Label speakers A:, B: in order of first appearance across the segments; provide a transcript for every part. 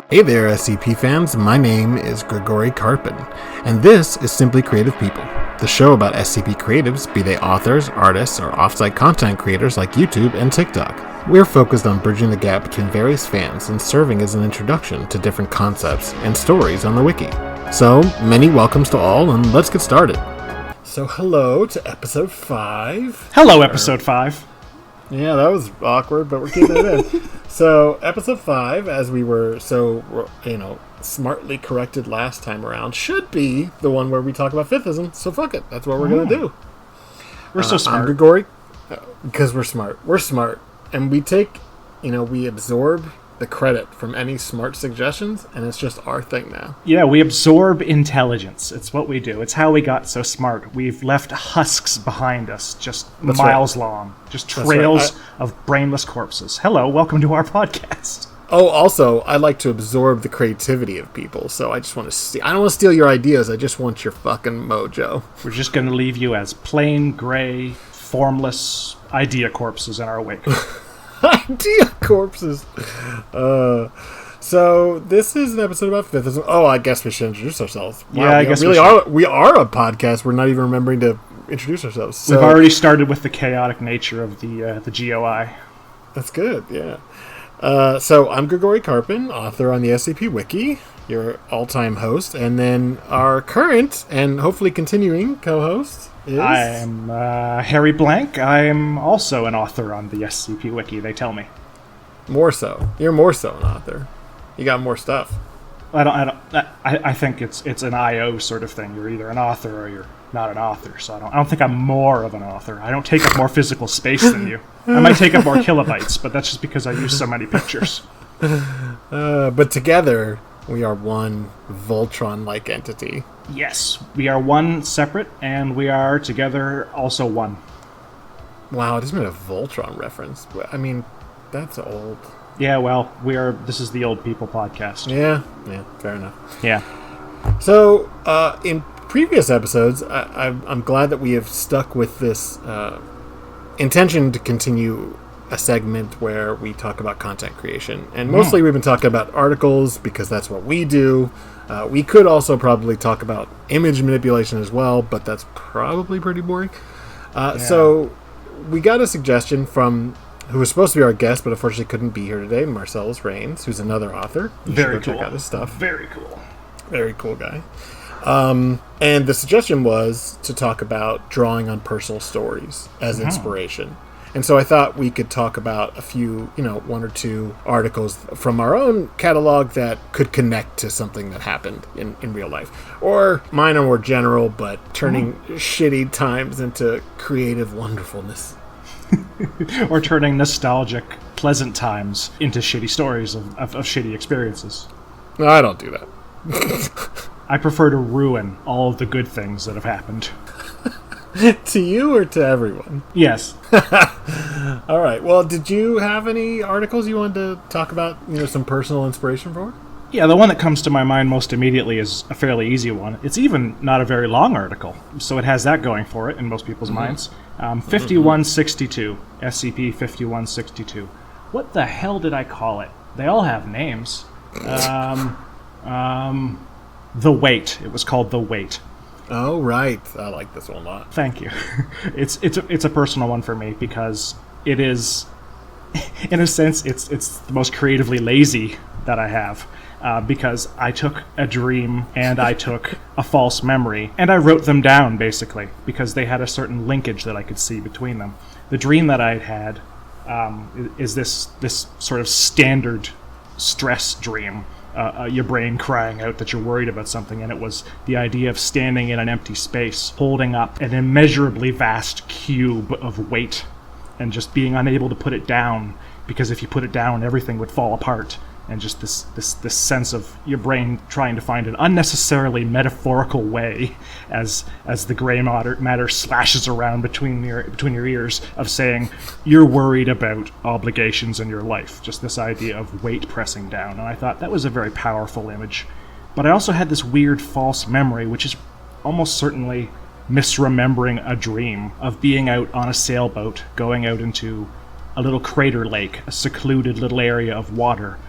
A: Hey there, SCP fans. My name is Grigori Karpin, and this is Simply Creative People, the show about SCP creatives, be they authors, artists, or offsite content creators like YouTube and TikTok. We're focused on bridging the gap between various fans and serving as an introduction to different concepts and stories on the wiki. So, many welcomes to all, and let's get started. So, hello to episode 5.
B: Hello, episode 5.
A: Yeah, that was awkward, but we're keeping it in. So, episode 5, as we were so, smartly corrected last time around, should be the one where we talk about fifth-ism. So, fuck it. That's what we're going to do.
B: We're so smart.
A: I'm Grigori, because we're smart. We're smart. And we take, we absorb the credit from any smart suggestions, and it's just our thing now.
B: Yeah, we absorb intelligence. It's what we do. It's how we got so smart. We've left husks behind us, just
A: That's
B: miles
A: right.
B: long. Just trails
A: That's right.
B: of brainless corpses. Hello, welcome to our podcast.
A: Oh, also, I like to absorb the creativity of people, so I just want to I don't want to steal your ideas, I just want your fucking mojo.
B: We're just going to leave you as plain, gray, formless idea corpses in our wake.
A: Idea corpses. So this is an episode about fifth-ism. Oh, I guess we should introduce ourselves. Wow,
B: Yeah, I guess we
A: we are a podcast. We're not even remembering to introduce ourselves. So,
B: We've already started with the chaotic nature of the GOI.
A: That's good, yeah. So I'm Grigori Karpin, author on the SCP Wiki, your all-time host, and then our current and hopefully continuing co-host is...
B: I am Harry Blank. I am also an author on the SCP Wiki, they tell me.
A: More so. You're more so an author. You got more stuff.
B: I think it's an IO sort of thing. You're either an author or you're not an author. So I don't think I'm more of an author. I don't take up more physical space than you. I might take up more kilobytes, but that's just because I use so many pictures.
A: But together, we are one Voltron-like entity.
B: Yes, we are one separate, and we are together also one.
A: Wow, I just made a Voltron reference. I mean, that's old.
B: Yeah, well, this is the Old People podcast.
A: Yeah, fair enough.
B: Yeah.
A: So, in previous episodes, I'm glad that we have stuck with this intention to continue a segment where we talk about content creation. And mostly we've been talking about articles because that's what we do. We could also probably talk about image manipulation as well, but that's probably pretty boring. So we got a suggestion from who was supposed to be our guest, but unfortunately couldn't be here today, Marcellus Rains, who's another author.
B: Very cool.
A: Check out his stuff.
B: Very cool.
A: Very cool guy. And the suggestion was to talk about drawing on personal stories as inspiration. And so I thought we could talk about a few, one or two articles from our own catalog that could connect to something that happened in real life. Or mine are more general, but turning shitty times into creative wonderfulness.
B: Or turning nostalgic, pleasant times into shitty stories of shitty experiences.
A: No, I don't do that.
B: I prefer to ruin all of the good things that have happened.
A: To you or to everyone?
B: Yes.
A: All right. Well, did you have any articles you wanted to talk about, some personal inspiration for?
B: Yeah, the one that comes to my mind most immediately is a fairly easy one. It's even not a very long article, so it has that going for it in most people's minds. 5162, SCP 5162. What the hell did I call it? They all have names. The Wait. It was called The Wait.
A: Oh, right. I like this one a lot.
B: Thank you. It's a personal one for me because it is, in a sense, it's the most creatively lazy that I have. Because I took a dream and I took a false memory and I wrote them down, basically, because they had a certain linkage that I could see between them. The dream that I had is this sort of standard stress dream. Your brain crying out that you're worried about something, and it was the idea of standing in an empty space, holding up an immeasurably vast cube of weight, and just being unable to put it down, because if you put it down, everything would fall apart. And just this sense of your brain trying to find an unnecessarily metaphorical way as the gray matter slashes around between your ears of saying you're worried about obligations in your life. Just this idea of weight pressing down. And I thought that was a very powerful image. But I also had this weird false memory, which is almost certainly misremembering a dream of being out on a sailboat, going out into a little crater lake, a secluded little area of water,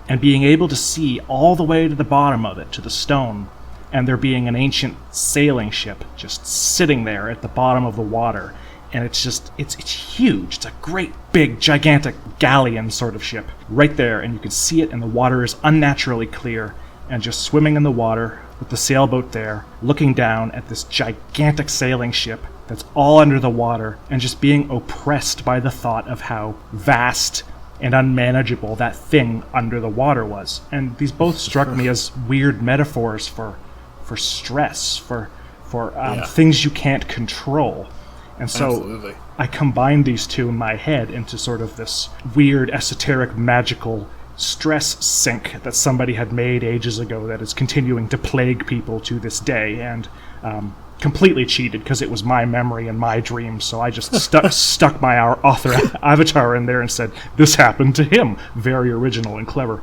B: and being able to see all the way to the bottom of it, to the stone, and there being an ancient sailing ship just sitting there at the bottom of the water. And it's just, it's huge. It's a great, big, gigantic galleon sort of ship right there, and you can see it, and the water is unnaturally clear, and just swimming in the water with the sailboat there, looking down at this gigantic sailing ship that's all under the water, and just being oppressed by the thought of how vast and unmanageable that thing under the water was. And these both struck me as weird metaphors for stress, for things you can't control. And so
A: Absolutely.
B: I combined these two in my head into sort of this weird, esoteric, magical stress sink that somebody had made ages ago that is continuing to plague people to this day, and completely cheated because it was my memory and my dream, so I just stuck my author avatar in there and said, this happened to him. Very original and clever.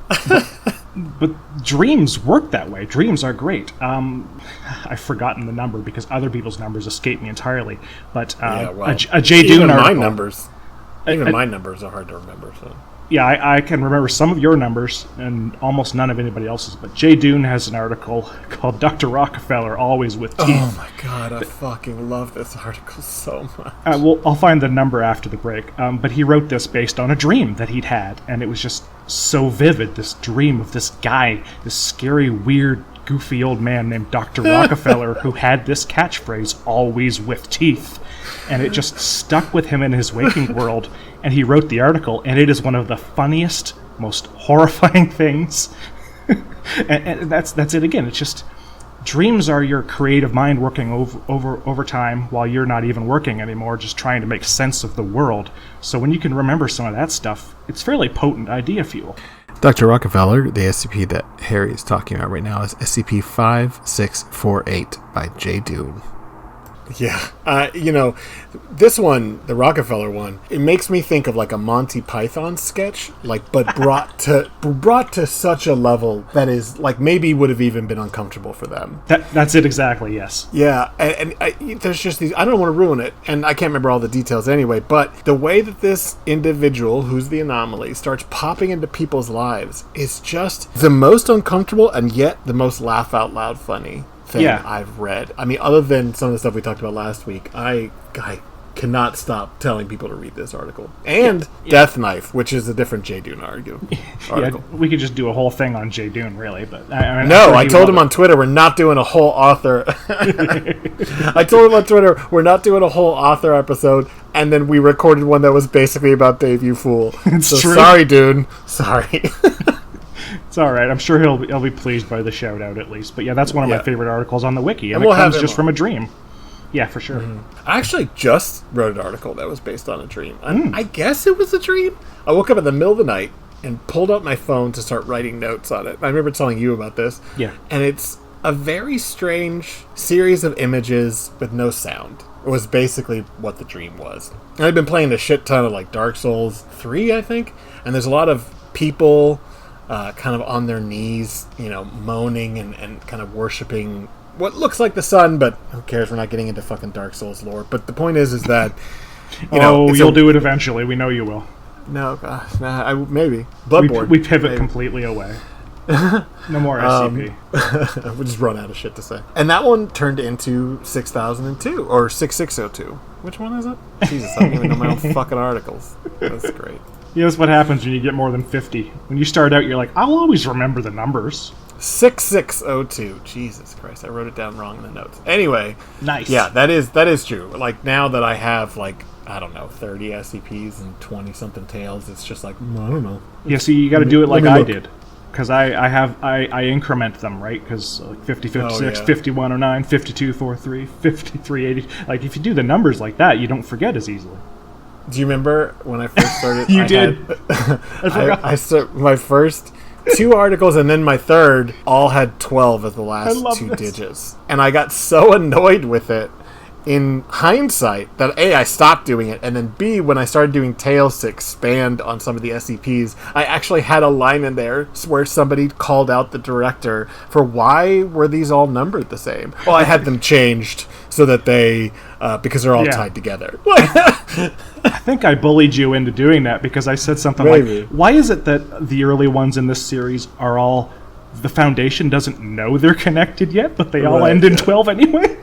B: But dreams work that way. Dreams are great. I've forgotten the number because other people's numbers escape me entirely. But a J. Dune article.
A: My numbers are hard to remember. So
B: Yeah, I can remember some of your numbers and almost none of anybody else's. But J. Dune has an article called "Dr. Rockefeller Always with Teeth."
A: Oh my god, I fucking love this article so much.
B: Well, I'll find the number after the break. But he wrote this based on a dream that he'd had, and it was just so vivid. This dream of this guy, this scary, weird, goofy old man named Dr. Rockefeller, who had this catchphrase, "always with teeth." And it just stuck with him in his waking world, and he wrote the article, and it is one of the funniest, most horrifying things. and that's it again. It's just, dreams are your creative mind working over time while you're not even working anymore, just trying to make sense of the world. So when you can remember some of that stuff, it's fairly potent idea fuel.
A: Dr. Rockefeller, the SCP that Harry is talking about right now, is SCP-5648 by J. Dune. Yeah, this one, the Rockefeller one, it makes me think of like a Monty Python sketch, but brought to such a level that is like maybe would have even been uncomfortable for them.
B: That's it exactly. Yes.
A: Yeah, and there's just these. I don't want to ruin it, and I can't remember all the details anyway. But the way that this individual, who's the anomaly, starts popping into people's lives is just the most uncomfortable and yet the most laugh out loud funny thing I've read. I mean, other than some of the stuff we talked about last week, I cannot stop telling people to read this article. And Death Knife, which is a different J. Dune article.
B: Yeah, we could just do a whole thing on J. Dune, really. But
A: I told him on Twitter we're not doing a whole author. I told him on Twitter we're not doing a whole author episode, and then we recorded one that was basically about Dave, you fool.
B: It's true.
A: Sorry, Dune. Sorry.
B: It's all right. I'm sure he'll be pleased by the shout out at least. But yeah, that's one of my favorite articles on the wiki, and it comes just from a dream. Yeah, for sure.
A: Mm-hmm. I actually just wrote an article that was based on a dream. I guess it was a dream. I woke up in the middle of the night and pulled out my phone to start writing notes on it. I remember telling you about this.
B: Yeah.
A: And it's a very strange series of images with no sound. It was basically what the dream was. And I've been playing a shit ton of like Dark Souls 3, I think. And there's a lot of people kind of on their knees, moaning and kind of worshipping what looks like the sun, but who cares? We're not getting into fucking Dark Souls lore. But the point is that
B: you'll do it eventually. We know you will.
A: No, maybe Bloodborne.
B: We pivot completely away. No more SCP.
A: We just run out of shit to say. And that one turned into 6002 or 6602. Which one is it? Jesus, I don't even know my own fucking articles. That's great.
B: Yeah, that's what happens when you get more than 50. When you start out, you're like, I'll always remember the numbers.
A: 6602. Jesus Christ, I wrote it down wrong in the notes. Anyway.
B: Nice.
A: Yeah, that is true. Like, now that I have, 30 SCPs and 20-something tales, it's just like, I don't know.
B: Yeah, see, you gotta do it like I did. Because I increment them, right? Because 5056, 5109, 5243, 5380. Like, if you do the numbers like that, you don't forget as easily.
A: Do you remember when I first started?
B: You did.
A: I forgot. My first 2 articles and then my third all had 12 as the last 2 digits. And I got so annoyed with it. in hindsight that A, I stopped doing it, and then B, when I started doing tales to expand on some of the SCPs, I actually had a line in there where somebody called out the director for why were these all numbered the same. Well, I had them changed so that they, because they're all tied together.
B: I think I bullied you into doing that because I said something like, why is it that the early ones in this series are all, the Foundation doesn't know they're connected yet, but they all end in 12 anyway?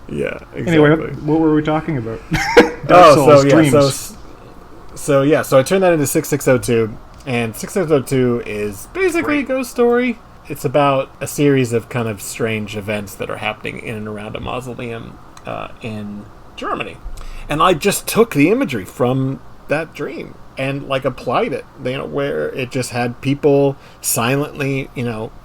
A: Yeah, exactly.
B: Anyway, what were we talking about?
A: Dreams. So I turned that into 6602, and 6602 is basically a ghost story. It's about a series of kind of strange events that are happening in and around a mausoleum in Germany. And I just took the imagery from that dream and like applied it, where it just had people silently,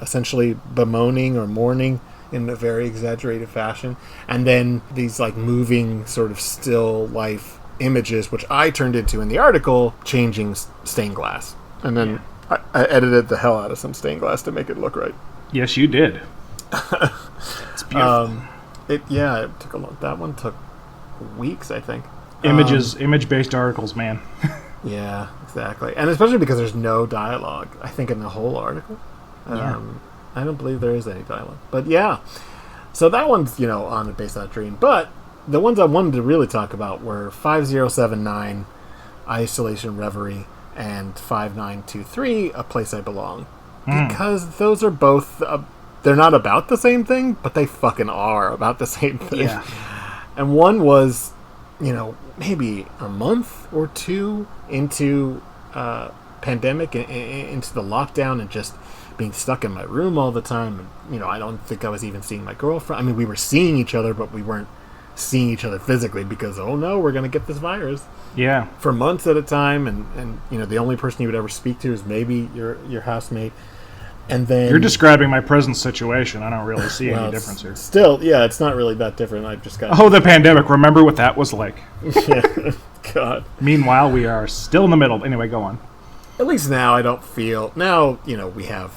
A: essentially bemoaning or mourning in a very exaggerated fashion, and then these like moving sort of still life images, which I turned into in the article, changing stained glass, and then I edited the hell out of some stained glass to make it look right.
B: Yes, you did. It's beautiful.
A: It took a long. That one took weeks, I think.
B: Image-based articles, man.
A: Yeah, exactly, and especially because there's no dialogue, I think, in the whole article. I don't believe there is any dialogue. But yeah. So that one's, based on a dream. But the ones I wanted to really talk about were 5079, Isolation Reverie, and 5923, A Place I Belong. Because those are both, they're not about the same thing, but they fucking are about the same thing.
B: Yeah.
A: And one was, maybe a month or two into pandemic, into the lockdown, and just being stuck in my room all the time. And, I don't think I was even seeing my girlfriend. I mean, we were seeing each other, but we weren't seeing each other physically because, oh no, we're going to get this virus.
B: Yeah.
A: For months at a time. And the only person you would ever speak to is maybe your housemate. And then... You're
B: describing my present situation. I don't really see any difference here.
A: Still, yeah, it's not really that different. I've just got...
B: Oh, the pandemic. Remember what that was like.
A: Yeah. God.
B: Meanwhile, we are still in the middle. Anyway, go on.
A: At least now I don't feel... Now, we have...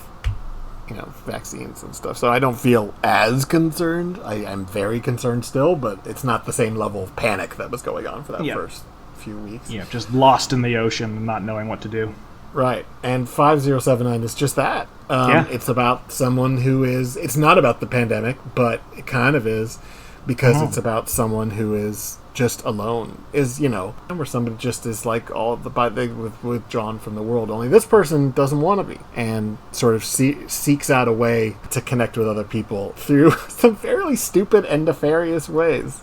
A: vaccines and stuff, so I don't feel as concerned. I'm very concerned still, but it's not the same level of panic that was going on for that first few weeks.
B: Yeah, just lost in the ocean and not knowing what to do.
A: Right, and 5079 is just that. It's about someone who is... It's not about the pandemic, but it kind of is, because it's about someone who is just alone, where somebody just is like all withdrawn from the world. Only this person doesn't want to be, and sort of seeks out a way to connect with other people through some fairly stupid and nefarious ways,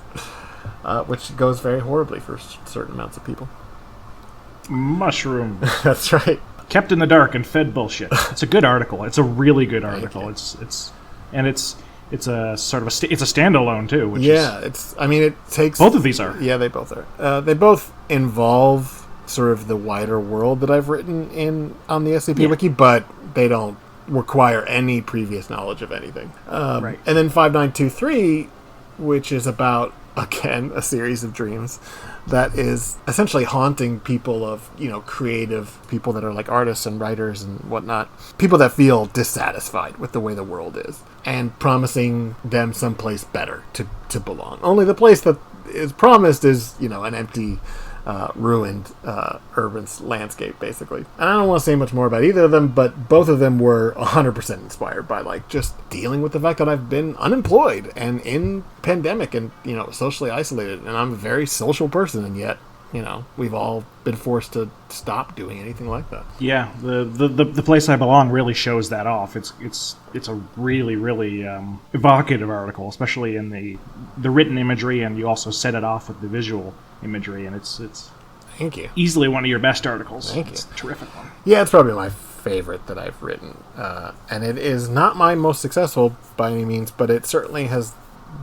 A: which goes very horribly for certain amounts of people.
B: Mushroom.
A: That's right.
B: Kept in the dark and fed bullshit. It's a good article. It's a really good article. It's a sort of it's a standalone too. Which
A: it takes...
B: Both of these are.
A: Yeah, they both are. They both involve sort of the wider world that I've written on the SCP Wiki, but they don't require any previous knowledge of anything.
B: Right.
A: And then 5923, which is about, again, a series of dreams that is essentially haunting people of, creative people that are like artists and writers and whatnot. People that feel dissatisfied with the way the world is and promising them someplace better to belong. Only the place that is promised is, an empty, ruined urban landscape, basically. And I don't want to say much more about either of them, but both of them were 100% inspired by, just dealing with the fact that I've been unemployed and in pandemic and, socially isolated. And I'm a very social person, and yet, we've all been forced to stop doing anything like that.
B: Yeah, the Place I Belong really shows that off. It's a really, really evocative article, especially in the written imagery, and you also set it off with the visual imagery, and it's
A: Thank you.
B: Easily one of your best articles.
A: Thank you.
B: It's a terrific one.
A: Yeah, it's probably my favorite that I've written, and it is not my most successful by any means, but it certainly has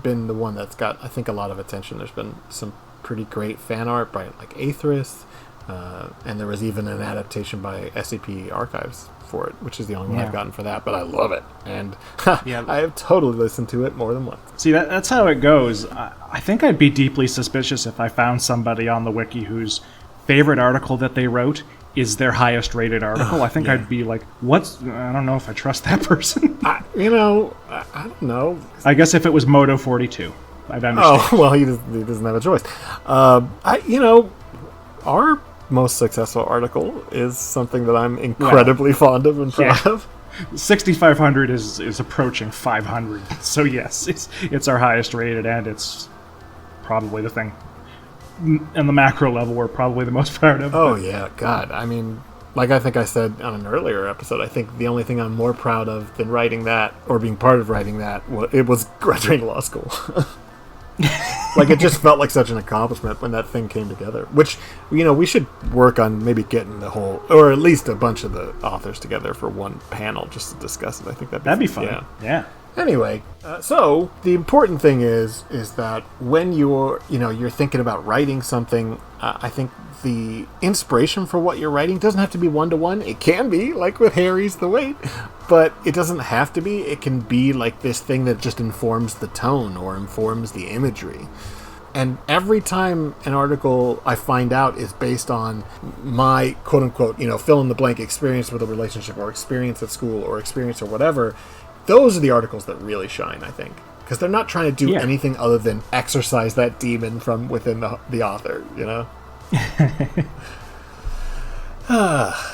A: been the one that's got, I think, a lot of attention. There's been some pretty great fan art by like Aetherist, and there was even an adaptation by SCP Archives for it, which is the only one I've gotten for that, but I love it, and I have totally listened to it more than once.
B: See, that's how it goes. I think I'd be deeply suspicious if I found somebody on the wiki whose favorite article that they wrote is their highest rated article. I think I'd be like, I don't know if I trust that person.
A: I don't know.
B: I guess if it was Moto 42. I'd understand.
A: Oh, well, he doesn't have a choice. Our most successful article is something that I'm incredibly fond of and proud of.
B: 6,500 is approaching 500. So yes, it's our highest rated, and it's probably the thing in the macro level we're probably the most proud of.
A: Oh yeah, God. I mean, like I think I said on an earlier episode, I think the only thing I'm more proud of than writing that or being part of writing that, it was graduating law school. Like, it just felt like such an accomplishment when that thing came together. Which, we should work on maybe getting the whole, or at least a bunch of the authors together for one panel just to discuss it. I think that'd be
B: fun. Yeah.
A: Anyway, so the important thing is that when you're thinking about writing something, I think the inspiration for what you're writing doesn't have to be one-to-one. It can be, like with Harry's The Wait, but it doesn't have to be. It can be like this thing that just informs the tone or informs the imagery. And every time an article I find out is based on my quote-unquote, fill-in-the-blank experience with a relationship or experience at school or experience or whatever, those are the articles that really shine, I think. Because they're not trying to do anything other than exorcise that demon from within the author,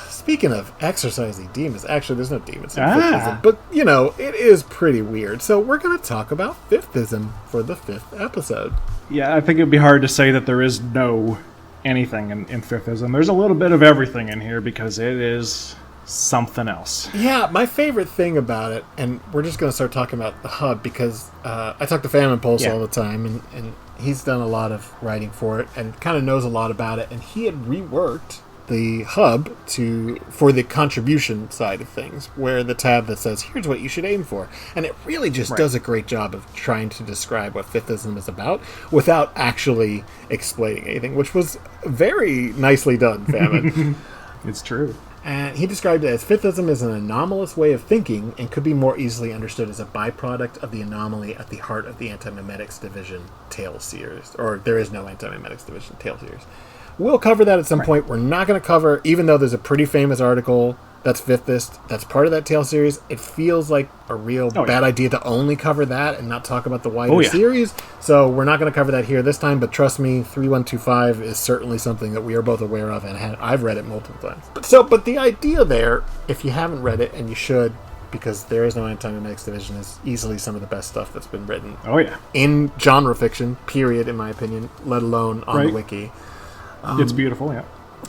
A: Speaking of exorcising demons, actually, there's no demons in Fifthism, but, it is pretty weird. So we're going to talk about Fifthism for the 5th episode.
B: Yeah, I think it'd be hard to say that there is no anything in Fifthism. There's a little bit of everything in here because it is something else.
A: Yeah, my favorite thing about it, and we're just going to start talking about the hub because I talk to Famine Pulse all the time, and he's done a lot of writing for it and kind of knows a lot about it, and he had reworked the hub for the contribution side of things, where the tab that says here's what you should aim for, and it really just does a great job of trying to describe what Fifthism is about without actually explaining anything, which was very nicely done, Famine.
B: It's true.
A: And he described it as Fifthism is an anomalous way of thinking and could be more easily understood as a byproduct of the anomaly at the heart of the Anti-Memetics Division Tale Series. Or there is no Anti-Memetics Division Tale Series. We'll cover that at some point. We're not going to cover, even though there's a pretty famous article that's Fifthist, that's part of that Tale Series, it feels like a real bad idea to only cover that and not talk about the wider series. So we're not going to cover that here this time, but trust me, 3125 is certainly something that we are both aware of, and I've read it multiple times. But the idea there, if you haven't read it, and you should, because there is no Anti-Memetics Division, is easily some of the best stuff that's been written. In genre fiction, period, in my opinion, let alone on the wiki.
B: It's beautiful,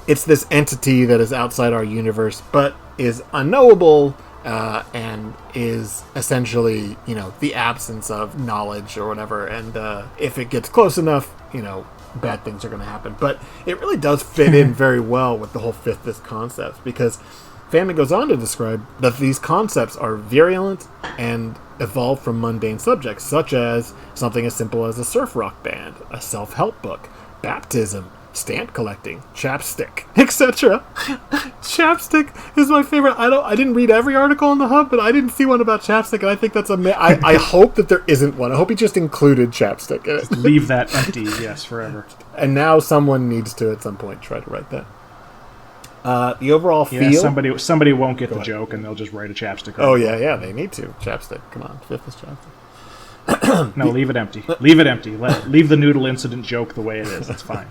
A: It's this entity that is outside our universe, but is unknowable, and is essentially, the absence of knowledge or whatever. And if it gets close enough, bad things are going to happen. But it really does fit in very well with the whole Fifthist concept, because Famine goes on to describe that these concepts are virulent and evolve from mundane subjects, such as something as simple as a surf rock band, a self-help book, baptism, stamp collecting, chapstick, etc. Chapstick is my favorite. I didn't read every article on the hub, but I didn't see one about chapstick, and I think that's I hope that there isn't one. I hope he just included chapstick in it.
B: Leave that empty, yes, forever.
A: And now someone needs to, at some point, try to write that. The overall feel...
B: somebody won't get the joke, and they'll just write a chapstick.
A: Oh, yeah, they need to. Chapstick, come on, fifth is chapstick.
B: No, leave it empty. Leave it empty. Leave the noodle incident joke the way it is. It's fine.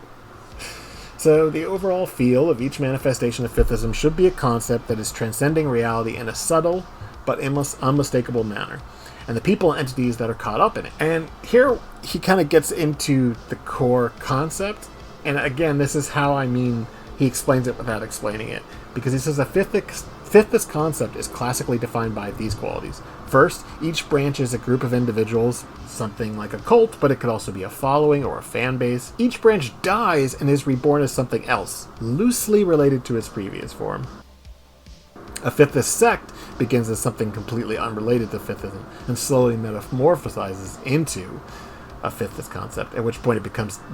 A: So the overall feel of each manifestation of Fifthism should be a concept that is transcending reality in a subtle but unmistakable manner, and the people and entities that are caught up in it. And here he kind of gets into the core concept, and again, this is how he explains it without explaining it, because he says a Fifthist concept is classically defined by these qualities. First, each branch is a group of individuals, something like a cult, but it could also be a following or a fan base. Each branch dies and is reborn as something else, loosely related to its previous form. A Fifthist sect begins as something completely unrelated to Fifthism and slowly metamorphosizes into a Fifthist concept, at which point it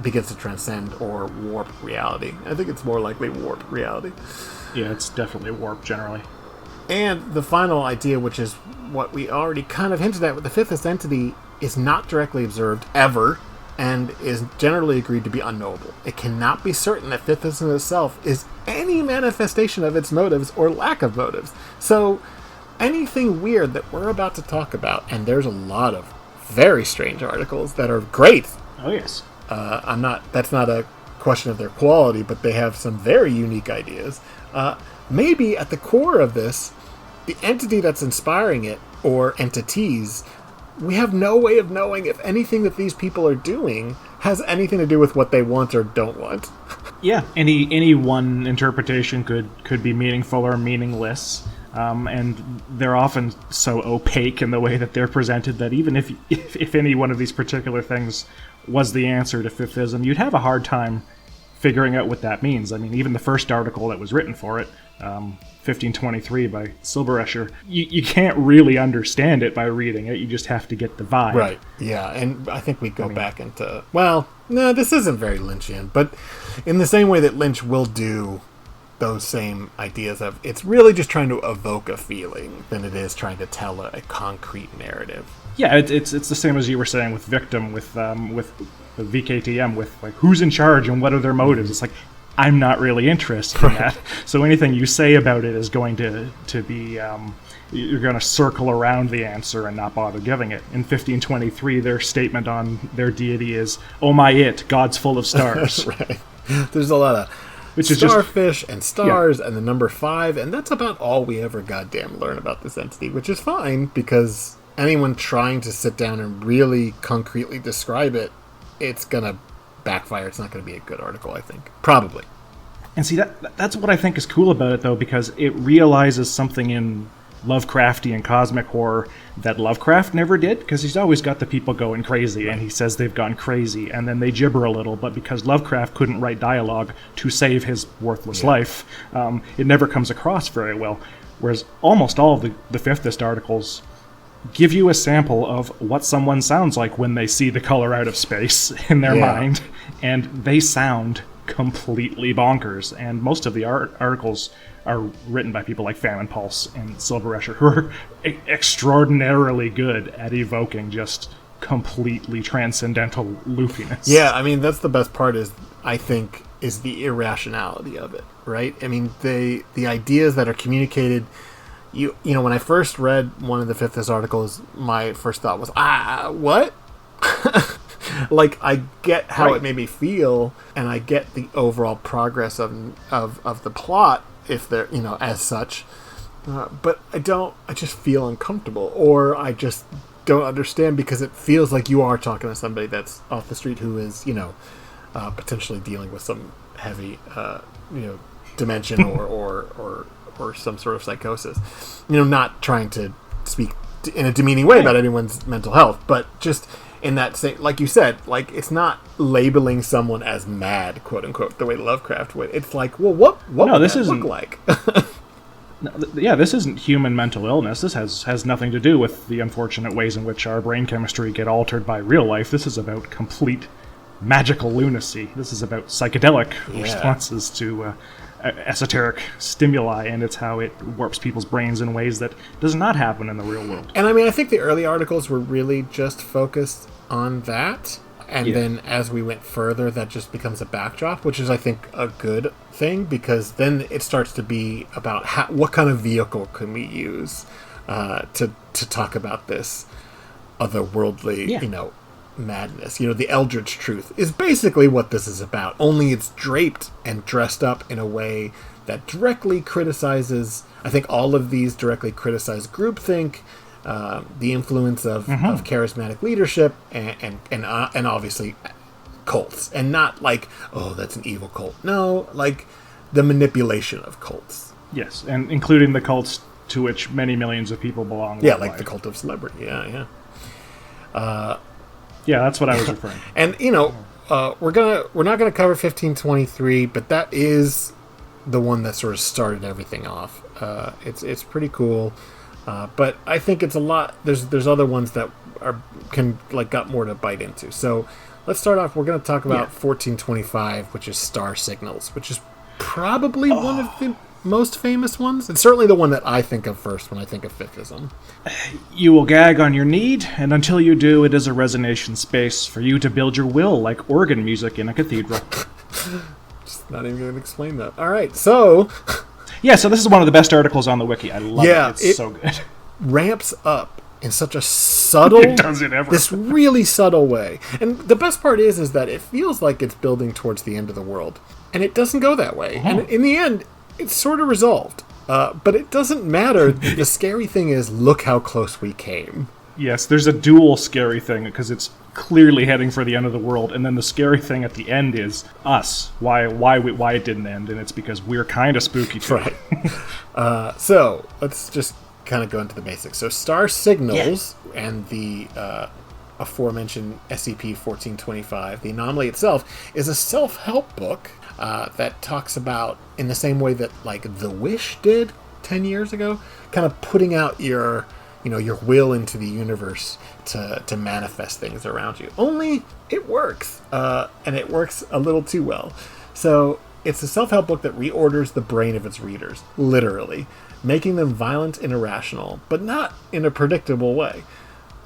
A: begins to transcend or warp reality. I think it's more likely warp reality.
B: Yeah, it's definitely warp generally.
A: And the final idea, which is what we already kind of hinted at with the Fifthist entity, is not directly observed ever and is generally agreed to be unknowable. It cannot be certain that Fifthism itself is any manifestation of its motives or lack of motives. So anything weird that we're about to talk about, and there's a lot of very strange articles that are great.
B: Oh, yes.
A: That's not a question of their quality, but they have some very unique ideas. Maybe at the core of this, the entity that's inspiring it, or entities, we have no way of knowing if anything that these people are doing has anything to do with what they want or don't want.
B: Yeah, any one interpretation could be meaningful or meaningless, and they're often so opaque in the way that they're presented that even if any one of these particular things was the answer to fifth-ism, you'd have a hard time figuring out what that means. I mean, even the first article that was written for it, 1523 by Silberescher, you can't really understand it by reading it. You just have to get the vibe.
A: Right, yeah, and I think we go back into... Well, no, this isn't very Lynchian, but in the same way that Lynch will do those same ideas of... It's really just trying to evoke a feeling than it is trying to tell a concrete narrative.
B: Yeah, it's the same as you were saying with Victim, with VKTM, with like who's in charge and what are their motives. It's like, I'm not really interested in that. So anything you say about it is going to be you're going to circle around the answer and not bother giving it. In 1523, their statement on their deity is, "Oh my it, God's full of stars."
A: Right. There's a lot of starfish and stars and the number 5, and that's about all we ever goddamn learn about this entity, which is fine because anyone trying to sit down and really concretely describe it, it's gonna backfire. It's not gonna be a good article, I think. Probably.
B: And see, that's what I think is cool about it, though, because it realizes something in Lovecraftian cosmic horror that Lovecraft never did, because he's always got the people going crazy, and he says they've gone crazy, and then they gibber a little, but because Lovecraft couldn't write dialogue to save his worthless life, it never comes across very well. Whereas almost all of the fifthist articles give you a sample of what someone sounds like when they see the color out of space in their mind, and they sound completely bonkers. And most of the articles are written by people like Famine Pulse and Silberescher, who are extraordinarily good at evoking just completely transcendental loopiness.
A: Yeah, I mean, that's the best part I think, is the irrationality of it, right? I mean, the ideas that are communicated... You know, when I first read one of the fifthist articles, my first thought was, what? Like, I get how it made me feel, and I get the overall progress of the plot, if they're, as such. But I just feel uncomfortable, or I just don't understand, because it feels like you are talking to somebody that's off the street who is, potentially dealing with some heavy, dimension or some sort of psychosis. Not trying to speak in a demeaning way about anyone's mental health, but just in that same, like you said, like, it's not labeling someone as mad, quote unquote, the way Lovecraft would. It's like, well, what would this look like?
B: Yeah, this isn't human mental illness. This has nothing to do with the unfortunate ways in which our brain chemistry get altered by real life. This is about complete magical lunacy. This is about psychedelic responses to esoteric stimuli, and it's how it warps people's brains in ways that does not happen in the real world.
A: And I mean, I think the early articles were really just focused on that, and then as we went further, that just becomes a backdrop, which is, I think, a good thing, because then it starts to be about what kind of vehicle can we use to talk about this otherworldly, madness. The Eldritch Truth is basically what this is about, only it's draped and dressed up in a way that directly criticizes, I think all of these directly criticize groupthink, the influence of charismatic leadership, and obviously cults, and not like, oh, that's an evil cult. No, like the manipulation of cults.
B: Yes, and including the cults to which many millions of people belong.
A: Yeah, like the cult of celebrity. Yeah.
B: Yeah, that's what I was referring to.
A: And we're not gonna cover 1523, but that is the one that sort of started everything off. It's pretty cool, but I think it's a lot. There's other ones that got more to bite into. So let's start off. We're gonna talk about 1425, which is star signals, which is probably one of the most famous ones. It's certainly the one that I think of first when I think of fifthism.
B: You will gag on your need, and until you do, it is a resonation space for you to build your will like organ music in a cathedral.
A: Just not even going to explain that. All right, so...
B: Yeah, so this is one of the best articles on the wiki. I love it. It's so good.
A: Ramps up in such a subtle,
B: It doesn't ever.
A: this really subtle way. And the best part is that it feels like it's building towards the end of the world. And it doesn't go that way. And in the end, it's sort of resolved. But it doesn't matter. The scary thing is, look how close we came.
B: Yes, there's a dual scary thing, because it's clearly heading for the end of the world, and then the scary thing at the end is us. Why it didn't end, and it's because we're kind of spooky too.
A: Right. So let's just kind of go into the basics. So star signals and the aforementioned SCP-1425, the anomaly itself, is a self-help book that talks about, in the same way that like The Wish did 10 years ago, kind of putting out your will into the universe to manifest things around you. Only it works, and it works a little too well. So it's a self-help book that reorders the brain of its readers, literally, making them violent and irrational, but not in a predictable way.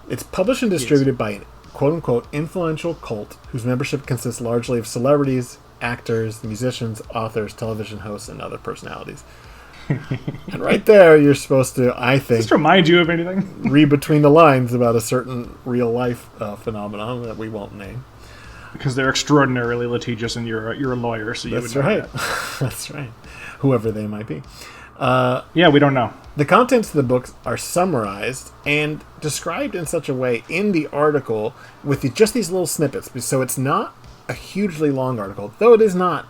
A: It's published and distributed by an quote-unquote influential cult whose membership consists largely of celebrities, actors, musicians, authors, television hosts, and other personalities. And right there, you're supposed to, I think,
B: Just remind you of anything?
A: read between the lines about a certain real-life phenomenon that we won't name.
B: Because they're extraordinarily litigious, and you're a lawyer, so you would know that.
A: That's right. Whoever they might be.
B: Yeah, we don't know.
A: The contents of the books are summarized and described in such a way in the article with just these little snippets. So it's not a hugely long article, though it is not,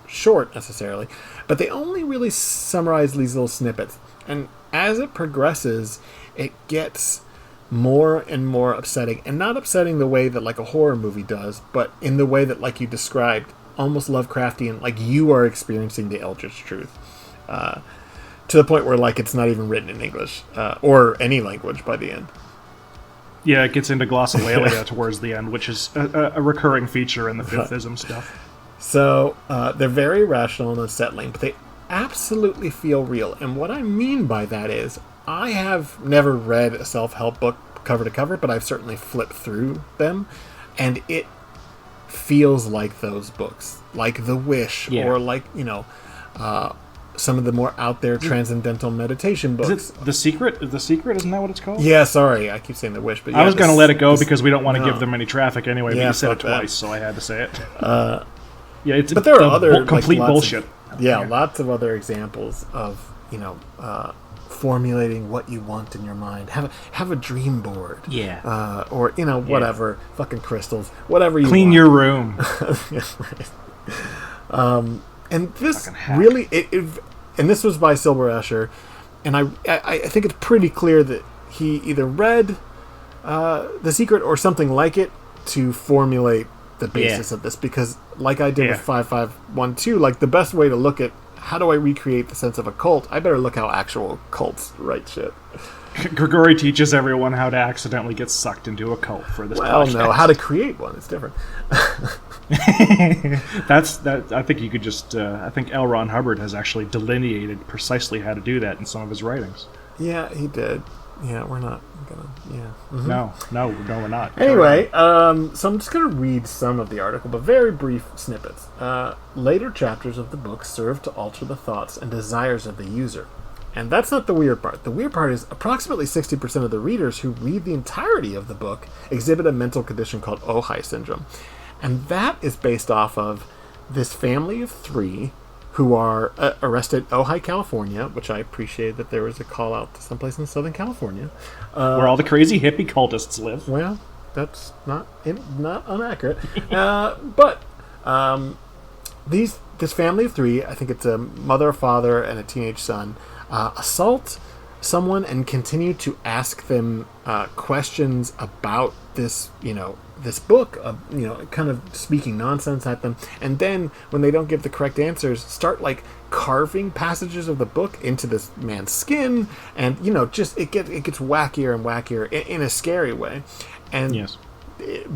A: short necessarily. But they only really summarize these little snippets. And as it progresses, it gets more and more upsetting. And not upsetting the way that like a horror movie does, but in the way that, like you described, almost Lovecraftian, like you are experiencing the Eldritch truth. To the point where like it's not even written in English or any language by the end.
B: Yeah, it gets into glossolalia towards the end, which is a recurring feature in the fifth-ism stuff.
A: So they're very rational and unsettling, but they absolutely feel real. And what I mean by that is, I have never read a self-help book cover to cover, but I've certainly flipped through them, and it feels like those books, like The Wish, or like some of the more out there transcendental meditation books.
B: Is it The Secret? The Secret, isn't that what it's called?
A: Yeah, sorry, I keep saying The Wish, but yeah,
B: I was going to let it go because we don't want to give them any traffic anyway. But
A: Yeah,
B: you said it
A: fuck that.
B: twice, so I had to say it. But
A: there are other
B: complete
A: like,
B: bullshit.
A: Lots of other examples of formulating what you want in your mind. Have a dream board. Or whatever, fucking crystals, whatever you
B: clean
A: want.
B: your room.
A: And this really, and this was by Silver Asher, and I think it's pretty clear that he either read The Secret or something like it to formulate the basis of this, because like I did with 5512, like the best way to look at how do I recreate the sense of a cult, I better look how actual cults write shit.
B: Grigori teaches everyone how to accidentally get sucked into a cult for this podcast.
A: No, how to create one. It's different.
B: I think you could just. I think L. Ron Hubbard has actually delineated precisely how to do that in some of his writings.
A: Yeah, he did. Yeah, we're not gonna. Yeah. Mm-hmm.
B: No, we're not.
A: Anyway, so I'm just gonna read some of the article, but very brief snippets. Later chapters of the book serve to alter the thoughts and desires of the user. And that's not the weird part. The weird part is approximately 60% of the readers who read the entirety of the book exhibit a mental condition called Ojai syndrome. And that is based off of this family of 3 who are arrested in Ojai, California, which I appreciate that there was a call out to someplace in Southern California.
B: Where all the crazy hippie cultists live.
A: Well, that's not inaccurate. But this family of 3, I think it's a mother, a father, and a teenage son, assault someone and continue to ask them questions about this, this book, kind of speaking nonsense at them, and then when they don't give the correct answers, start like carving passages of the book into this man's skin, and just it gets wackier and wackier in a scary way. And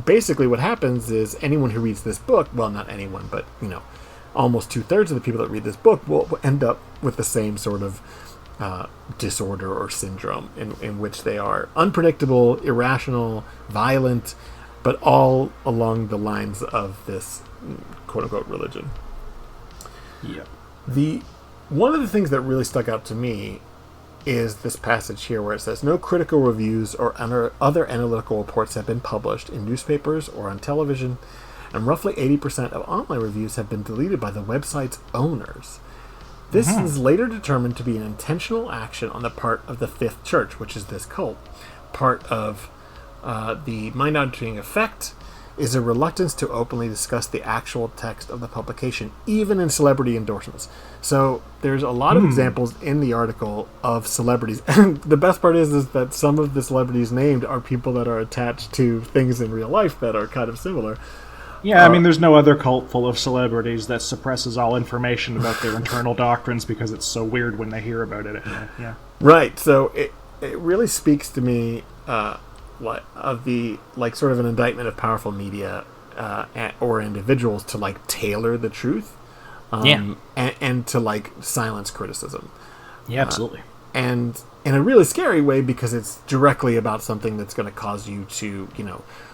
A: basically what happens is anyone who reads this book, well, not anyone, but almost 2/3 of the people that read this book will end up with the same sort of disorder or syndrome in which they are unpredictable, irrational, violent, but all along the lines of this quote-unquote religion.
B: Yeah.
A: One of the things that really stuck out to me is this passage here where it says, no critical reviews or other analytical reports have been published in newspapers or on television, and roughly 80% of online reviews have been deleted by the website's owners. This is later determined to be an intentional action on the part of the Fifth Church, which is this cult. Part of the mind-altering effect is a reluctance to openly discuss the actual text of the publication, even in celebrity endorsements. So there's a lot of examples in the article of celebrities. And the best part is that some of the celebrities named are people that are attached to things in real life that are kind of similar.
B: Yeah, I mean, there's no other cult full of celebrities that suppresses all information about their internal doctrines because it's so weird when they hear about it. Yeah.
A: Right. So it really speaks to me of the sort of an indictment of powerful media or individuals to tailor the truth, and to silence criticism.
B: Yeah, absolutely.
A: And in a really scary way because it's directly about something that's going to cause you to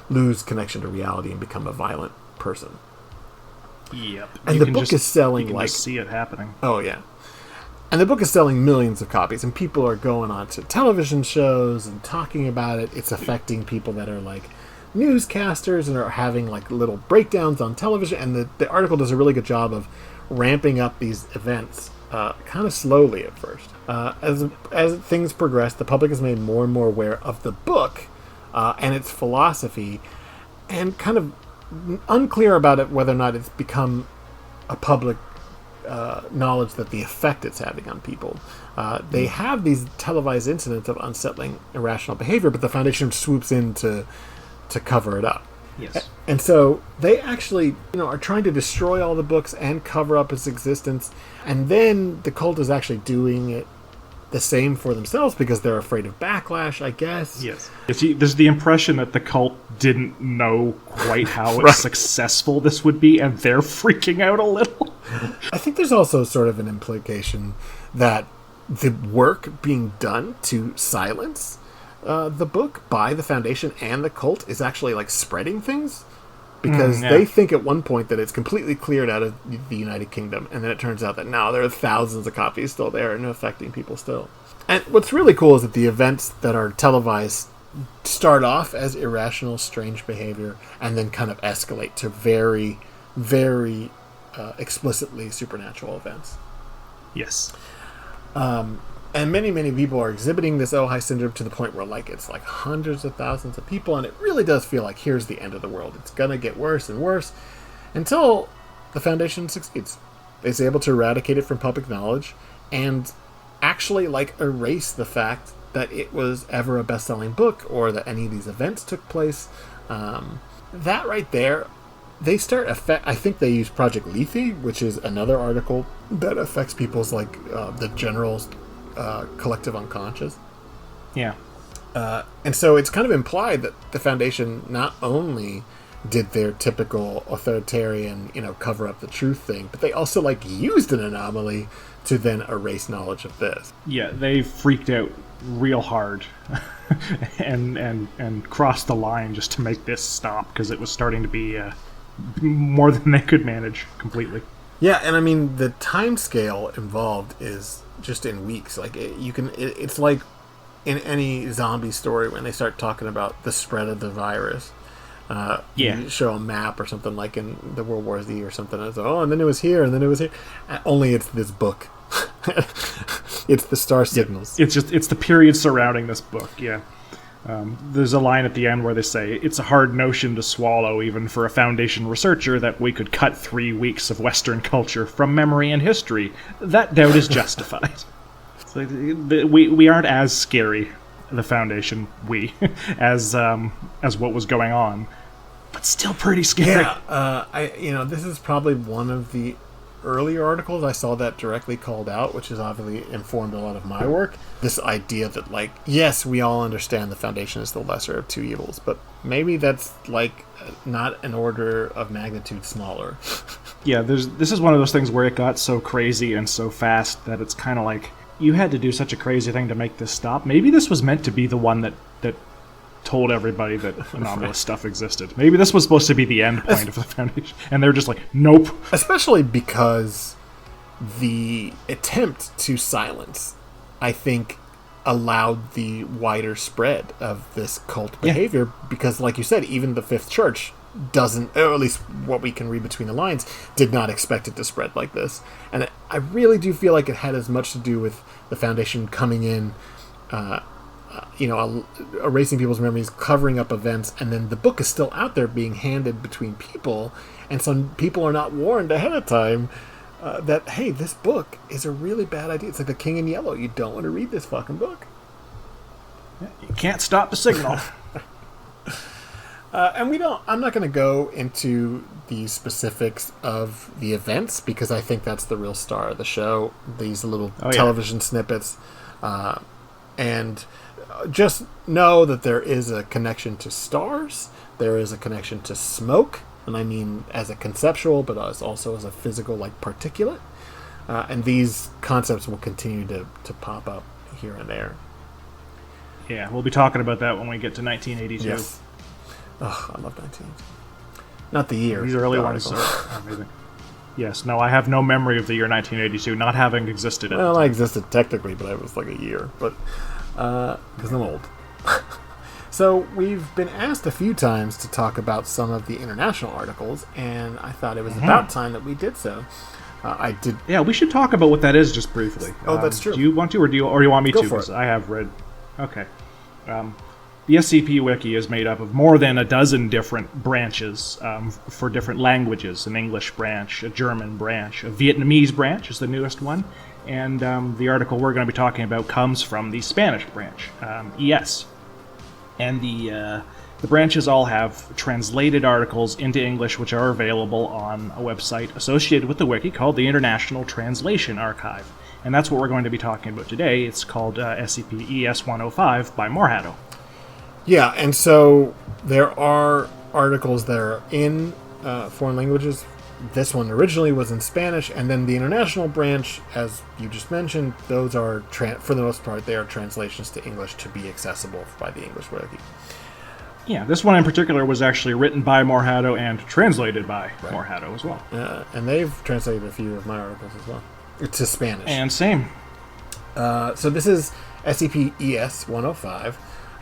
A: lose connection to reality and become a violent person.
B: Yep.
A: And the book is selling
B: you can just see it happening.
A: Oh yeah. And the book is selling millions of copies, and people are going on to television shows and talking about it. It's affecting people that are newscasters and are having little breakdowns on television. And the article does a really good job of ramping up these events kind of slowly at first. As things progress, the public is made more and more aware of the book and its philosophy, and kind of unclear about it whether or not it's become a public knowledge that the effect it's having on people. They have these televised incidents of unsettling, irrational behavior, but the Foundation swoops in to cover it up.
B: Yes.
A: And so they actually, are trying to destroy all the books and cover up its existence, and then the cult is actually doing it the same for themselves because they're afraid of backlash, I guess.
B: Yes. There's the impression that the cult didn't know quite how successful this would be, and they're freaking out a little.
A: I think there's also sort of an implication that the work being done to silence the book by the Foundation and the cult is actually spreading things, because they think at one point that it's completely cleared out of the United Kingdom, and then it turns out that now there are thousands of copies still there and affecting people still. And what's really cool is that the events that are televised start off as irrational, strange behavior, and then kind of escalate to very, very explicitly supernatural events.
B: Yes.
A: And many, many people are exhibiting this Ojai syndrome to the point where it's hundreds of thousands of people, and it really does feel like here's the end of the world. It's going to get worse and worse until the Foundation succeeds. It's able to eradicate it from public knowledge and actually erase the fact that it was ever a best-selling book or that any of these events took place. That right there, they start I think they use Project Lethe, which is another article that affects people's the general collective unconscious.
B: Yeah.
A: And so it's kind of implied that the Foundation not only did their typical authoritarian, cover up the truth thing, but they also used an anomaly to then erase knowledge of this.
B: Yeah, they freaked out real hard and crossed the line just to make this stop, because it was starting to be more than they could manage completely.
A: Yeah, and I mean the time scale involved is just in weeks. It's like in any zombie story when they start talking about the spread of the virus. You show a map or something like in the World War Z or something. And it's, and then it was here, and then it was here. Only it's this book. It's the star signals.
B: It's the period surrounding this book. Yeah. There's a line at the end where they say, it's a hard notion to swallow even for a Foundation researcher that we could cut 3 weeks of Western culture from memory and history. That doubt is justified. It's we aren't as scary, the Foundation, as what was going on, but still pretty scary.
A: Yeah, this is probably one of the earlier articles I saw that directly called out, which has obviously informed a lot of my work. This idea that, yes, we all understand the Foundation is the lesser of two evils, but maybe that's, not an order of magnitude smaller.
B: Yeah, this is one of those things where it got so crazy and so fast that it's kind of you had to do such a crazy thing to make this stop. Maybe this was meant to be the one that told everybody that anomalous stuff existed. Maybe this was supposed to be the end point of the Foundation, and they're just nope.
A: Especially because the attempt to silence, I think, allowed the wider spread of this cult behavior because, like you said, even the Fifth Church doesn't, or at least what we can read between the lines, did not expect it to spread like this. And I really do feel like it had as much to do with the Foundation coming in, erasing people's memories, covering up events, and then the book is still out there being handed between people, and some people are not warned ahead of time that, hey, this book is a really bad idea. It's like The King in Yellow. You don't want to read this fucking book.
B: You can't stop the signal.
A: I'm not going to go into the specifics of the events because I think that's the real star of the show. These little television snippets. And just know that there is a connection to stars. There is a connection to smoke. And I mean as a conceptual, but also as a physical, like particulate. And these concepts will continue to pop up here and there.
B: Yeah, we'll be talking about that when we get to 1982.
A: Yes. Oh, I love 1982. Not the year.
B: These early ones are amazing. Yes, no, I have no memory of the year 1982 not having existed at
A: Well, I existed technically, but I was like a year. But, because I'm old. So, we've been asked a few times to talk about some of the international articles, and I thought it was about time that we did so. I did.
B: Yeah, we should talk about what that is just briefly.
A: Oh, that's true.
B: Do you want to, or do you want me to?
A: Go for it.
B: I have read. Okay. The SCP Wiki is made up of more than a dozen different branches for different languages. An English branch, a German branch, a Vietnamese branch is the newest one, and the article we're going to be talking about comes from the Spanish branch, ES. And the branches all have translated articles into English, which are available on a website associated with the wiki called the International Translation Archive. And that's what we're going to be talking about today. It's called SCP-ES-105 by Morhato.
A: Yeah, and so there are articles that are in foreign languages. This one originally was in Spanish, and then the international branch, as you just mentioned, those are, for the most part, they are translations to English to be accessible by the English wiki.
B: Yeah, this one in particular was actually written by Morhato and translated by Morhato as well.
A: And they've translated a few of my articles as well to Spanish.
B: And same.
A: So this is SCP-ES-105.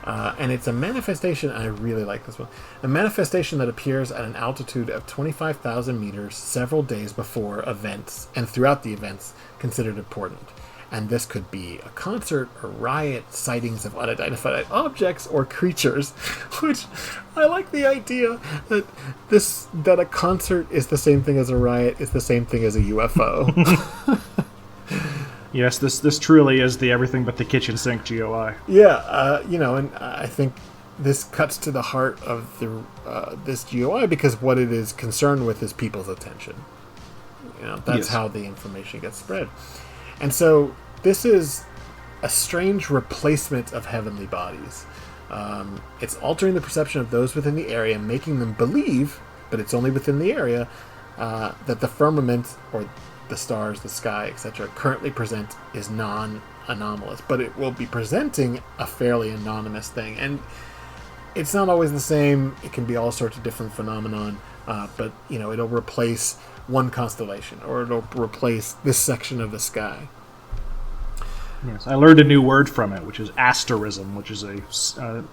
A: And it's a manifestation, I really like this one, a manifestation that appears at an altitude of 25,000 meters several days before events, and throughout the events considered important. And this could be a concert, a riot, sightings of unidentified objects, or creatures, which I like the idea that a concert is the same thing as a riot, is the same thing as a UFO.
B: Yes, this truly is the everything but the kitchen sink GOI.
A: Yeah, and I think this cuts to the heart of this GOI because what it is concerned with is people's attention. That's how the information gets spread. And so this is a strange replacement of heavenly bodies. It's altering the perception of those within the area, making them believe, but it's only within the area, that the firmament, or the stars, the sky, etc., currently present is non-anomalous, but it will be presenting a fairly anonymous thing, and it's not always the same. It can be all sorts of different phenomenon, but it'll replace one constellation, or it'll replace this section of the sky.
B: Yes, I learned a new word from it, which is asterism, which is a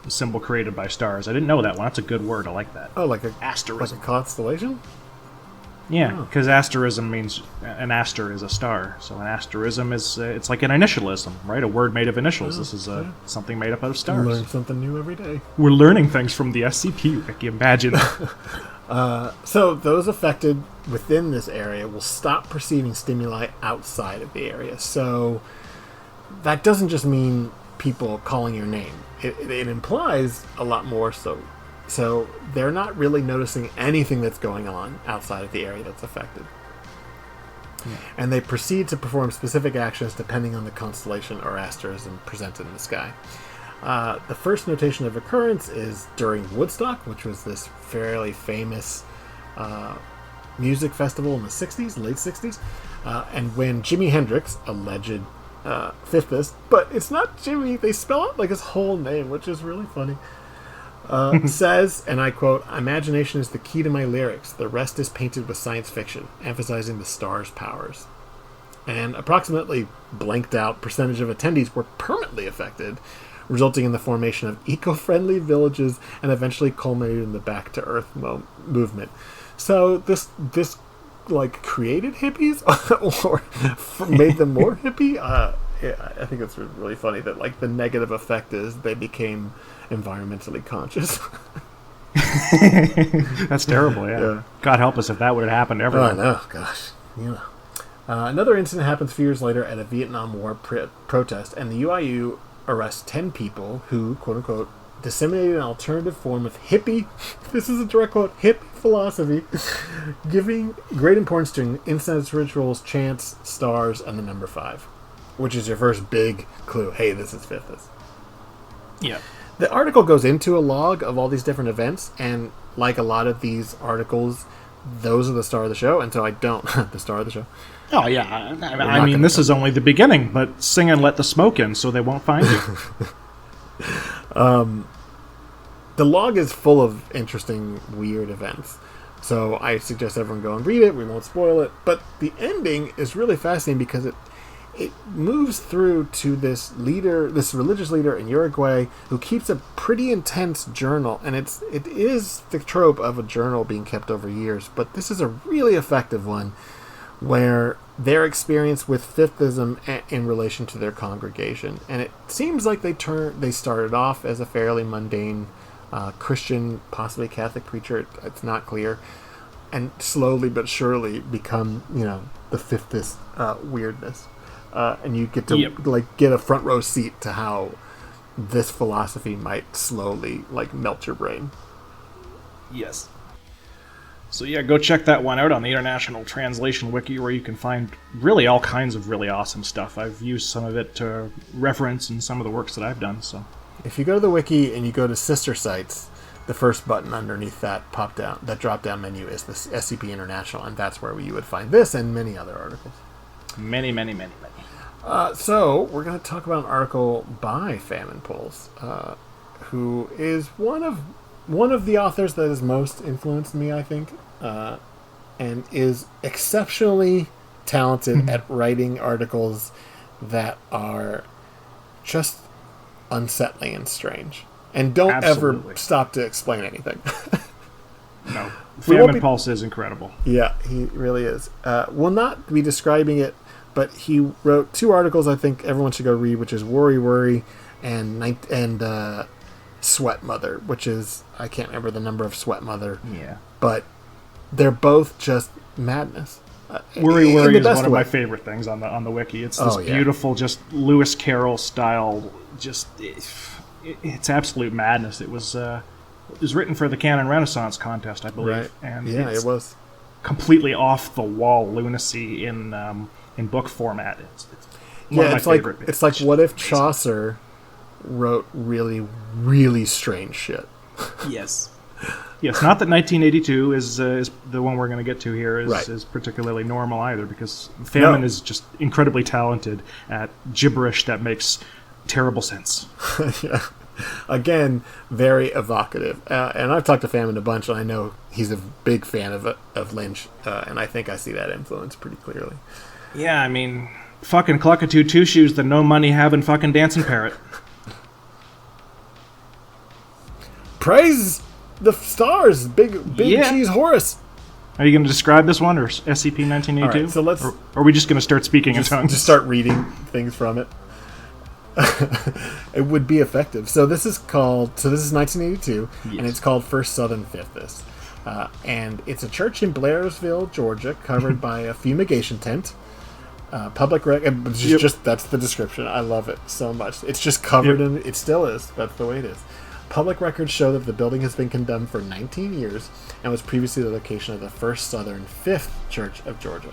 B: symbol created by stars. I didn't know that one. That's a good word. I like that.
A: Oh, like a
B: asterism,
A: like a constellation?
B: Yeah, because asterism means an aster is a star. So an asterism is it's like an initialism, right? A word made of initials. This is something made up out of stars.
A: Learn something new every day.
B: We're learning things from the SCP Wiki. Imagine.
A: So those affected within this area will stop perceiving stimuli outside of the area. So that doesn't just mean people calling your name. It implies a lot more. So they're not really noticing anything that's going on outside of the area that's affected. Yeah. And they proceed to perform specific actions depending on the constellation or asterism presented in the sky. The first notation of occurrence is during Woodstock, which was this fairly famous music festival in the 60s, late 60s. And when Jimi Hendrix, alleged fifthist, but it's not Jimmy, they spell out like his whole name, which is really funny. Says, and I quote, "Imagination is the key to my lyrics. The rest is painted with science fiction, emphasizing the stars' powers." and approximately blanked out percentage of attendees were permanently affected, resulting in the formation of eco-friendly villages and eventually culminated in the Back to Earth movement. So this like created hippies or made them more hippie? Yeah, I think it's really funny that like the negative effect is they became environmentally conscious.
B: That's terrible. Yeah. God help us if that would have happened to everyone.
A: Oh, no, gosh. Yeah. Another incident happens a few years later at a Vietnam War protest, and the UIU arrests 10 people who, quote-unquote, disseminated an alternative form of hippie, this is a direct quote, hippie philosophy, giving great importance to incense rituals, chants, stars, and the number 5, which is your first big clue. Hey, this is fifth.
B: Yeah.
A: The article goes into a log of all these different events, and like a lot of these articles, those are the star of the show, and so I don't. The star of the show.
B: Oh, yeah. I mean, this is only the beginning, but sing and let the smoke in so they won't find you.
A: The log is full of interesting, weird events. So I suggest everyone go and read it. We won't spoil it. But the ending is really fascinating because it moves through to this religious leader in Uruguay who keeps a pretty intense journal. And it is the trope of a journal being kept over years. But this is a really effective one where their experience with fifth-ism in relation to their congregation. And it seems like they started off as a fairly mundane Christian, possibly Catholic preacher. It's not clear. And slowly but surely become, the fifthist weirdness. And you get to get a front row seat to how this philosophy might slowly melt your brain.
B: Yes. So yeah, go check that one out on the International Translation Wiki, where you can find really all kinds of really awesome stuff. I've used some of it to reference in some of the works that I've done. So,
A: if you go to the wiki and you go to sister sites, the first button underneath that drop-down menu is the SCP International, and that's where you would find this and many other articles.
B: Many.
A: So we're going to talk about an article by Famine Pulse, who is one of the authors that has most influenced me, I think, and is exceptionally talented at writing articles that are just unsettling and strange. And don't ever stop to explain anything.
B: No. Famine Pulse is incredible.
A: Yeah, he really is. We'll not be describing it, but he wrote 2 articles I think everyone should go read, which is Worry and Sweat Mother, which is, I can't remember the number of Sweat Mother.
B: Yeah.
A: But they're both just madness.
B: Worry is one of my favorite things on the wiki. It's this beautiful, just Lewis Carroll style, just it's absolute madness. It was written for the Canon Renaissance contest, I believe.
A: Right.
B: And
A: it was
B: completely off the wall lunacy in book format. It's one of my favorite bits.
A: It's like what if Chaucer wrote really, really strange shit.
B: Yes. Yes, not that 1982 is the one we're going to get to here is particularly normal either, because Famine is just incredibly talented at gibberish that makes terrible sense.
A: Yeah. Again, very evocative. And I've talked to Famine a bunch, and I know he's a big fan of Lynch, and I think I see that influence pretty clearly.
B: Yeah, I mean, fucking Cluckatoo Two Shoes, the no money having fucking dancing parrot.
A: Praise the stars, big cheese Horace.
B: Are you going to describe this one, or SCP-1982?
A: All right, so let's.
B: Or are we just going to start speaking in tongues?
A: Just start reading things from it. It would be effective. So this is 1982, and it's called First Southern Fifthist. And it's a church in Blairsville, Georgia, covered by a fumigation tent. Public just that's the description. I love it so much. It's just covered in. It still is. That's the way it is. Public records show that the building has been condemned for 19 years and was previously the location of the First Southern Fifth Church of Georgia.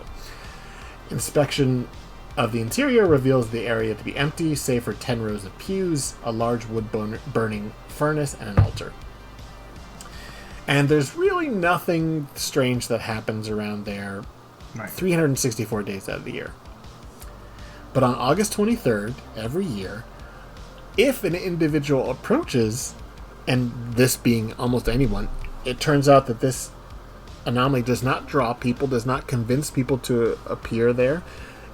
A: Inspection of the interior reveals the area to be empty, save for 10 rows of pews, a large wood-burning furnace, and an altar. And there's really nothing strange that happens around there 364 days out of the year. But on August 23rd, every year, if an individual approaches, and this being almost anyone, it turns out that this anomaly does not draw people, does not convince people to appear there.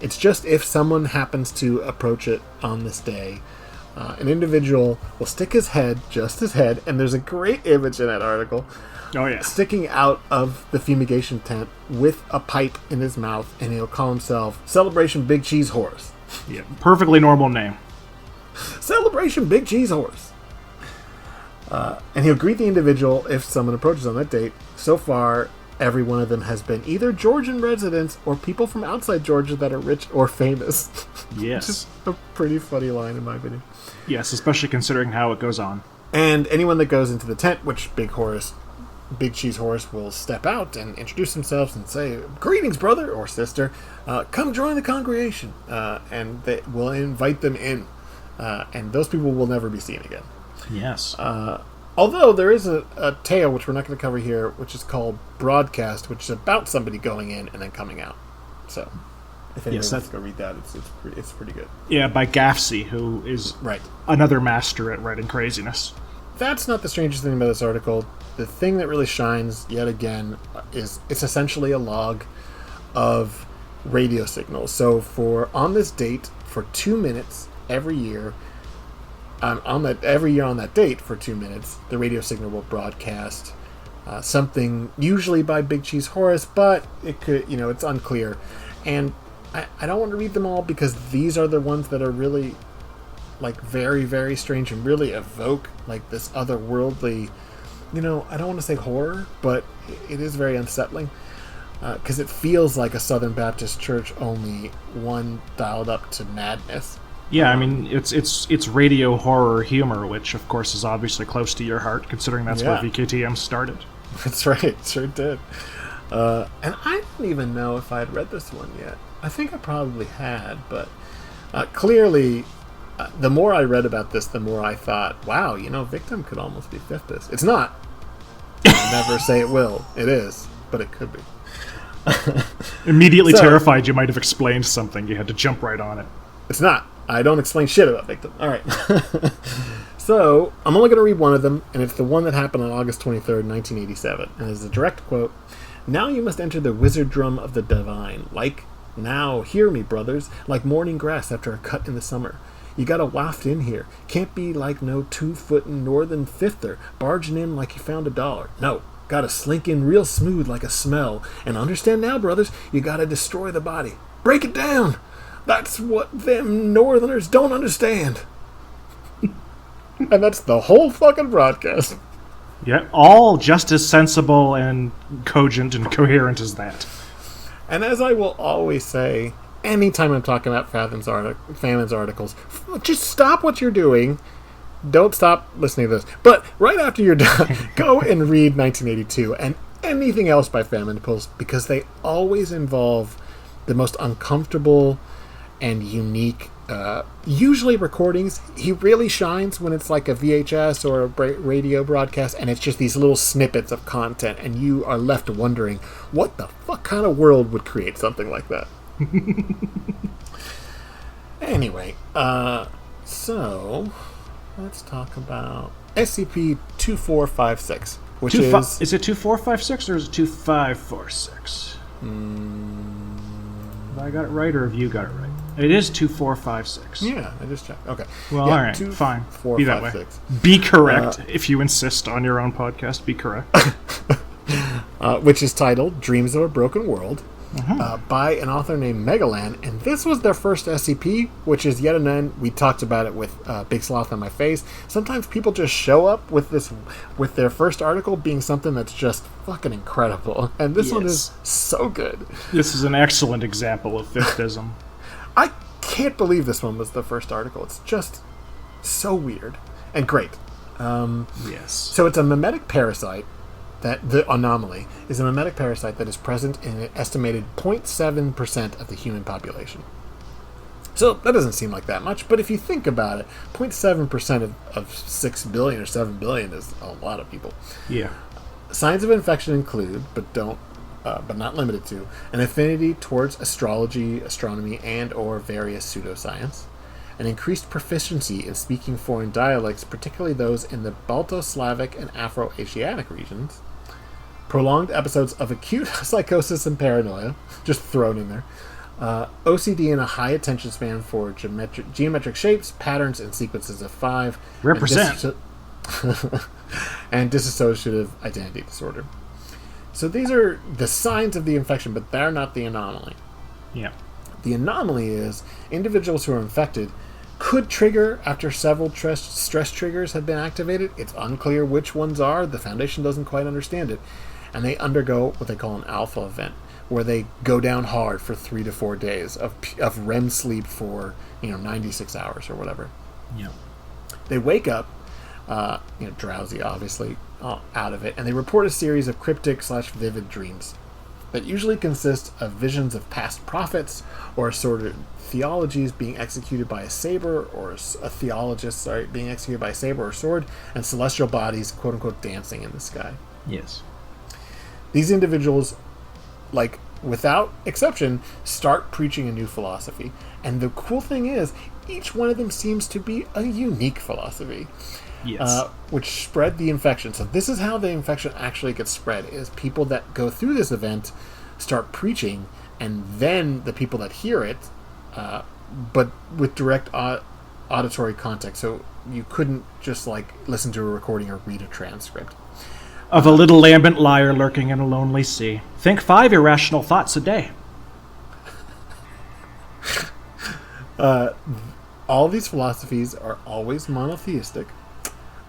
A: It's just if someone happens to approach it on this day, an individual will stick his head, just his head, and there's a great image in that article, sticking out of the fumigation tent with a pipe in his mouth, and he'll call himself Celebration Big Cheese Horse.
B: Yeah, perfectly normal name.
A: Celebration Big Cheese Horse. And he'll greet the individual if someone approaches on that date. So far, every one of them has been either Georgian residents or people from outside Georgia that are rich or famous.
B: Yes.
A: Which is a pretty funny line, in my opinion.
B: Yes, especially considering how it goes on.
A: And anyone that goes into the tent, which Big Cheese Horse will step out and introduce themselves and say, "Greetings, brother or sister. Come join the congregation." And they will invite them in. And those people will never be seen again.
B: Yes.
A: Although there is a tale, which we're not going to cover here, which is called Broadcast, which is about somebody going in and then coming out. So, if anyone wants to go read that, it's pretty good.
B: Yeah, by Gaffsey, who is another master at writing craziness.
A: That's not the strangest thing about this article. The thing that really shines, yet again, is it's essentially a log of radio signals. So on this date, for 2 minutes every year, on that date for 2 minutes, the radio signal will broadcast something, usually by Big Cheese Horse, but it could, it's unclear. And I don't want to read them all because these are the ones that are really, like, very, very strange and really evoke, like, this otherworldly, I don't want to say horror, but it is very unsettling because it feels like a Southern Baptist church, only one dialed up to madness.
B: Yeah, I mean, it's radio horror humor, which, of course, is obviously close to your heart, considering that's where VKTM started.
A: That's right, it sure did. And I don't even know if I had read this one yet. I think I probably had, but clearly, the more I read about this, the more I thought, wow, Victim could almost be fifth-ism. It's not. I'll never say it will. It is, but it could be.
B: Immediately terrified you might have explained something. You had to jump right on it.
A: It's not. I don't explain shit about Victim. All right. So, I'm only going to read one of them, and it's the one that happened on August 23rd, 1987. And it's a direct quote. "Now you must enter the wizard drum of the divine. Now, hear me, brothers, like morning grass after a cut in the summer. You gotta waft in here. Can't be like no 2-footin' northern fifther, barging in like you found $1. No, gotta slink in real smooth like a smell. And understand now, brothers, you gotta destroy the body. Break it down! That's what them northerners don't understand." And that's the whole fucking broadcast.
B: Yeah, all just as sensible and cogent and coherent as that.
A: And as I will always say, anytime I'm talking about Famines articles, just stop what you're doing. Don't stop listening to this. But right after you're done, go and read 1982 and anything else by Famine Pulse, because they always involve the most uncomfortable and unique, usually recordings. He really shines when it's like a VHS or a radio broadcast, and it's just these little snippets of content, and you are left wondering, what the fuck kind of world would create something like that? Anyway, so let's talk about SCP-2456, which is...
B: Is it 2456 or is it 2546? Have I got it right, or have you got it right? It is 2456.
A: Yeah, I just checked. Okay.
B: Well,
A: yeah,
B: all right, fine.
A: 4,
B: be that
A: 5,
B: way.
A: 6.
B: Be correct if you insist on your own podcast. Be correct.
A: Which is titled "Dreams of a Broken World," by an author named Megalan, and this was their first SCP, which is yet again, we talked about it with Big Sloth on My Face. Sometimes people just show up with their first article being something that's just fucking incredible, and this one is so good.
B: This is an excellent example of fifth-ism.
A: I can't believe this one was the first article. It's just so weird and great.
B: Yes.
A: So it's a memetic parasite. That the anomaly is a memetic parasite that is present in an estimated 0.7% of the human population. So that doesn't seem like that much, but if you think about it, 0.7% of 6 billion or 7 billion is a lot of people.
B: Yeah.
A: Signs of infection include, but not limited to, an affinity towards astrology, astronomy, and or various pseudoscience, an increased proficiency in speaking foreign dialects, particularly those in the Balto-Slavic and Afro-Asiatic regions, prolonged episodes of acute psychosis and paranoia, just thrown in there, OCD and a high attention span for geometric shapes, patterns, and sequences of 5.
B: Represent.
A: And dissociative identity disorder. So these are the signs of the infection, but they're not the anomaly.
B: Yeah.
A: The anomaly is individuals who are infected could trigger after several stress triggers have been activated. It's unclear which ones are. The Foundation doesn't quite understand it. And they undergo what they call an alpha event, where they go down hard for 3 to 4 days of REM sleep for 96 hours or whatever.
B: Yeah.
A: They wake up, drowsy, obviously, out of it, and they report a series of cryptic/vivid dreams that usually consist of visions of past prophets or assorted theologies being executed by a saber, or a theologist, being executed by a saber or sword, and celestial bodies, quote-unquote, dancing in the sky.
B: Yes.
A: These individuals, without exception, start preaching a new philosophy. And the cool thing is, each one of them seems to be a unique philosophy.
B: Yes.
A: Which spread the infection. So this is how the infection actually gets spread, is people that go through this event start preaching, and then the people that hear it, but with direct auditory context. So you couldn't just listen to a recording or read a transcript.
B: Of a little lambent lyre lurking in a lonely sea. Think 5 irrational thoughts a day.
A: All these philosophies are always monotheistic.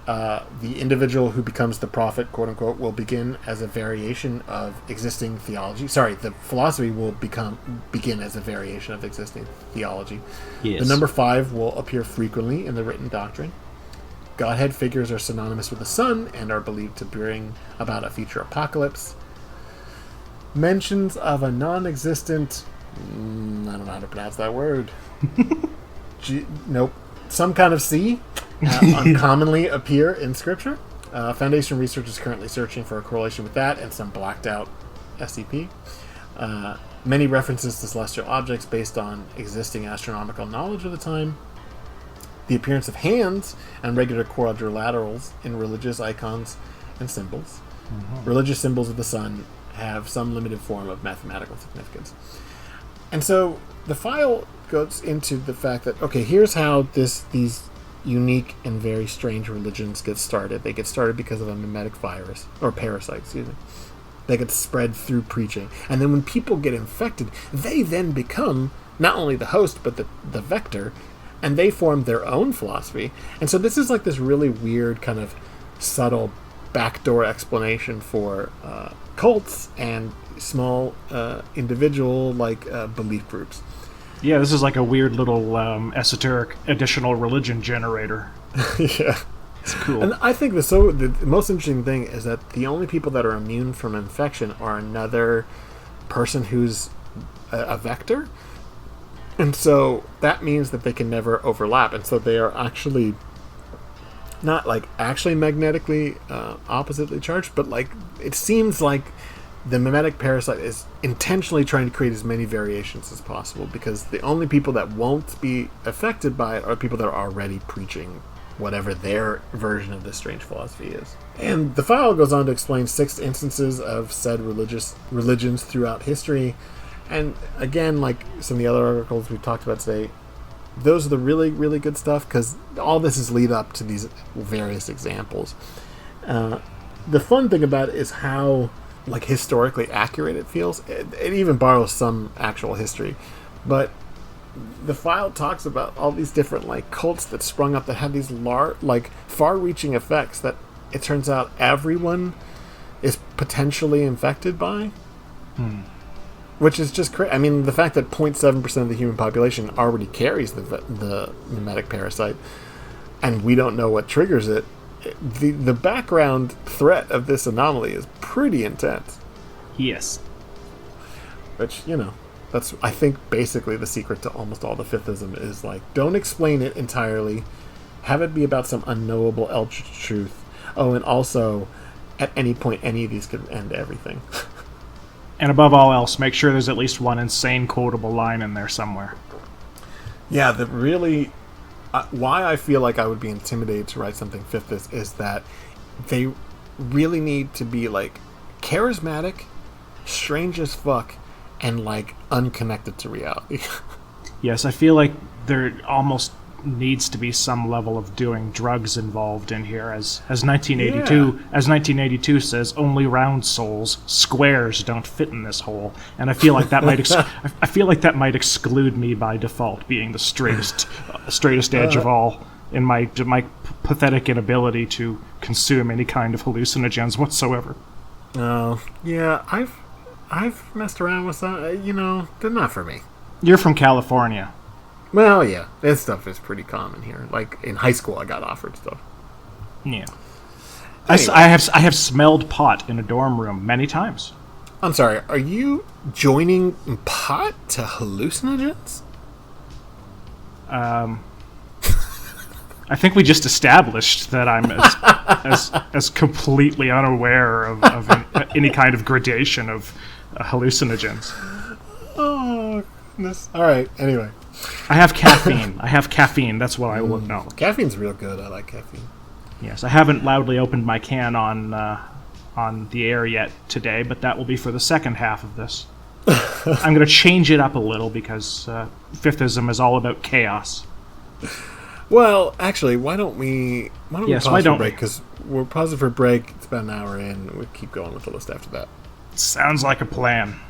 A: The individual who becomes the prophet, quote unquote, will begin as a variation of existing theology. Sorry, the philosophy will begin as a variation of existing theology.
B: Yes.
A: The number 5 will appear frequently in the written doctrine. Godhead figures are synonymous with the sun and are believed to bring about a future apocalypse. Mentions of a non-existent, I don't know how to pronounce that word. Some kind of sea uncommonly appear in Scripture. Foundation research is currently searching for a correlation with that and some blacked out SCP. Many references to celestial objects based on existing astronomical knowledge of the time. The appearance of hands and regular quadrilaterals in religious icons and symbols. Mm-hmm. Religious symbols of the sun have some limited form of mathematical significance. And so the file goes into the fact that, okay, here's how these unique and very strange religions get started. They get started because of a memetic virus, or parasite, excuse me. They get spread through preaching. And then when people get infected, they then become not only the host, but the vector, and they form their own philosophy. And so this is this really weird kind of subtle backdoor explanation for cults and small individual belief groups.
B: Yeah, this is like a weird little esoteric additional religion generator.
A: Yeah.
B: It's cool.
A: And I think the most interesting thing is that the only people that are immune from infection are another person who's a vector. And so that means that they can never overlap. And so they are actually not actually magnetically oppositely charged, but it seems like the memetic parasite is intentionally trying to create as many variations as possible, because the only people that won't be affected by it are people that are already preaching whatever their version of this strange philosophy is. And the file goes on to explain 6 instances of said religions throughout history. And again, some of the other articles we talked about today, those are the really, really good stuff, because all this is lead up to these various examples. The fun thing about it is how historically accurate it feels. It even borrows some actual history. But the file talks about all these different cults that sprung up that had these far-reaching effects that it turns out everyone is potentially infected by. Which is just crazy. I mean, the fact that 0.7% of the human population already carries the memetic parasite, and we don't know what triggers it. The background threat of this anomaly is pretty intense.
B: Yes.
A: Which, that's, I think, basically the secret to almost all the fifth-ism is, don't explain it entirely. Have it be about some unknowable ultra truth. Oh, and also, at any point, any of these could end everything.
B: And above all else, make sure there's at least one insane quotable line in there somewhere.
A: Yeah, that really... why I feel like I would be intimidated to write something fifthist is that they really need to be charismatic, strange as fuck, and like unconnected to reality.
B: Yes, I feel like there almost needs to be some level of doing drugs involved in here, as 1982 says, only round souls, squares don't fit in this hole. And I feel like that might exclude me by default, being the straightest edge of all, in my pathetic inability to consume any kind of hallucinogens whatsoever.
A: Oh, yeah, I've messed around with some, they're not for me.
B: You're from California.
A: Well, yeah, this stuff is pretty common here. Like, in high school, I got offered stuff.
B: Yeah.
A: Anyway.
B: I have smelled pot in a dorm room many times.
A: I'm sorry, are you joining pot to hallucinogens?
B: I think we just established that I'm as completely unaware of any kind of gradation of hallucinogens.
A: Oh, goodness. All right, anyway.
B: I have caffeine. That's what I will know.
A: Caffeine's real good. I like caffeine.
B: Yes, I haven't loudly opened my can on the air yet today, but that will be for the second half of this. I'm going to change it up a little because Fifthism is all about chaos.
A: Well, actually, why don't we pause for break?
B: We?
A: Because we're pausing for break. It's about an hour in. We'll keep going with the list after that.
B: Sounds like a plan.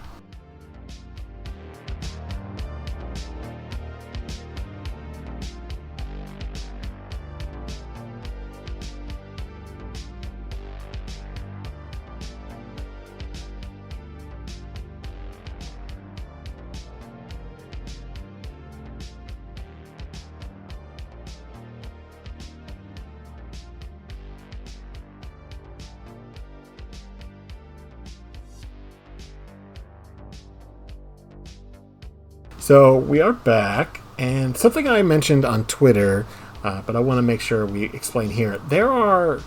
A: So we are back, and something I mentioned on Twitter, but I want to make sure we explain here. There are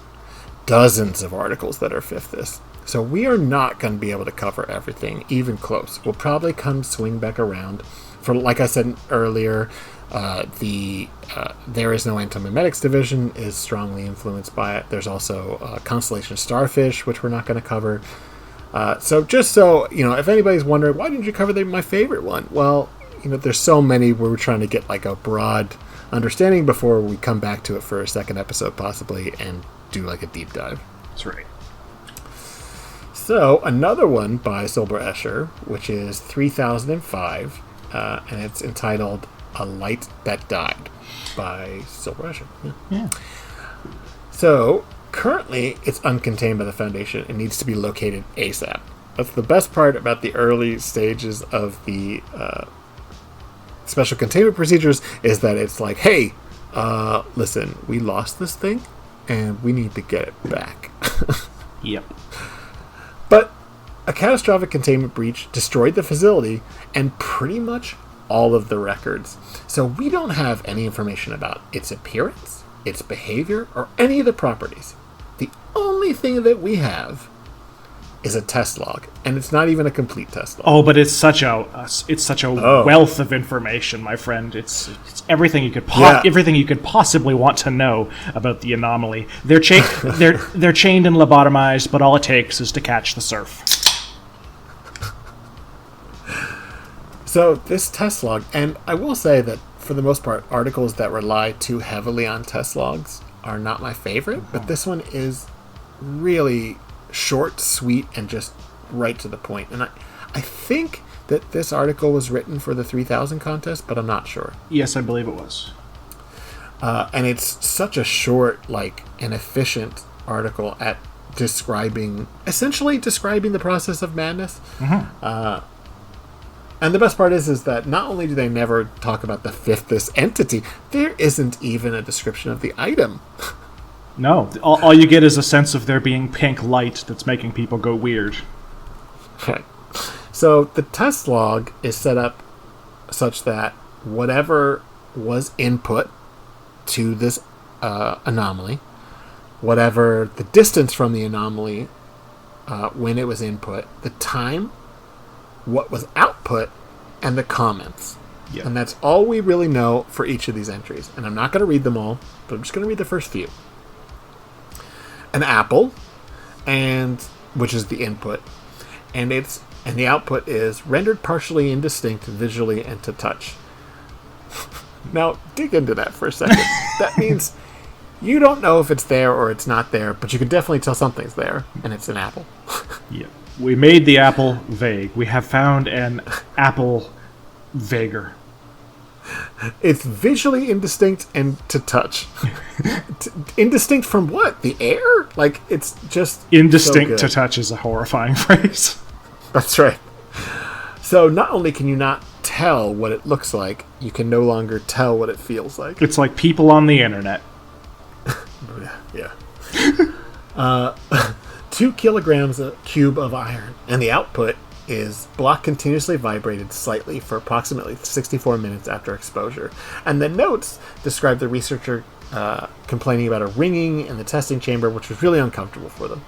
A: dozens of articles that are fifthist, so we are not going to be able to cover everything, even close. We'll probably come swing back around. For, like I said earlier, There Is No Anti-Memetics division is strongly influenced by it. There's also Constellation of Starfish, which we're not going to cover. So just so, if anybody's wondering, why didn't you cover my favorite one? Well, there's so many where we're trying to get like a broad understanding before we come back to it for a second episode possibly and do like a deep dive.
B: That's right.
A: So another one by Silber Escher, which is 3005, and it's entitled A Light That Died by Silber Escher.
B: Yeah.
A: So currently it's uncontained by the Foundation and needs to be located ASAP. That's the best part about the early stages of the special containment procedures, is that it's like, hey, listen, we lost this thing and we need to get it back.
B: Yep.
A: But a catastrophic containment breach destroyed the facility and pretty much all of the records. So we don't have any information about its appearance, its behavior, or any of the properties. The only thing that we have is a test log, and it's not even a complete test log.
B: Oh, but it's such a wealth of information, my friend. It's everything you could everything you could possibly want to know about the anomaly. They're chained and lobotomized, but all it takes is to catch the surf.
A: So this test log, and I will say that for the most part, articles that rely too heavily on test logs are not my favorite, but this one is really short, sweet, and just right to the point. And I think that this article was written for the 3000 contest, but I'm not sure.
B: Yes, I believe it was.
A: And it's such a short, and efficient article at essentially describing the process of madness.
B: Mm-hmm.
A: And the best part is that not only do they never talk about the fifthist entity, there isn't even a description of the item.
B: No, all you get is a sense of there being pink light that's making people go weird.
A: Right. So the test log is set up such that whatever was input to this anomaly, whatever the distance from the anomaly when it was input, the time, what was output, and the comments.
B: Yeah.
A: And that's all we really know for each of these entries. And I'm not going to read them all, but I'm just going to read the first few. An apple, which is the input, and its And the output is rendered partially indistinct visually and to touch. Now, dig into that for a second. That means you don't know if it's there or it's not there, but you can definitely tell something's there, and it's an apple.
B: Yeah. We made the apple vague. We have found an apple vaguer.
A: It's visually indistinct and to touch. Indistinct from what? The air? Like, it's just
B: Indistinct
A: so
B: to touch is a horrifying phrase.
A: That's right. So not only can you not tell what it looks like, you can no longer tell what it feels like.
B: It's like people on the internet.
A: Yeah. 2 kilograms a cube of iron, and the output is block continuously vibrated slightly for approximately 64 minutes after exposure. And the notes describe the researcher complaining about a ringing in the testing chamber, which was really uncomfortable for them.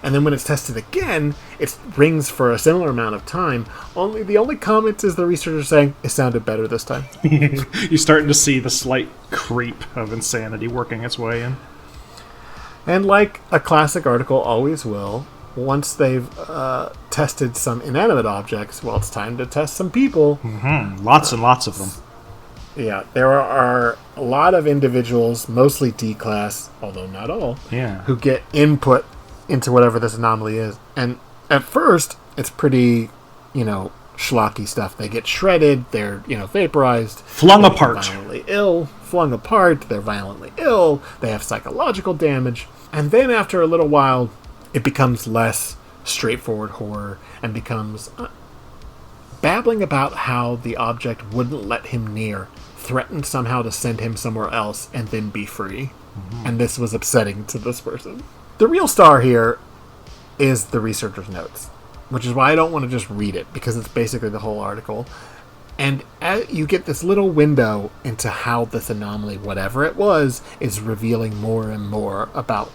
A: And then when it's tested again, it rings for a similar amount of time. The only comment is the researcher saying, it sounded better this time.
B: You're starting to see the slight creep of insanity working its way in.
A: And like a classic article always will, once they've tested some inanimate objects, well, it's time to test some people.
B: Mm-hmm. Lots and lots of them.
A: Yeah, there are a lot of individuals, mostly D-class, although not all, who get input into whatever this anomaly is. And at first, it's pretty, schlocky stuff. They get shredded, they're, vaporized.
B: Flung apart.
A: Violently ill. Flung apart, they're violently ill. They have psychological damage. And then after a little while, it becomes less straightforward horror and becomes babbling about how the object wouldn't let him near, threatened somehow to send him somewhere else and then be free. Mm-hmm. And this was upsetting to this person. The real star here is the researcher's notes, which is why I don't want to just read it, because it's basically the whole article. And you get this little window into how this anomaly, whatever it was, is revealing more and more about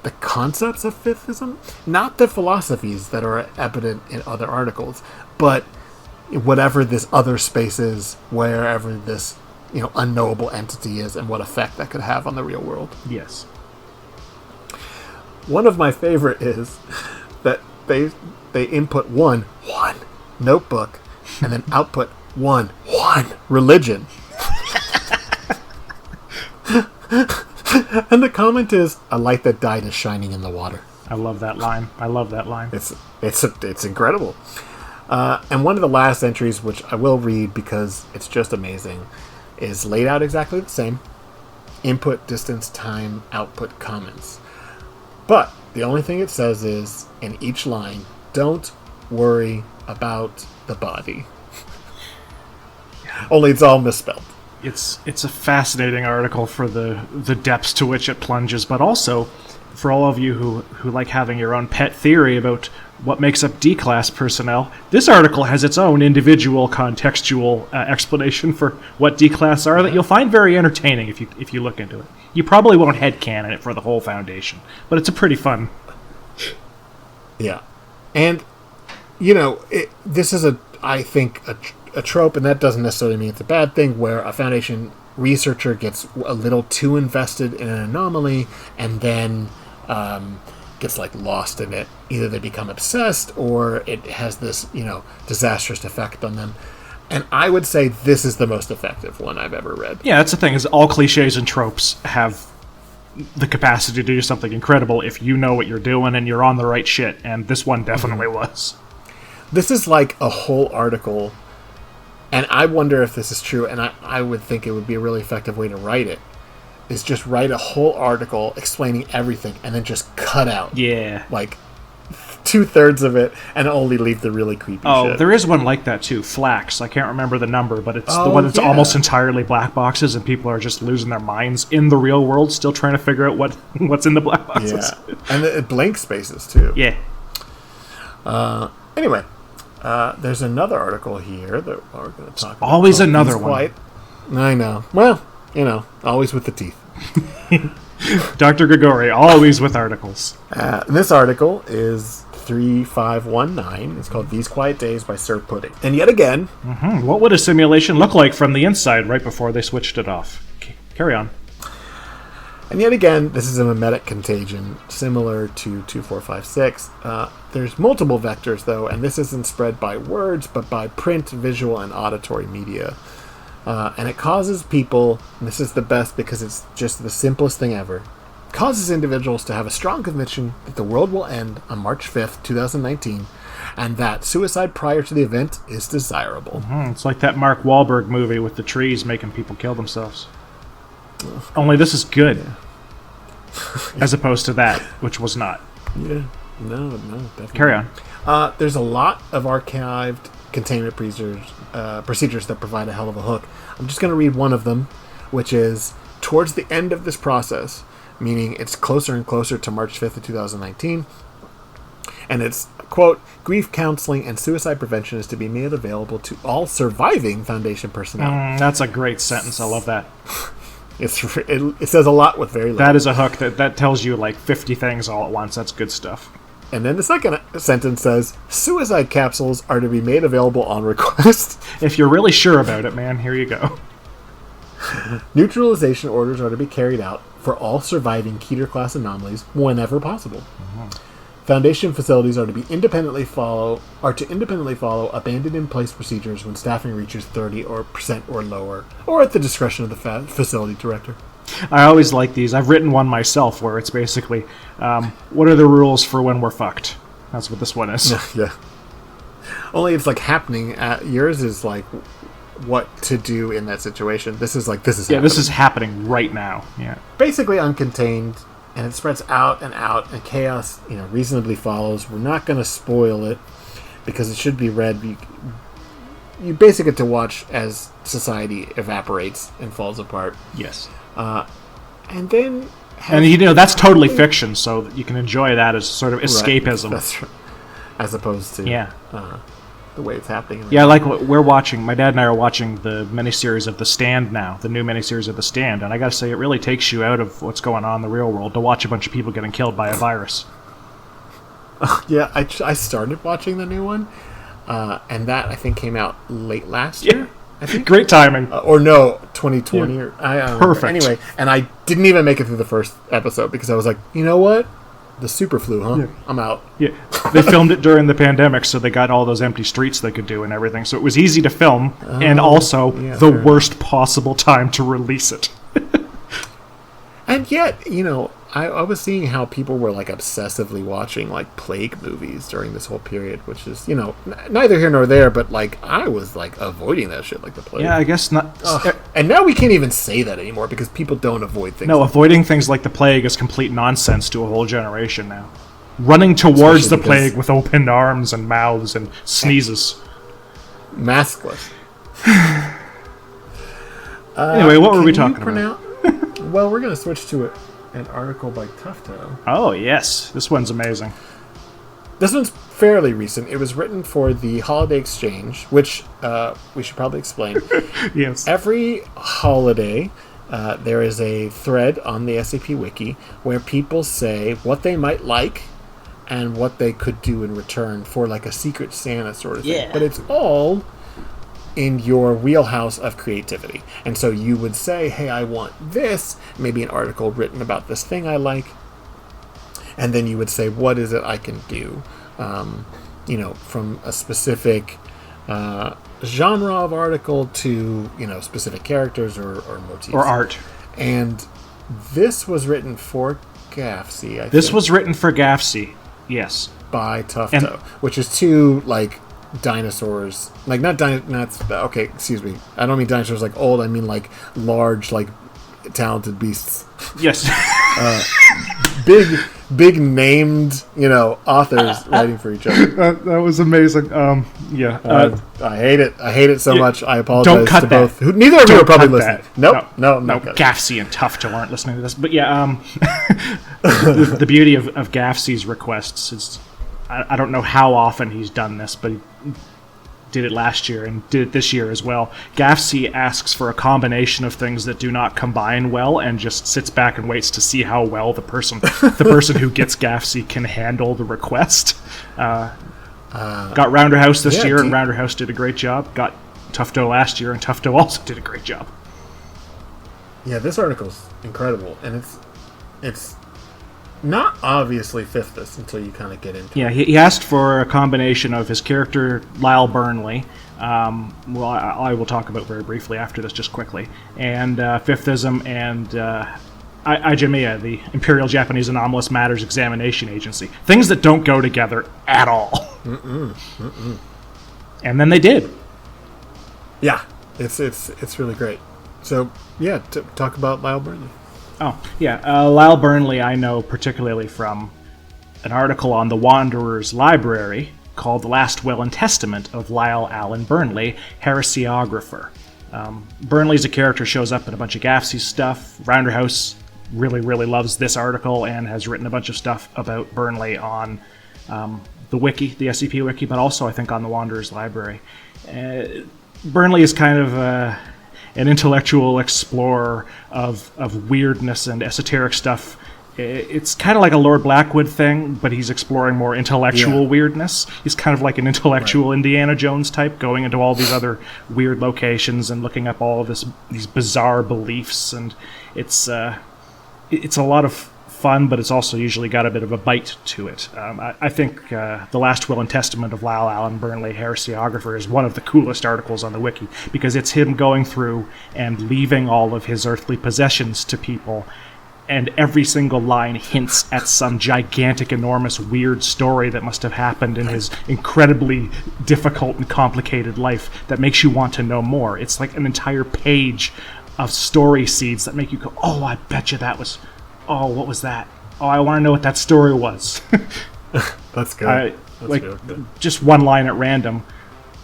A: the concepts of fifth-ism, not the philosophies that are evident in other articles, but whatever this other space is, wherever this unknowable entity is, and what effect that could have on the real world.
B: Yes.
A: One of my favorite is that they input one notebook and then output one religion. And the comment is, a light that died is shining in the water.
B: I love that line.
A: It's incredible. And one of the last entries, which I will read because it's just amazing, is laid out exactly the same. Input, distance, time, output, comments. But the only thing it says is, in each line, don't worry about the body. Only it's all misspelled.
B: It's a fascinating article for the depths to which it plunges, but also for all of you who like having your own pet theory about what makes up D-class personnel, this article has its own individual contextual explanation for what D-class are that you'll find very entertaining if you look into it. You probably won't headcanon it for the whole Foundation, but it's a pretty fun.
A: Yeah. And, this is I think a trope, and that doesn't necessarily mean it's a bad thing, where a Foundation researcher gets a little too invested in an anomaly and then gets lost in it. Either they become obsessed or it has this disastrous effect on them. And I would say this is the most effective one I've ever read.
B: Yeah, that's the thing, is all cliches and tropes have the capacity to do something incredible if you know what you're doing and you're on the right shit, and this one definitely was.
A: This is like a whole article, and I wonder if this is true, and I would think it would be a really effective way to write it, is just write a whole article explaining everything and then just cut out 2/3 of it and only leave the really creepy shit.
B: Oh, there is one like that too, Flax. I can't remember the number, but it's the one that's almost entirely black boxes and people are just losing their minds in the real world, still trying to figure out what's in the black boxes.
A: Yeah, and the blank spaces too.
B: Yeah.
A: Anyway, there's another article here that we're going to talk about.
B: Always another one.
A: I know. Well, always with the teeth.
B: Dr. Grigori, always with articles.
A: This article is 3519. It's called These Quiet Days by Sir Pudding. And yet again...
B: Mm-hmm. What would a simulation look like from the inside right before they switched it off? Carry on.
A: And yet again, this is a memetic contagion, similar to 2456. There's multiple vectors, though, and this isn't spread by words, but by print, visual, and auditory media. And it causes people, and this is the best because it's just the simplest thing ever, causes individuals to have a strong conviction that the world will end on March 5th, 2019, and that suicide prior to the event is desirable.
B: It's like that Mark Wahlberg movie with the trees making people kill themselves. Only this is good. Yeah. As opposed to that, which was not.
A: Yeah. No, definitely.
B: Carry on.
A: There's a lot of archived containment procedures that provide a hell of a hook. I'm just going to read one of them, which is, towards the end of this process, meaning it's closer and closer to March 5th of 2019, and it's, quote, grief counseling and suicide prevention is to be made available to all surviving Foundation personnel.
B: That's a great sentence. I love that.
A: It says a lot with very little.
B: That is a hook that tells you like 50 things all at once. That's good stuff.
A: And then the second sentence says, suicide capsules are to be made available on request.
B: If you're really sure about it, man, here you go.
A: Neutralization orders are to be carried out for all surviving Keter-class anomalies whenever possible. Foundation facilities are to independently follow abandoned-in-place procedures when staffing reaches 30% or lower, or at the discretion of the facility director.
B: I always like these. I've written one myself where it's basically, what are the rules for when we're fucked? That's what this one is.
A: Yeah. Only it's like happening. Yours is like what to do in that situation. This is happening.
B: This is happening right now. Yeah.
A: Basically uncontained. And it spreads out, and chaos, reasonably follows. We're not going to spoil it because it should be read. You basically get to watch as society evaporates and falls apart.
B: Yes.
A: And then,
B: that's totally fiction, so you can enjoy that as sort of escapism.
A: Right. That's right. As opposed to the way it's happening.
B: Yeah, like we're watching. My dad and I are watching the miniseries of The Stand now, the new miniseries of The Stand, and I got to say, it really takes you out of what's going on in the real world to watch a bunch of people getting killed by a virus.
A: Yeah, I started watching the new one, and that I think came out late last year. I think.
B: Great timing.
A: 2020.
B: Yeah.
A: I don't
B: Perfect.
A: Remember. Anyway, and I didn't even make it through the first episode because I was like, you know what? The super flu, huh?
B: Yeah.
A: I'm out.
B: Yeah, they filmed it during the pandemic, so they got all those empty streets they could do and everything. So it was easy to film, and also the worst possible time to release it.
A: And yet, I was seeing how people were like obsessively watching like plague movies during this whole period, which is, neither here nor there, but like I was like avoiding that shit like the plague.
B: Yeah, I guess not.
A: And now we can't even say that anymore because people don't avoid things.
B: No, avoiding things like the plague is complete nonsense to a whole generation now. Running towards the plague with open arms and mouths and sneezes.
A: Maskless.
B: Anyway, what were we talking about?
A: Well, we're going to switch to an article by Tufto.
B: Oh, yes. This one's amazing.
A: This one's fairly recent. It was written for the Holiday Exchange, which we should probably explain.
B: Yes.
A: Every holiday, there is a thread on the SCP Wiki where people say what they might like and what they could do in return for like a Secret Santa sort of thing. But it's all in your wheelhouse of creativity. And so you would say, hey, I want this, maybe an article written about this thing I like, and then you would say, what is it I can do? From a specific genre of article to, specific characters or motifs.
B: Or art.
A: And this was written for GAFC, I
B: This
A: think,
B: was written for GAFC, yes.
A: by Tufto, which is two, like, dinosaurs, like okay, excuse me, I don't mean dinosaurs like old, I mean like large, like talented beasts.
B: Yes.
A: big named authors writing for each other.
B: That was amazing. I
A: hate it so much. I apologize.
B: Don't cut
A: to
B: that.
A: both. Neither of you are probably listening.
B: No,
A: Nope.
B: GAFC and Tufto aren't listening to this, but the beauty of GAFC's requests is I don't know how often he's done this, but he did it last year and did it this year as well. GAFC asks for a combination of things that do not combine well and just sits back and waits to see how well the person who gets GAFC can handle the request. Got Rounder House this year, and Rounder House did a great job. Got Tufto last year, and Tufto also did a great job.
A: Yeah, this article's incredible, and It's not obviously fifthist until you kind of get into it.
B: He asked for a combination of his character, Lyle Burnley, I will talk about very briefly after this, just quickly, and fifthism and IJMEA, the Imperial Japanese Anomalous Matters Examination Agency. Things that don't go together at all. And then they did.
A: Yeah, it's really great. So, yeah, talk about Lyle Burnley.
B: Oh, yeah. Lyle Burnley I know particularly from an article on the Wanderer's Library called The Last Will and Testament of Lyle Allen Burnley, Heresiographer. Burnley's a character, shows up in a bunch of GAFSI stuff. Rounderhouse really, really loves this article and has written a bunch of stuff about Burnley on the wiki, the SCP wiki, but also I think on the Wanderer's Library. Burnley is kind of an intellectual explorer of weirdness and esoteric stuff. It's kind of like a Lord Blackwood thing, but he's exploring more intellectual weirdness. He's kind of like an intellectual Indiana Jones type, going into all these other weird locations and looking up all of these bizarre beliefs. And it's a lot of fun, but it's also usually got a bit of a bite to it. I think The Last Will and Testament of Lyle Allen Burnley, Heresiographer, is one of the coolest articles on the wiki, because it's him going through and leaving all of his earthly possessions to people, and every single line hints at some gigantic, enormous, weird story that must have happened in his incredibly difficult and complicated life that makes you want to know more. It's like an entire page of story seeds that make you go, oh, I bet you that was... Oh, what was that? Oh, I want to know what that story was.
A: That's good.
B: Just one line at random.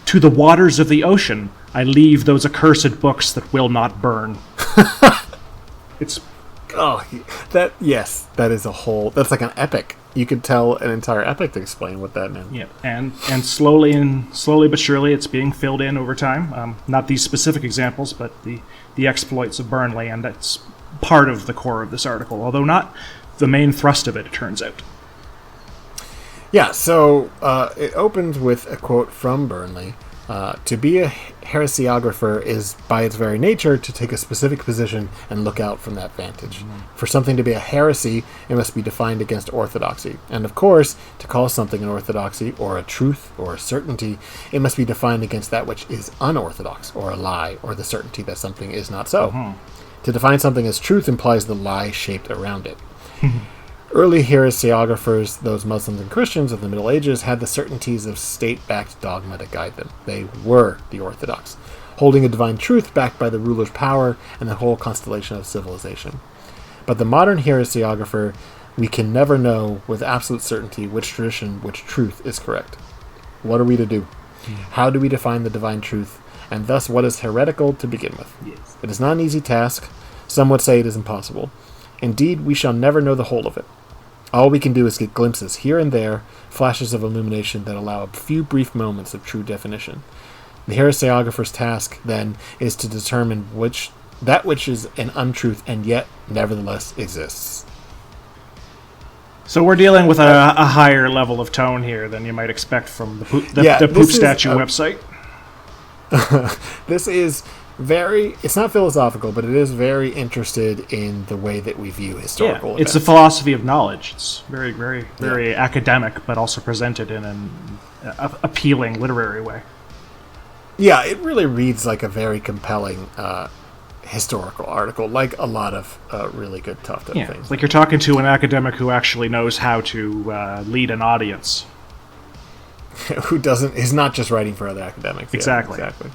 B: To the waters of the ocean, I leave those accursed books that will not burn. It's...
A: Oh, that is a whole... That's like an epic. You could tell an entire epic to explain what that meant.
B: Yeah, and slowly but surely it's being filled in over time. Not these specific examples, but the exploits of Burnley, and that's part of the core of this article, although not the main thrust of it, it turns out.
A: Yeah, so it opens with a quote from Burnley. To be a heresiographer is, by its very nature, to take a specific position and look out from that vantage. For something to be a heresy, it must be defined against orthodoxy. And of course, to call something an orthodoxy, or a truth, or a certainty, it must be defined against that which is unorthodox, or a lie, or the certainty that something is not so. To define something as truth implies the lie shaped around it. Early heresiographers, those Muslims and Christians of the Middle Ages, had the certainties of state-backed dogma to guide them. They were the orthodox, holding a divine truth backed by the ruler's power and the whole constellation of civilization. But the modern heresiographer, we can never know with absolute certainty which tradition, which truth is correct. What are we to do? How do we define the divine truth, and thus what is heretical to begin with?
B: Yes.
A: It is not an easy task. Some would say it is impossible. Indeed, we shall never know the whole of it. All we can do is get glimpses here and there, flashes of illumination that allow a few brief moments of true definition. The heresiographer's task, then, is to determine that which is an untruth and yet nevertheless exists.
B: So we're dealing with a higher level of tone here than you might expect from the poop statue website.
A: This is it's not philosophical, but it is very interested in the way that we view historical events.
B: It's a philosophy of knowledge. It's very, very, very academic, but also presented in an appealing literary way.
A: Yeah, it really reads like a very compelling historical article, like a lot of really good tough things.
B: Like you're talking to an academic who actually knows how to lead an audience.
A: Is not just writing for other academics.
B: Exactly.
A: Yeah, exactly.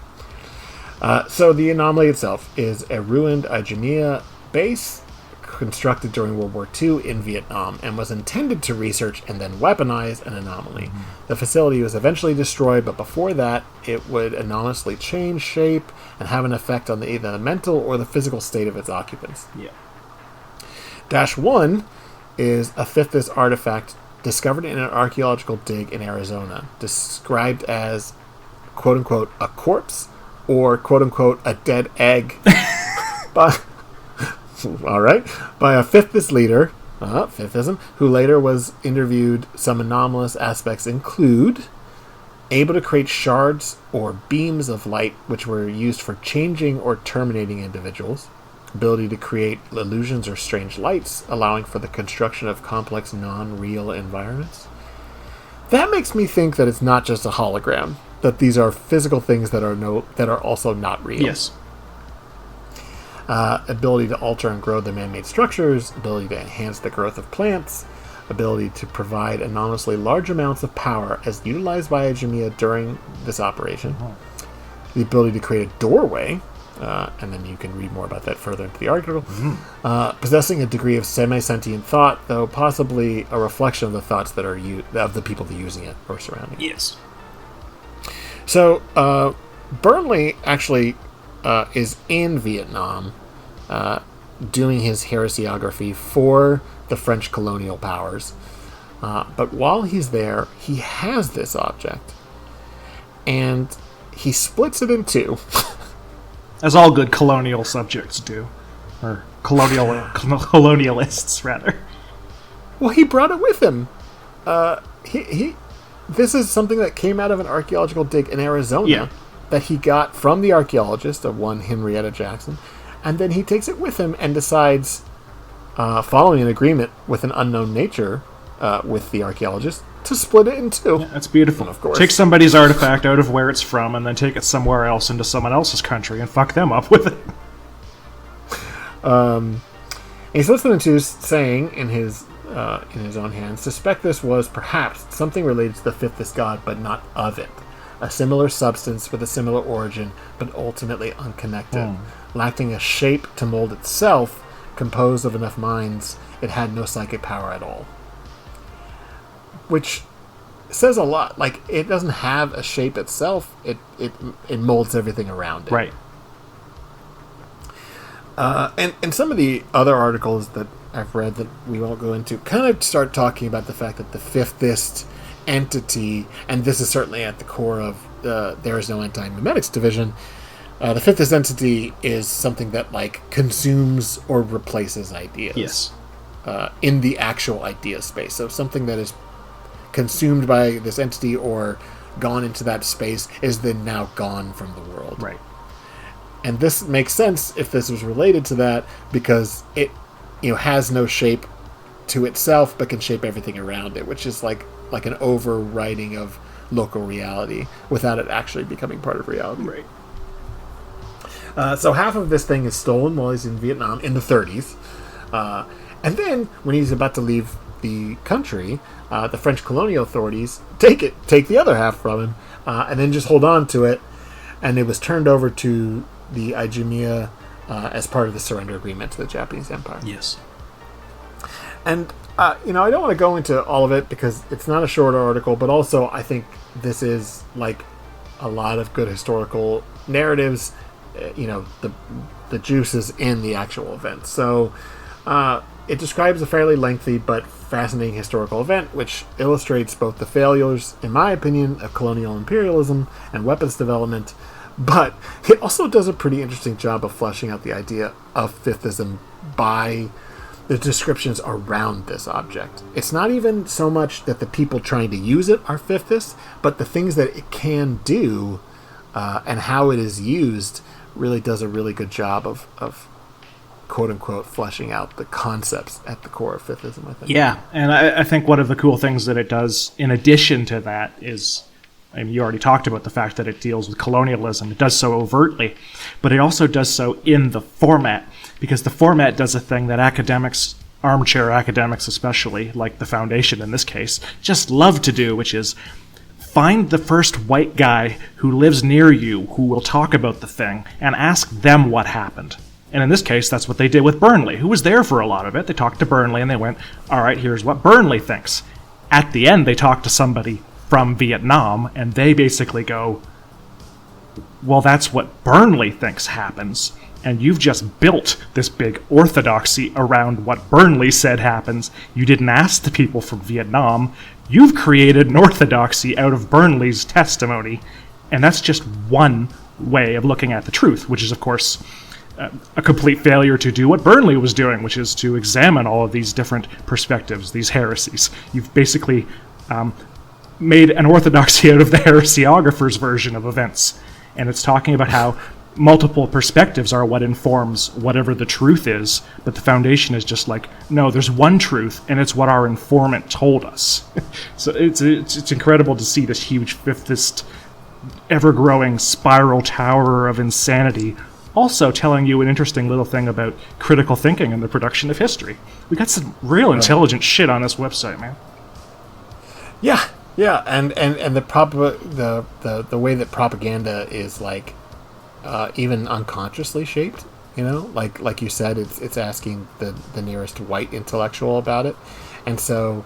A: So the anomaly itself is a ruined IJMEA base constructed during World War II in Vietnam and was intended to research and then weaponize an anomaly. The facility was eventually destroyed, but before that, it would anomalously change shape and have an effect on either the mental or the physical state of its occupants.
B: Yeah.
A: -1 is a fifth-ism artifact discovered in an archaeological dig in Arizona, described as, quote-unquote, a corpse or, quote-unquote, a dead egg by a fifth-ism leader, fifth-ism, who later was interviewed. Some anomalous aspects include able to create shards or beams of light which were used for changing or terminating individuals, ability to create illusions or strange lights, allowing for the construction of complex non-real environments. That makes me think that it's not just a hologram, that these are physical things that are also not real.
B: Yes.
A: Ability to alter and grow the man-made structures, ability to enhance the growth of plants, ability to provide enormously large amounts of power as utilized by Ajimia during this operation, the ability to create a doorway, and then you can read more about that further into the article, possessing a degree of semi-sentient thought, though possibly a reflection of the thoughts that are of the people using it or surrounding it.
B: Yes.
A: So, Burnley actually is in Vietnam doing his heresiography for the French colonial powers. But while he's there, he has this object. And he splits it in two.
B: As all good colonial subjects do. Or colonialists, rather.
A: Well, he brought it with him. This is something that came out of an archaeological dig in Arizona that he got from the archaeologist, one Henrietta Jackson, and then he takes it with him and decides, following an agreement with an unknown nature with the archaeologist, to split it in two.
B: Yeah, that's beautiful.
A: Of course.
B: Take somebody's artifact out of where it's from and then take it somewhere else into someone else's country and fuck them up with it.
A: He splits them in two, saying in his own hands, suspect this was perhaps something related to the fifth god, but not of it. A similar substance with a similar origin, but ultimately unconnected. Lacking a shape to mold itself, composed of enough minds, it had no psychic power at all. Which says a lot. Like, it doesn't have a shape itself, it molds everything around it.
B: Right.
A: And some of the other articles that I've read that we won't go into kind of start talking about the fact that the fifthist entity, and this is certainly at the core of There Is No Anti-Memetics division, the fifthist entity is something that, like, consumes or replaces ideas.
B: Yes.
A: In the actual idea space. So something that is consumed by this entity or gone into that space is then now gone from the world.
B: Right.
A: And this makes sense if this was related to that, because it, has no shape to itself but can shape everything around it, which is like an overriding of local reality without it actually becoming part of reality.
B: Right.
A: So half of this thing is stolen while he's in Vietnam in the 30s. And then when he's about to leave the country, the French colonial authorities take the other half from him, and then just hold on to it. And it was turned over to the Ajimia as part of the surrender agreement to the Japanese Empire.
B: Yes.
A: And, I don't want to go into all of it because it's not a short article, but also I think this is, like, a lot of good historical narratives, the juice is in the actual event. So, it describes a fairly lengthy but fascinating historical event, which illustrates both the failures, in my opinion, of colonial imperialism and weapons development, but it also does a pretty interesting job of fleshing out the idea of fifthism by the descriptions around this object. It's not even so much that the people trying to use it are fifthists, but the things that it can do and how it is used really does a really good job of quote-unquote fleshing out the concepts at the core of fifthism, I think.
B: Yeah, and I think one of the cool things that it does in addition to that is, you already talked about the fact that it deals with colonialism. It does so overtly, but it also does so in the format, because the format does a thing that academics, armchair academics especially, like the Foundation in this case, just love to do, which is find the first white guy who lives near you who will talk about the thing and ask them what happened. And in this case, that's what they did with Burnley, who was there for a lot of it. They talked to Burnley and they went, all right, here's what Burnley thinks. At the end, they talked to somebody from Vietnam, and they basically go, well, that's what Burnley thinks happens, and you've just built this big orthodoxy around what Burnley said happens. You didn't ask the people from Vietnam. You've created an orthodoxy out of Burnley's testimony, and that's just one way of looking at the truth, which is, of course, a complete failure to do what Burnley was doing, which is to examine all of these different perspectives, these heresies. You've basically made an orthodoxy out of the heresiographer's version of events. And it's talking about how multiple perspectives are what informs whatever the truth is, but the Foundation is just like, no, there's one truth, and it's what our informant told us. So it's incredible to see this huge fifthist, ever-growing spiral tower of insanity also telling you an interesting little thing about critical thinking and the production of history. We got some real intelligent shit on this website, man.
A: Yeah, and the way that propaganda is like even unconsciously shaped, like you said, it's asking the nearest white intellectual about it, and so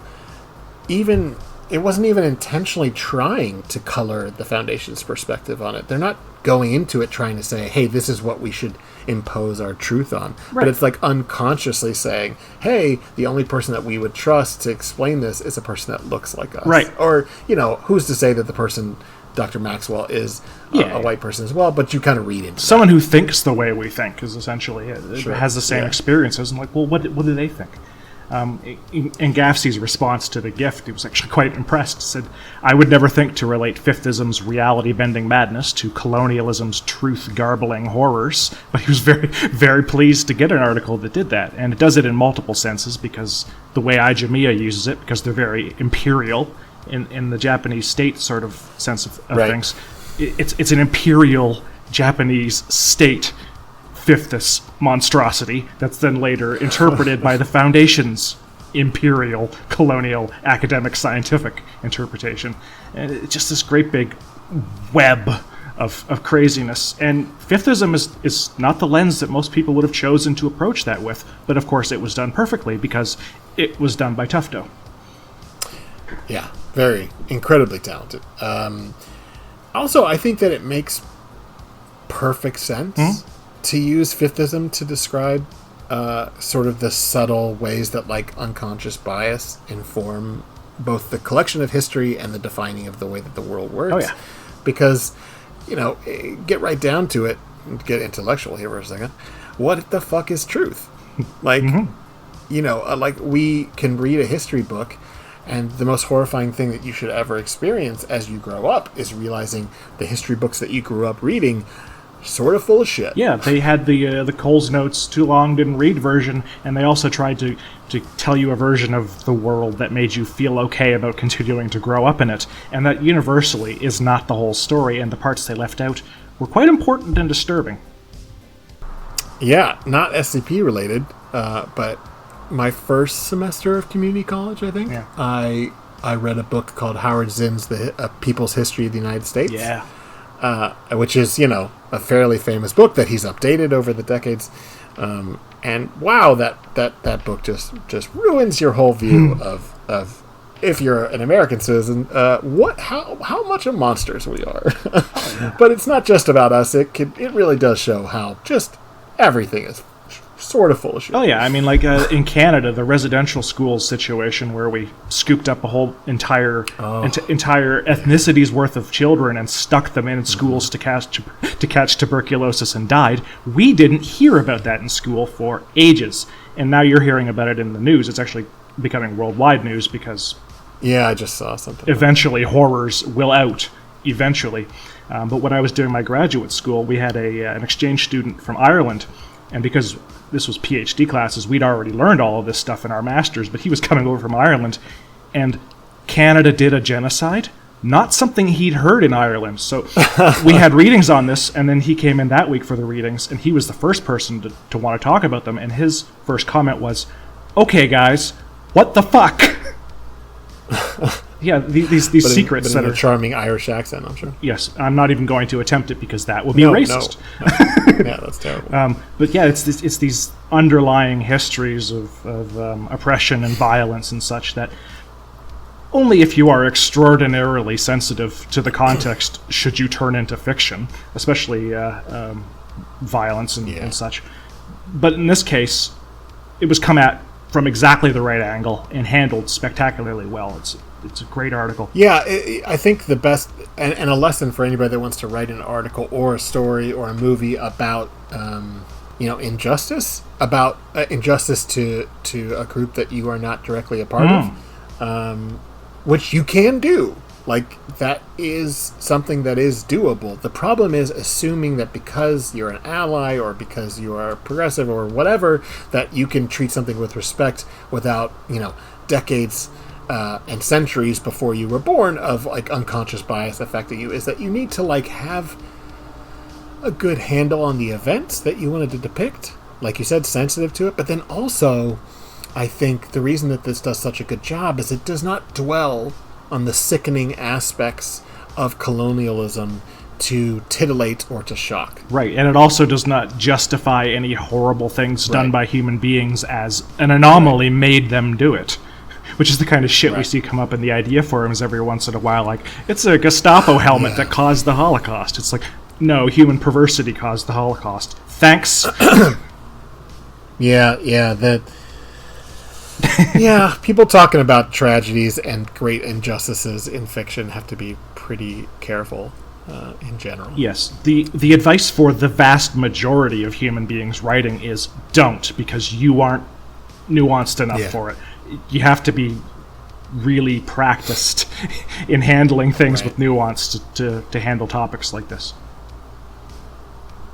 A: it wasn't even intentionally trying to color the Foundation's perspective on it. They're not going into it trying to say, hey, this is what we should impose our truth on. Right. But it's like unconsciously saying, hey, the only person that we would trust to explain this is a person that looks like us.
B: Right.
A: Or, who's to say that the person, Dr. Maxwell, is a white person as well, but you kind of read into
B: someone who thinks the way we think is essentially it. It has the same experiences. And like, well, what do they think? In Gaffsey's response to the gift, he was actually quite impressed. He said, I would never think to relate fifth-ism's reality-bending madness to colonialism's truth-garbling horrors, but he was very, very pleased to get an article that did that, and it does it in multiple senses, because the way Ijimiya uses it, because they're very imperial in the Japanese state sort of sense of things, it's an imperial Japanese state fifthist monstrosity that's then later interpreted by the Foundation's imperial, colonial, academic, scientific interpretation. And it's just this great big web of craziness. And fifthism is not the lens that most people would have chosen to approach that with, but of course it was done perfectly because it was done by Tufto.
A: Yeah, very incredibly talented. Also, I think that it makes perfect sense to use fifthism to describe sort of the subtle ways that like unconscious bias inform both the collection of history and the defining of the way that the world works.
B: Oh, yeah.
A: Because, get right down to it, get intellectual here for a second, what the fuck is truth? Like, like we can read a history book, and the most horrifying thing that you should ever experience as you grow up is realizing the history books that you grew up reading sort of full of shit.
B: Yeah, they had the Coles Notes too long didn't read version, and they also tried to tell you a version of the world that made you feel okay about continuing to grow up in it, and that universally is not the whole story, and the parts they left out were quite important and disturbing.
A: Yeah, not SCP related, but my first semester of community college, I think, I read a book called Howard Zinn's The People's History of the United States.
B: Yeah.
A: Which is, a fairly famous book that he's updated over the decades. And wow, that book just ruins your whole view of if you're an American citizen, how much of monsters we are. But it's not just about us. It really does show how just everything is sort of full of shit.
B: Oh yeah, I mean, like in Canada, the residential schools situation where we scooped up a whole entire ethnicity's worth of children and stuck them in schools to catch tuberculosis and died. We didn't hear about that in school for ages, and now you're hearing about it in the news. It's actually becoming worldwide news because
A: I just saw something.
B: Eventually, horrors will out. Eventually, but when I was doing my graduate school, we had an exchange student from Ireland, and because this was PhD classes, we'd already learned all of this stuff in our masters, but he was coming over from Ireland, and Canada did a genocide, not something he'd heard in Ireland. So we had readings on this, and then he came in that week for the readings, and he was the first person to want to talk about them, and his first comment was, okay guys, what the fuck? Yeah, these secrets
A: that are a charming Irish accent, I'm sure.
B: Yes, I'm not even going to attempt it because that would be racist.
A: No. Yeah, that's terrible.
B: But yeah, it's these underlying histories of oppression and violence and such that only if you are extraordinarily sensitive to the context should you turn into fiction, especially violence and such. But in this case, it was come at from exactly the right angle and handled spectacularly well. It's a great article.
A: Yeah, I think the best, and a lesson for anybody that wants to write an article or a story or a movie about, injustice, injustice to a group that you are not directly a part of, which you can do. Like, that is something that is doable. The problem is assuming that because you're an ally or because you are progressive or whatever, that you can treat something with respect without, decades and centuries before you were born of, like, unconscious bias affecting you. Is that you need to, like, have a good handle on the events that you wanted to depict. Like you said, sensitive to it. But then also, I think the reason that this does such a good job is it does not dwell on the sickening aspects of colonialism to titillate or to shock.
B: Right, and it also does not justify any horrible things done by human beings as an anomaly made them do it. Which is the kind of shit we see come up in the idea forums every once in a while, like, it's a Gestapo helmet that caused the Holocaust. It's like, no, human perversity caused the Holocaust. Thanks.
A: People talking about tragedies and great injustices in fiction have to be pretty careful in general.
B: Yes, the advice for the vast majority of human beings writing is don't, because you aren't nuanced enough for it. You have to be really practiced in handling things with nuance to handle topics like this.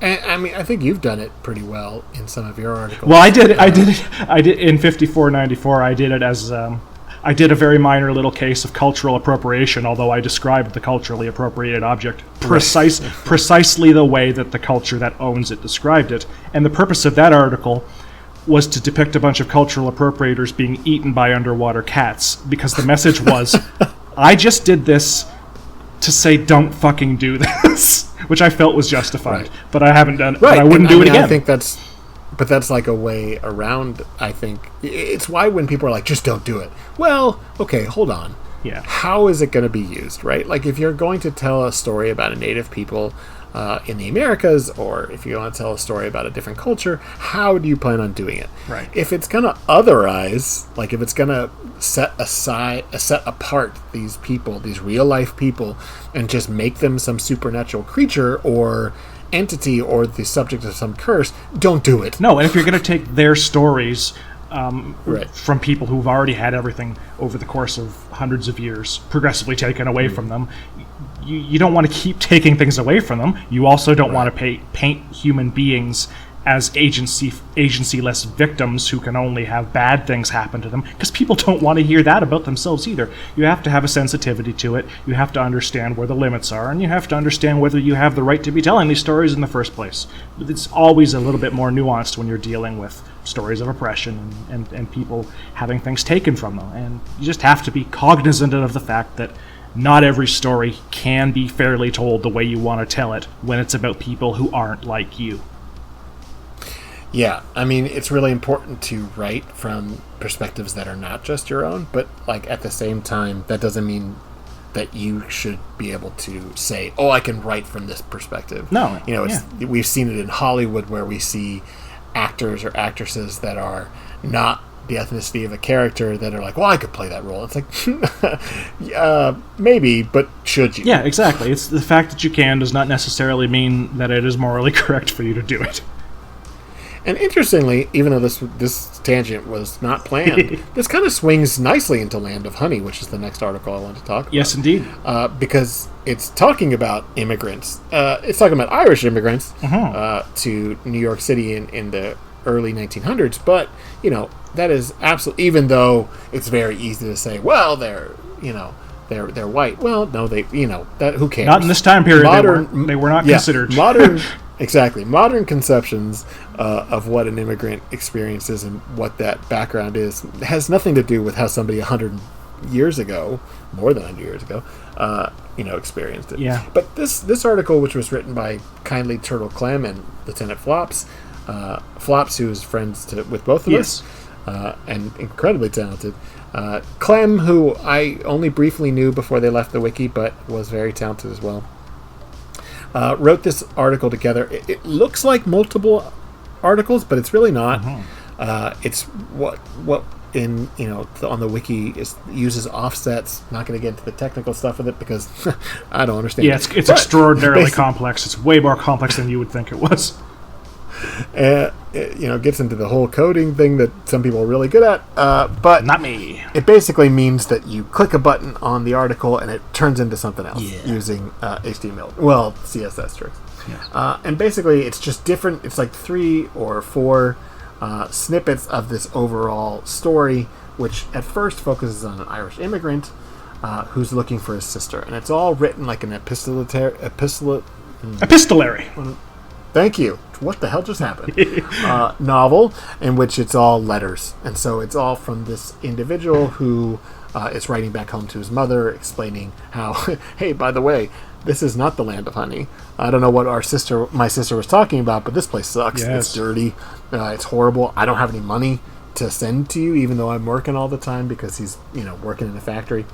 A: And, I mean, I think you've done it pretty well in some of your articles.
B: Well, I did in 5494. I did it as I did a very minor little case of cultural appropriation, although I described the culturally appropriated object precisely the way that the culture that owns it described it. And the purpose of that article was to depict a bunch of cultural appropriators being eaten by underwater cats, because the message was, I just did this to say don't fucking do this, which I felt was justified. But I haven't done it. But I wouldn't do it again.
A: I think that's like a way around, I think. It's why when people are like, just don't do it. Well, okay, hold on.
B: Yeah.
A: How is it going to be used, right? Like, if you're going to tell a story about a native people in the Americas, or if you want to tell a story about a different culture, how do you plan on doing it?
B: Right.
A: If it's going to otherize, like if it's going to set apart these people, these real life people, and just make them some supernatural creature or entity or the subject of some curse, don't do it.
B: No, and if you're going to take their stories from people who've already had everything over the course of hundreds of years progressively taken away from them, you don't want to keep taking things away from them. You also don't want to paint human beings as agency-less victims who can only have bad things happen to them, because people don't want to hear that about themselves either. You have to have a sensitivity to it, you have to understand where the limits are, and you have to understand whether you have the right to be telling these stories in the first place. It's always a little bit more nuanced when you're dealing with stories of oppression and people having things taken from them, and you just have to be cognizant of the fact that not every story can be fairly told the way you want to tell it when it's about people who aren't like you.
A: Yeah, I mean, it's really important to write from perspectives that are not just your own, but, like, at the same time, that doesn't mean that you should be able to say, oh, I can write from this perspective.
B: No.
A: We've seen it in Hollywood where we see actors or actresses that are not the ethnicity of a character that are like, well, I could play that role. It's like, maybe, but should you?
B: Yeah, exactly. It's the fact that you can does not necessarily mean that it is morally correct for you to do it.
A: And interestingly, even though this tangent was not planned, this kind of swings nicely into Land of Honey, which is the next article I want to talk about.
B: Yes, indeed.
A: Because it's talking about immigrants. It's talking about Irish immigrants to New York City in the early 1900s. But, that is absolutely, even though it's very easy to say, well, they're white. Well, no, that who cares?
B: Not in this time period. They were not considered.
A: Modern conceptions of what an immigrant experience is and what that background is has nothing to do with how somebody 100 years ago, more than 100 years ago, experienced it.
B: Yeah.
A: But this article, which was written by Kindly Turtle Clem and Lieutenant Flops, who is friends with both of us, and incredibly talented. Clem, who I only briefly knew before they left the wiki, but was very talented as well. Wrote this article together. It looks like multiple articles, but it's really not. It's what in on the wiki uses offsets. Not going to get into the technical stuff of it because I don't understand.
B: Yeah, it's extraordinarily complex. It's way more complex than you would think it was.
A: Gets into the whole coding thing that some people are really good at. But
B: not me.
A: It basically means that you click a button on the article and it turns into something else using HTML. Well, CSS tricks. Yes. And basically, it's just different. It's like 3 or 4 snippets of this overall story, which at first focuses on an Irish immigrant who's looking for his sister. And it's all written like an epistolary. Thank you. What the hell just happened? Novel in which it's all letters. And so it's all from this individual who is writing back home to his mother, explaining how, hey, by the way, this is not the land of honey. I don't know what my sister was talking about, but this place sucks. Yes. It's dirty. It's horrible. I don't have any money to send to you, even though I'm working all the time because he's, working in a factory.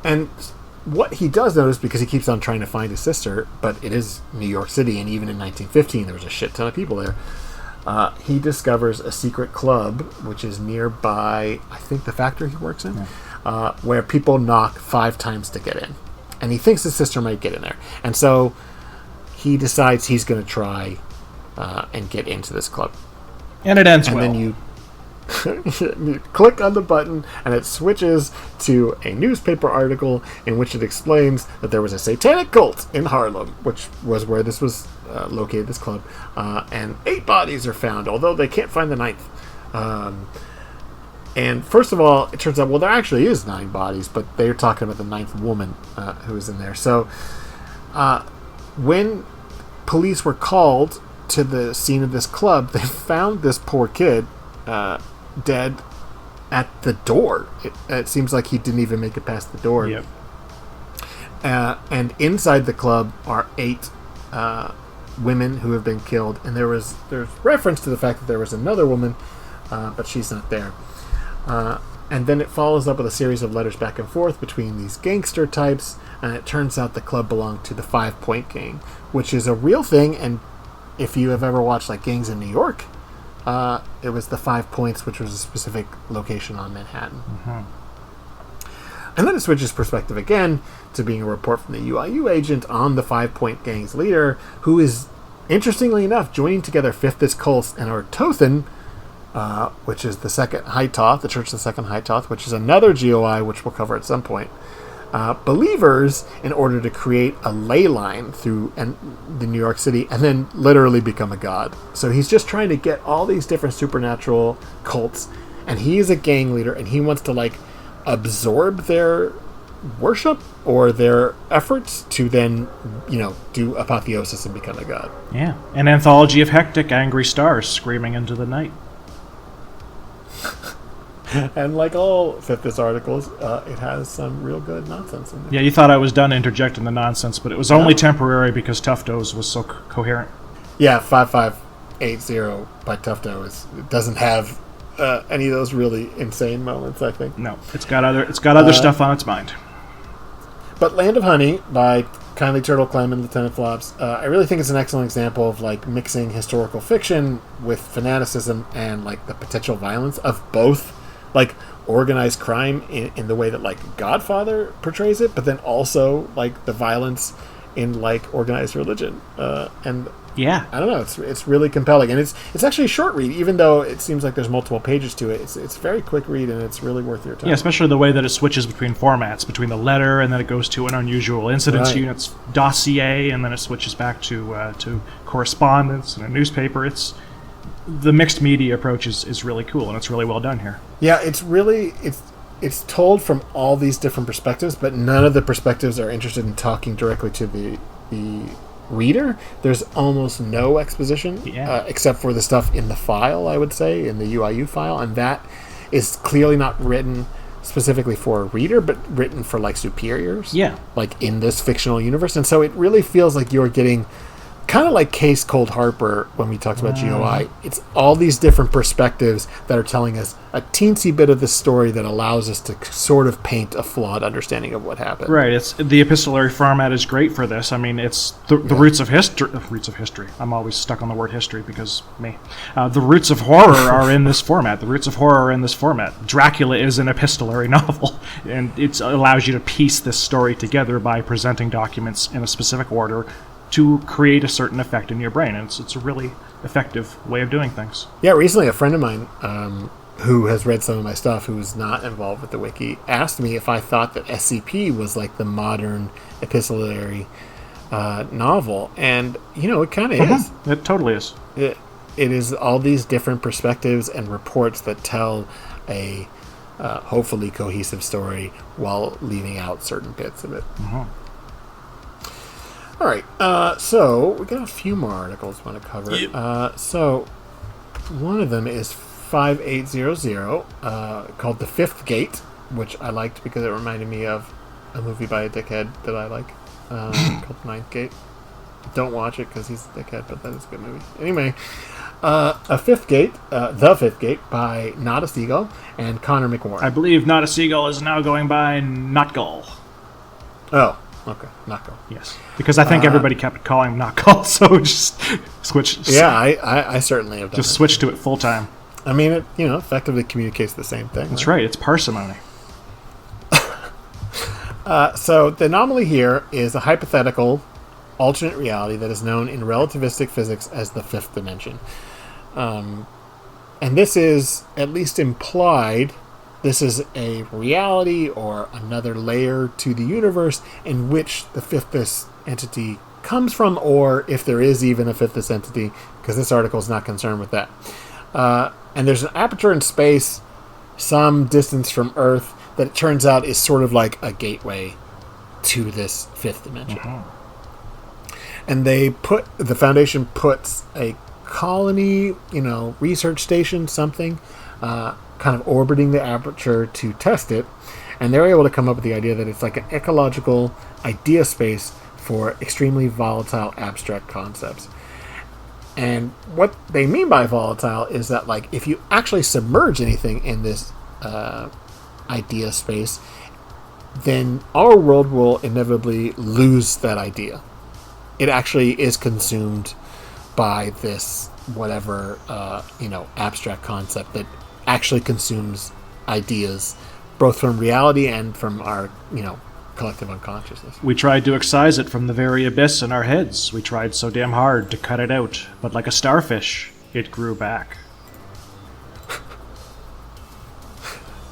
A: And what he does notice, because he keeps on trying to find his sister, but it is New York City, and even in 1915, there was a shit ton of people there. He discovers a secret club, which is nearby, I think, the factory he works in, where people knock 5 times to get in. And he thinks his sister might get in there. And so he decides he's going to try and get into this club.
B: And it ends well.
A: And then you click on the button, and it switches to a newspaper article in which it explains that there was a satanic cult in Harlem, which was where this was located, this club. And 8 bodies are found, although they can't find the 9th. And first of all, it turns out, well, there actually is 9 bodies, but they're talking about the 9th woman who was in there. So when police were called to the scene of this club, they found this poor kid dead at the door. It seems like he didn't even make it past the door.
B: Yep.
A: And inside the club are 8 women who have been killed. And there's reference to the fact that there was another woman, but she's not there. And then it follows up with a series of letters back and forth between these gangster types, and it turns out the club belonged to the 5 Point Gang, which is a real thing. And if you have ever watched like gangs in New York, it was the 5 Points, which was a specific location on Manhattan. Mm-hmm. And then it switches perspective again to being a report from the UIU agent on the 5 Point Gang's leader, who is, interestingly enough, joining together Fifth-ism cults and Ortothan, which is the Second High Toth, the Church of the Second High Toth, which is another GOI, which we'll cover at some point. Believers in order to create a ley line through the New York City and then literally become a god. So he's just trying to get all these different supernatural cults, and he is a gang leader, and he wants to absorb their worship or their efforts to then do apotheosis and become a god.
B: Yeah, an anthology of hectic angry stars screaming into the night.
A: And like all Fifth-ism articles, it has some real good nonsense in there.
B: Yeah, you thought I was done interjecting the nonsense, but it was only temporary because Tufto's was so coherent.
A: Yeah, 5580 by Tufto doesn't have any of those really insane moments, I think.
B: No, it's got other stuff on its mind.
A: But Land of Honey by Kindly Turtle Clem and Lieutenant Flops, I really think it's an excellent example of mixing historical fiction with fanaticism and the potential violence of both organized crime in the way that Godfather portrays it, but then also the violence in organized religion. And
B: yeah,
A: I don't know, it's really compelling, and it's actually a short read, even though it seems like there's multiple pages to it. It's a very quick read, and it's really worth your time.
B: Yeah, especially the way that it switches between formats, between the letter and then it goes to an unusual incidents unit's dossier, and then it switches back to correspondence and a newspaper. The mixed media approach is really cool, and it's really well done here.
A: Yeah, it's told from all these different perspectives, but none of the perspectives are interested in talking directly to the reader. There's almost no exposition, except for the stuff in the file, I would say, in the UIU file, and that is clearly not written specifically for a reader, but written for superiors.
B: Yeah.
A: In this fictional universe, and so it really feels like you're getting kind of like Case Cold Harper when we talked about GOI. It's all these different perspectives that are telling us a teensy bit of the story that allows us to sort of paint a flawed understanding of what happened.
B: Right. It's the epistolary format is great for this. I mean, it's the roots of history. Roots of history. I'm always stuck on the word history because me. The roots of horror are in this format. The roots of horror are in this format. Dracula is an epistolary novel, and it allows you to piece this story together by presenting documents in a specific order to create a certain effect in your brain. And it's a really effective way of doing things.
A: Yeah, recently a friend of mine who has read some of my stuff, who is not involved with the wiki, asked me if I thought that SCP was like the modern epistolary novel. And, it kind of is.
B: It totally is.
A: It is all these different perspectives and reports that tell a hopefully cohesive story while leaving out certain bits of it. All right, so we got a few more articles we want to cover.
B: Yep.
A: So one of them is 5800, called The Fifth Gate, which I liked because it reminded me of a movie by a dickhead that I like, called Ninth Gate. Don't watch it because he's a dickhead, but that is a good movie. Anyway, The Fifth Gate by Not a Seagull and Connor McWarren.
B: I believe Not a Seagull is now going by Notgull.
A: Oh, okay, Notgull.
B: Yes, because I think everybody kept calling him Notgull, so just switch.
A: Yeah, I certainly have done
B: just switch to it full time.
A: I mean, it effectively communicates the same thing.
B: That's right. It's parsimony.
A: So the anomaly here is a hypothetical alternate reality that is known in relativistic physics as the fifth dimension. And this is, at least implied, this is a reality or another layer to the universe in which the fifth entity comes from, or if there is even a fifth entity, because this article is not concerned with that. And there's an aperture in space, some distance from Earth, that it turns out is sort of like a gateway to this fifth dimension. And the Foundation puts a colony, research station, something, kind of orbiting the aperture to test it. And they're able to come up with the idea that it's like an ecological idea space for extremely volatile abstract concepts. And what they mean by volatile is that, like, if you actually submerge anything in this idea space, then our world will inevitably lose that idea. It actually is consumed by this whatever, abstract concept that actually consumes ideas, both from reality and from our, collective unconsciousness.
B: We tried to excise it from the very abyss in our heads. We tried so damn hard to cut it out, but like a starfish, it grew back.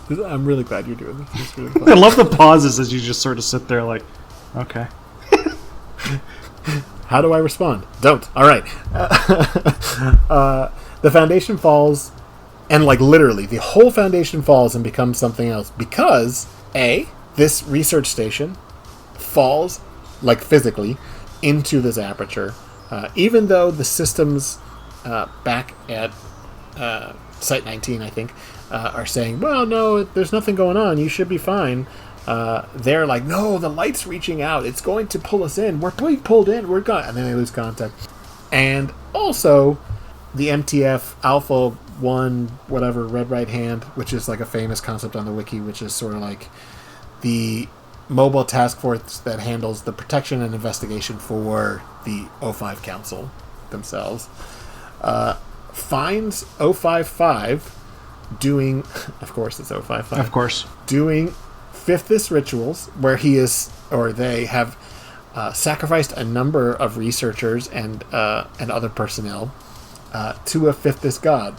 A: I'm really glad you're doing this. It's really fun.
B: I love the pauses as you just sort of sit there like, okay.
A: How do I respond? Don't. All right. The Foundation falls, and literally, the whole Foundation falls and becomes something else because, A, this research station falls, physically, into this aperture, even though the systems back at Site 19, I think, are saying, well, no, there's nothing going on. You should be fine. They're like, no, the light's reaching out. It's going to pull us in. We're being pulled in. We're gone. And then they lose contact. And also, the MTF Alpha 1, whatever, Red Right Hand, which is like a famous concept on the wiki, which is sort of like the mobile task force that handles the protection and investigation for the O5 Council themselves, finds 055 doing, of course it's 055.
B: Of course.
A: Doing fifthist rituals where he is, or they have sacrificed a number of researchers and other personnel to a fifthist god.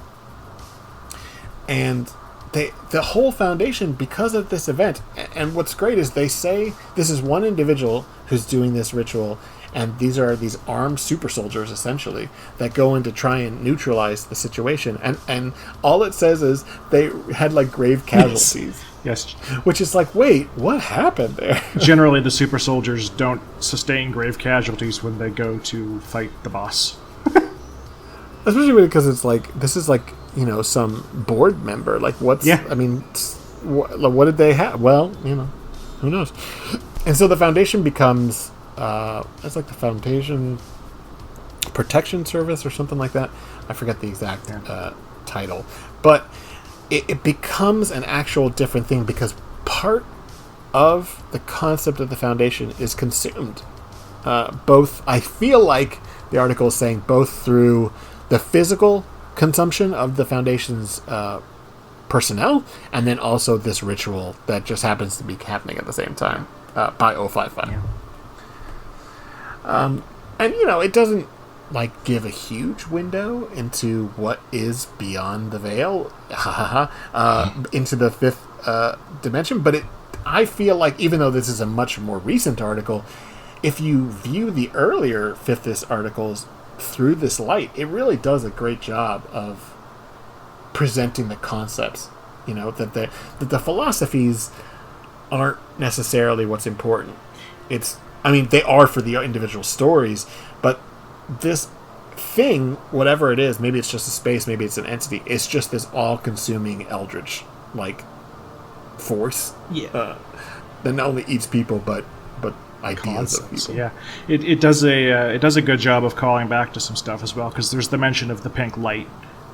A: And the whole Foundation, because of this event, and what's great is they say this is one individual who's doing this ritual, and these are these armed super soldiers, essentially, that go in to try and neutralize the situation. And all it says is they had, grave casualties.
B: Yes.
A: Which is wait, what happened there?
B: Generally, the super soldiers don't sustain grave casualties when they go to fight the boss.
A: Especially because it's this is some board member. What's...
B: Yeah.
A: I mean, what did they have? Well, who knows? And so the Foundation becomes... it's the Foundation Protection Service or something like that. I forget the exact title. But it becomes an actual different thing because part of the concept of the Foundation is consumed. Both, I feel like the article is saying, both through the physical consumption of the Foundation's personnel, and then also this ritual that just happens to be happening at the same time by 055.
B: Yeah.
A: And, it doesn't, give a huge window into what is beyond the veil, into the fifth dimension. But I feel like, even though this is a much more recent article, if you view the earlier Fifthist articles through this light, it really does a great job of presenting the concepts. That the philosophies aren't necessarily what's important. They are for the individual stories, but this thing, whatever it is, maybe it's just a space, maybe it's an entity, it's just this all-consuming eldritch force that not only eats people but ideas of people.
B: Yeah, it does a good job of calling back to some stuff as well, because there's the mention of the pink light,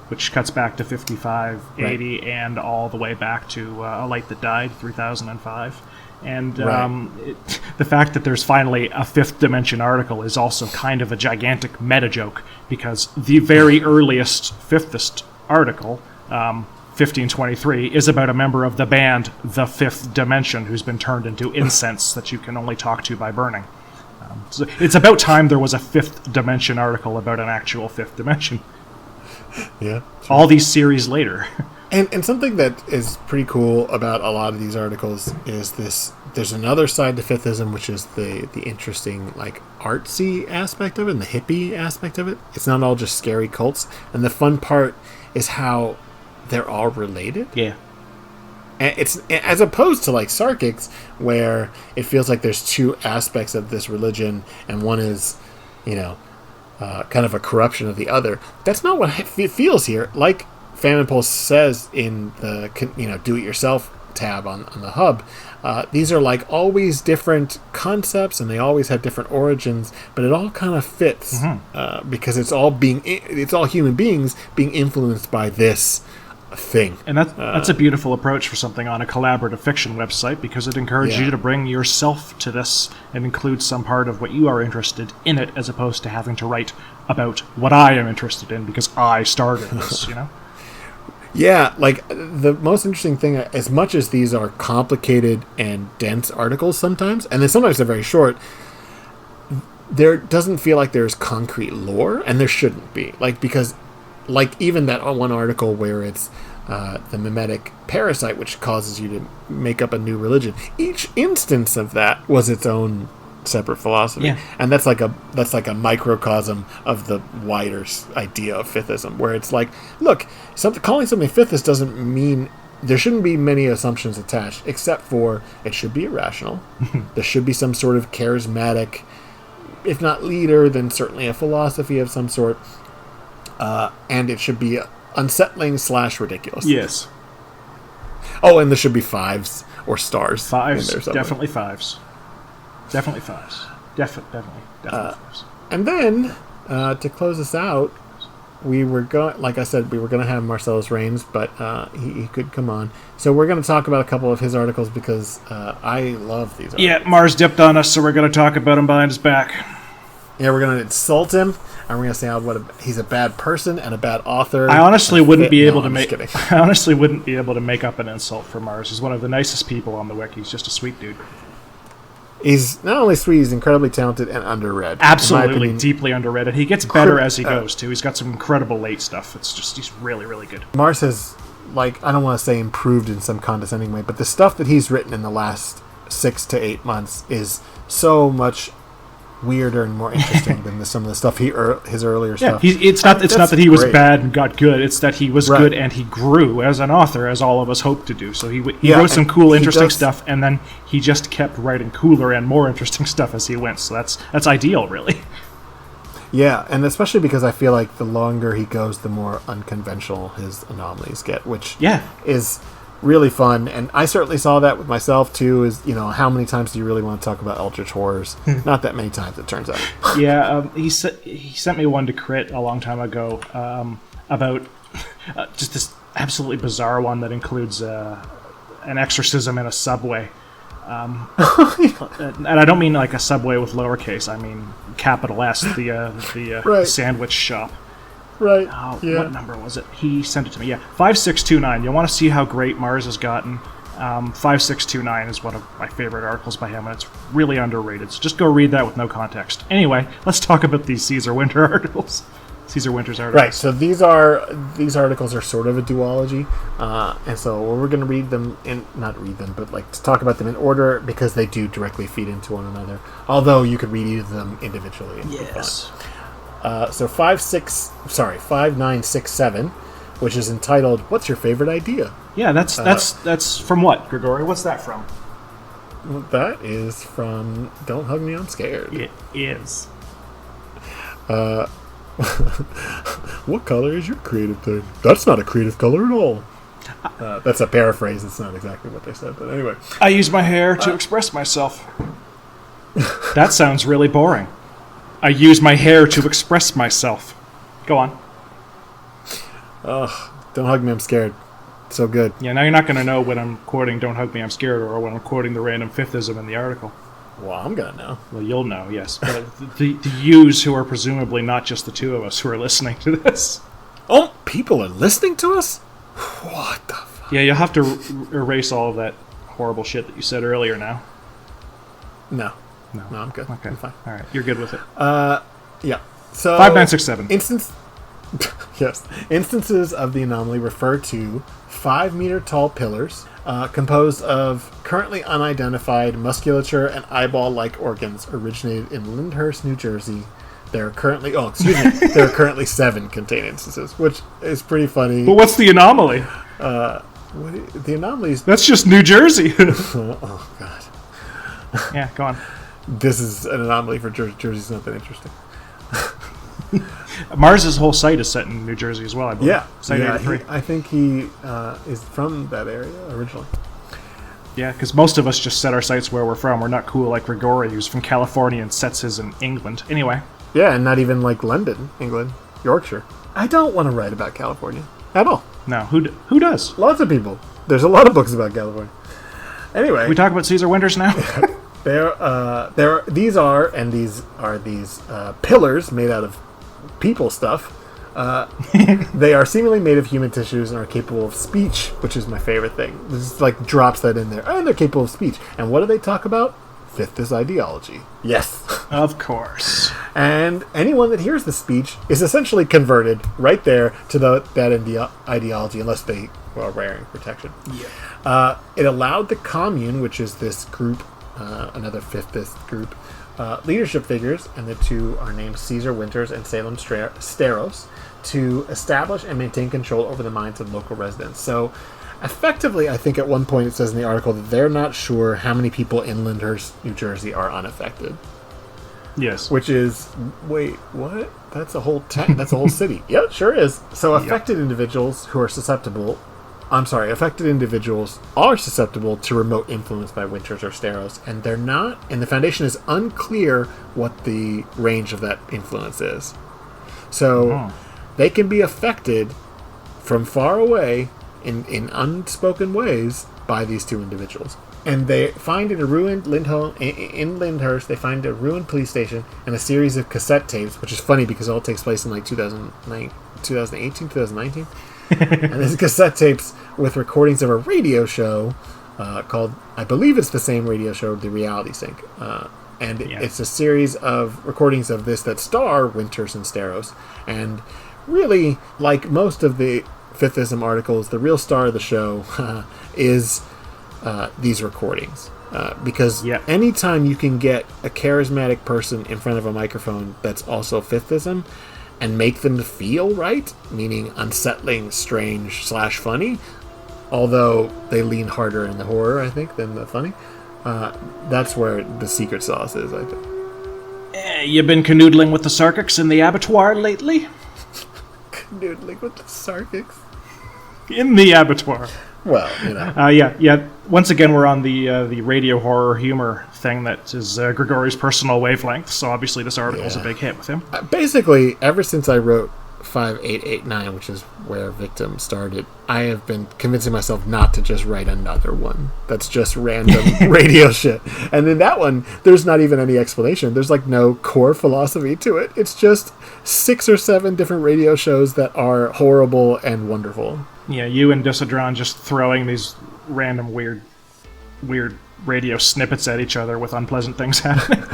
B: which cuts back to 5580, right, and all the way back to A Light That Died, 3005. And the fact that there's finally a fifth dimension article is also kind of a gigantic meta joke, because the very earliest fifthist article, 1523, is about a member of the band The Fifth Dimension who's been turned into incense that you can only talk to by burning. So it's about time there was a fifth dimension article about an actual fifth dimension.
A: Yeah.
B: All these series later.
A: And something that is pretty cool about a lot of these articles is this. There's another side to Fifthism, which is the interesting, artsy aspect of it and the hippie aspect of it. It's not all just scary cults. And the fun part is how they're all related.
B: Yeah.
A: And it's as opposed to Sarkics, where it feels like there's two aspects of this religion, and one is, kind of a corruption of the other. That's not what it feels here. Like Famine Pulse says in the do-it-yourself tab on the hub, these are always different concepts, and they always have different origins, but it all kind of fits because it's all human beings being influenced by this thing.
B: And that's a beautiful approach for something on a collaborative fiction website, because it encourages you to bring yourself to this and include some part of what you are interested in it, as opposed to having to write about what I am interested in because I started this,
A: Yeah, the most interesting thing, as much as these are complicated and dense articles sometimes, and then sometimes they're very short, there doesn't feel like there's concrete lore, and there shouldn't be. Because even that one article where it's the Memetic parasite, which causes you to make up a new religion, each instance of that was its own separate philosophy.
B: Yeah.
A: And that's like a microcosm of the wider idea of Fifthism, where it's look, calling something Fifthist doesn't mean there shouldn't be many assumptions attached, except for it should be irrational. There should be some sort of charismatic, if not leader, then certainly a philosophy of some sort. And it should be unsettling / ridiculous.
B: Yes.
A: Oh, and there should be fives or stars.
B: Fives, definitely fives. Definitely fives. Definitely fives.
A: And then, to close us out, we were going, like I said, we were going to have Marcellus Raines, but he could come on. So we're going to talk about a couple of his articles, because I love these articles.
B: Yeah, Mars dipped on us, so we're going to talk about him behind his back.
A: Yeah, we're going to insult him, and we're going to say he's a bad person and a bad author.
B: I honestly wouldn't be able to make up an insult for Mars. He's one of the nicest people on the wiki. He's just a sweet dude.
A: He's not only sweet, he's incredibly talented and underread.
B: Absolutely, deeply underread. And he gets better as he goes, too. He's got some incredible late stuff. He's really, really good.
A: Mars has, I don't want to say improved in some condescending way, but the stuff that he's written in the last 6 to 8 months is so much weirder and more interesting than some of the stuff his earlier stuff.
B: It's not that he was bad and got good. It's that he was good and he grew as an author, as all of us hoped to do. So he wrote some cool, interesting stuff, and then he just kept writing cooler and more interesting stuff as he went. So that's ideal, really.
A: Yeah, and especially because I feel like the longer he goes, the more unconventional his anomalies get, which is really fun. And I certainly saw that with myself too. Is how many times do you really want to talk about eldritch horrors? Not that many times, it turns out.
B: He sent me one to Crit a long time ago about just this absolutely bizarre one that includes an exorcism in a subway. And I don't mean a subway with lowercase. I mean capital S, the sandwich shop.
A: Right.
B: What number was it? He sent it to me. Yeah, 5629. You want to see how great Mars has gotten? 5629 is one of my favorite articles by him, and it's really underrated. So just go read that with no context. Anyway, let's talk about these Caesar Winter articles. Caesar Winter's articles.
A: Right. So these articles are sort of a duology, and so we're going to read them but like to talk about them in order because they do directly feed into one another. Although you could read each of them individually.
B: Yes.
A: So 5967, which is entitled "What's Your Favorite Idea?"
B: Yeah, that's from what, Grigori? What's that from?
A: That is from "Don't Hug Me, I'm Scared."
B: It is.
A: What color is your creative thing? That's not a creative color at all. That's a paraphrase. It's not exactly what they said, but anyway.
B: I use my hair to express myself. That sounds really boring. I use my hair to express myself. Go on.
A: Don't hug me, I'm scared. So good.
B: Yeah, now you're not going to know when I'm quoting Don't Hug Me, I'm Scared, or when I'm quoting the random fifth-ism in the article.
A: Well, I'm going to know.
B: Well, you'll know, yes. But the yous who are presumably not just the two of us who are listening to this.
A: Oh, people are listening to us? What the fuck?
B: Yeah, you'll have to erase all of that horrible shit that you said earlier now.
A: No, I'm good.
B: Okay.
A: I'm fine.
B: All right, you're good with it.
A: Yeah. So
B: 5967.
A: Yes. Instances of the anomaly refer to 5-meter-tall pillars composed of currently unidentified musculature and eyeball-like organs originated in Lyndhurst, New Jersey. There are currently 7 contained instances, which is pretty funny.
B: But what's the anomaly?
A: The anomaly is...
B: That's just New Jersey.
A: Oh, God.
B: Yeah, go on.
A: This is an anomaly for Jersey. Jersey's not that interesting.
B: Mars' whole site is set in New Jersey as well, I believe.
A: Yeah.
B: Site 83.
A: I think he is from that area originally.
B: Yeah, because most of us just set our sites where we're from. We're not cool like Grigori, who's from California and sets his in England. Anyway.
A: Yeah, and not even like London, England, Yorkshire. I don't want to write about California at all.
B: No, who does?
A: Lots of people. There's a lot of books about California. Anyway.
B: Can we talk about Caesar Winters now?
A: These are pillars made out of people stuff. They are seemingly made of human tissues and are capable of speech, which is my favorite thing. This is like drops that in there. And they're capable of speech. And what do they talk about? Fifth-ism ideology. Yes.
B: Of course.
A: And anyone that hears the speech is essentially converted right there to that ideology, unless they are wearing protection.
B: Yeah.
A: It allowed the commune, which is this group, another fifth-ism group, leadership figures, and the two are named Caesar Winters and Salem Steros, to establish and maintain control over the minds of local residents. So, effectively, I think at one point it says in the article that they're not sure how many people in Lyndhurst, New Jersey are unaffected.
B: Yes.
A: Which is, wait, what? That's a whole that's a whole city. Yeah, it sure is. So affected individuals are susceptible to remote influence by Winters or Steros, and they're not, and the Foundation is unclear what the range of that influence is. So they can be affected from far away in unspoken ways by these two individuals. And they find in a ruined Lyndhurst, they find a ruined police station and a series of cassette tapes, which is funny because it all takes place in like 2018, 2019. And there's cassette tapes with recordings of a radio show called, I believe it's the same radio show, The Reality Sync. It's a series of recordings of this that star Winters and Steros. And really, like most of the Fifth-ism articles, the real star of the show is these recordings. Because anytime you can get a charismatic person in front of a microphone that's also Fifth-ism and make them feel right, meaning unsettling, strange / funny, although they lean harder in the horror, I think, than the funny, that's where the secret sauce is, I think.
B: You been canoodling with the Sarkics in the abattoir lately?
A: Canoodling with the Sarkics?
B: In the abattoir.
A: Well, you know.
B: Yeah. Once again, we're on the radio horror humor thing that is Grigori's personal wavelength, so obviously this article's a big hit with him.
A: Basically, ever since I wrote 5889, which is where Victim started, I have been convincing myself not to just write another one that's just random radio shit. And in that one, there's not even any explanation. There's like no core philosophy to it. It's just 6 or 7 different radio shows that are horrible and wonderful.
B: Yeah, you and Disodron just throwing these random weird radio snippets at each other with unpleasant things happening.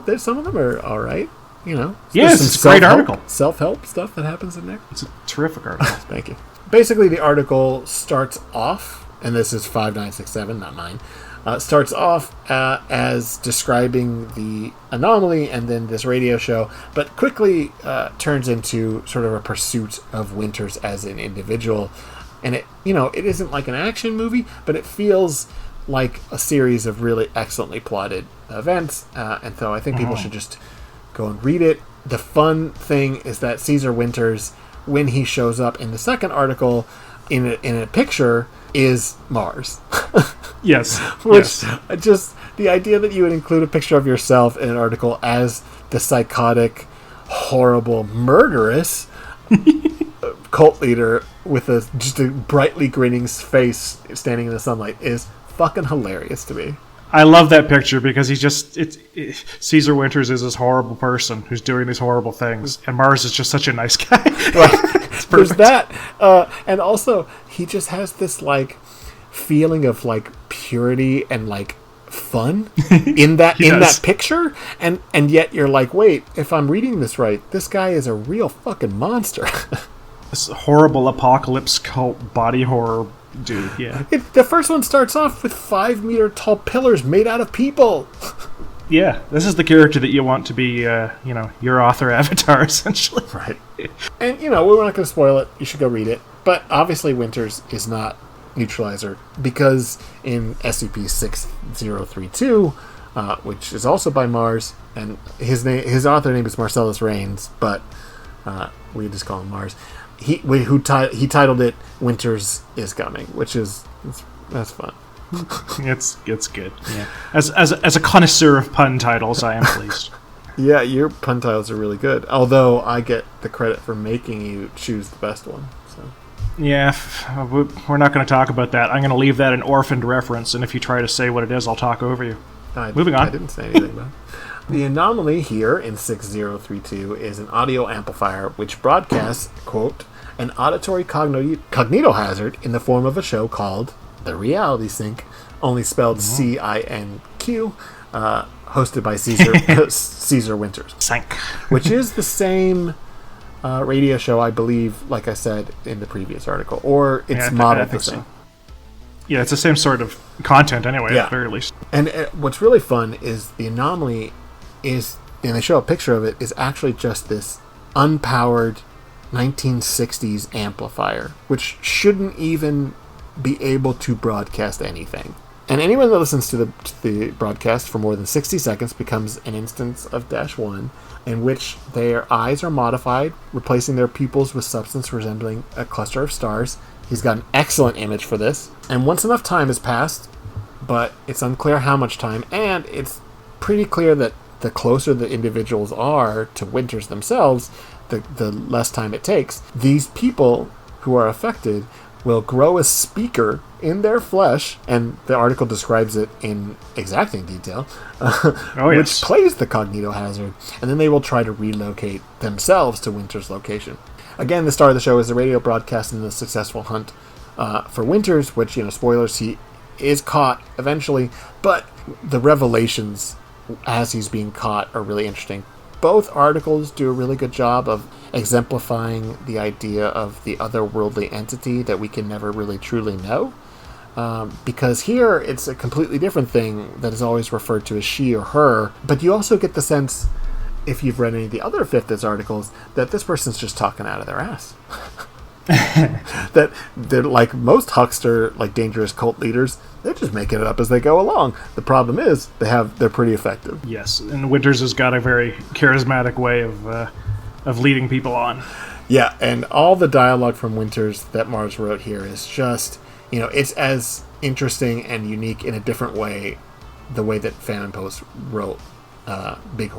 A: There's some of them are all right.
B: Yeah, it's a great article.
A: Self-help stuff that happens in there.
B: It's a terrific article.
A: Thank you. Basically, the article starts off, and this is 5967, not mine. Starts off as describing the anomaly and then this radio show, but quickly turns into sort of a pursuit of Winters as an individual. And it isn't like an action movie, but it feels like a series of really excellently plotted events. And so I think people should just go and read it. The fun thing is that Caesar Winters, when he shows up in the second article in a picture, is Mars.
B: Yes.
A: Which just the idea that you would include a picture of yourself in an article as the psychotic, horrible, murderous cult leader with just a brightly grinning face standing in the sunlight is fucking hilarious to me.
B: I love that picture because Caesar Winters is this horrible person who's doing these horrible things, and Mars is just such a nice guy.
A: Right. There's that, and also he just has this like feeling of like purity and like fun in that that picture, and yet you're like, wait, if I'm reading this right, this guy is a real fucking monster.
B: This horrible apocalypse cult body horror dude. Yeah.
A: The first one starts off with 5-meter tall pillars made out of people.
B: Yeah, this is the character that you want to be, your author avatar, essentially.
A: Right. And, we're not going to spoil it. You should go read it. But obviously Winters is not Neutralizer, because in SCP-6032, which is also by Mars, and his author name is Marcellus Raines, but we just call him Mars. He titled it "Winters is Coming," which that's fun.
B: It's good. Yeah. As a connoisseur of pun titles, I am pleased.
A: Yeah, your pun titles are really good. Although I get the credit for making you choose the best one. So.
B: Yeah, we're not going to talk about that. I'm going to leave that an orphaned reference, and if you try to say what it is, I'll talk over you. Moving on.
A: I didn't say anything about it. The anomaly here in 6032 is an audio amplifier which broadcasts, quote, an auditory cognitohazard in the form of a show called The Reality Sync, only spelled CINQ, hosted by Caesar Winters.
B: Sync.
A: Which is the same radio show, I believe, like I said in the previous article. Or it's modeled the same.
B: So. Yeah, it's the same sort of content anyway, at the very least.
A: And what's really fun is the anomaly is, and they show a picture of it, is actually just this unpowered 1960s amplifier, which shouldn't even be able to broadcast anything. And anyone that listens to the broadcast for more than 60 seconds becomes an instance of -1, in which their eyes are modified, replacing their pupils with substance resembling a cluster of stars. He's got an excellent image for this. And once enough time has passed, but it's unclear how much time, and it's pretty clear that the closer the individuals are to Winters themselves, the less time it takes. These people who are affected will grow a speaker in their flesh, and the article describes it in exacting detail, which plays the cognitohazard, and then they will try to relocate themselves to Winters' location. Again, the star of the show is the radio broadcast in the successful hunt for Winters, which, spoilers, he is caught eventually, but the revelations as he's being caught are really interesting. Both articles do a really good job of exemplifying the idea of the otherworldly entity that we can never really truly know. Because here it's a completely different thing that is always referred to as she or her, but you also get the sense, if you've read any of the other Fifthism articles, that this person's just talking out of their ass. That they're like most huckster, like dangerous cult leaders, they're just making it up as they go along. The problem is they're pretty effective.
B: Yes, and Winters has got a very charismatic way of leading people on.
A: Yeah, and all the dialogue from Winters that Mars wrote here is just, it's as interesting and unique in a different way, the way that Famine Post wrote Big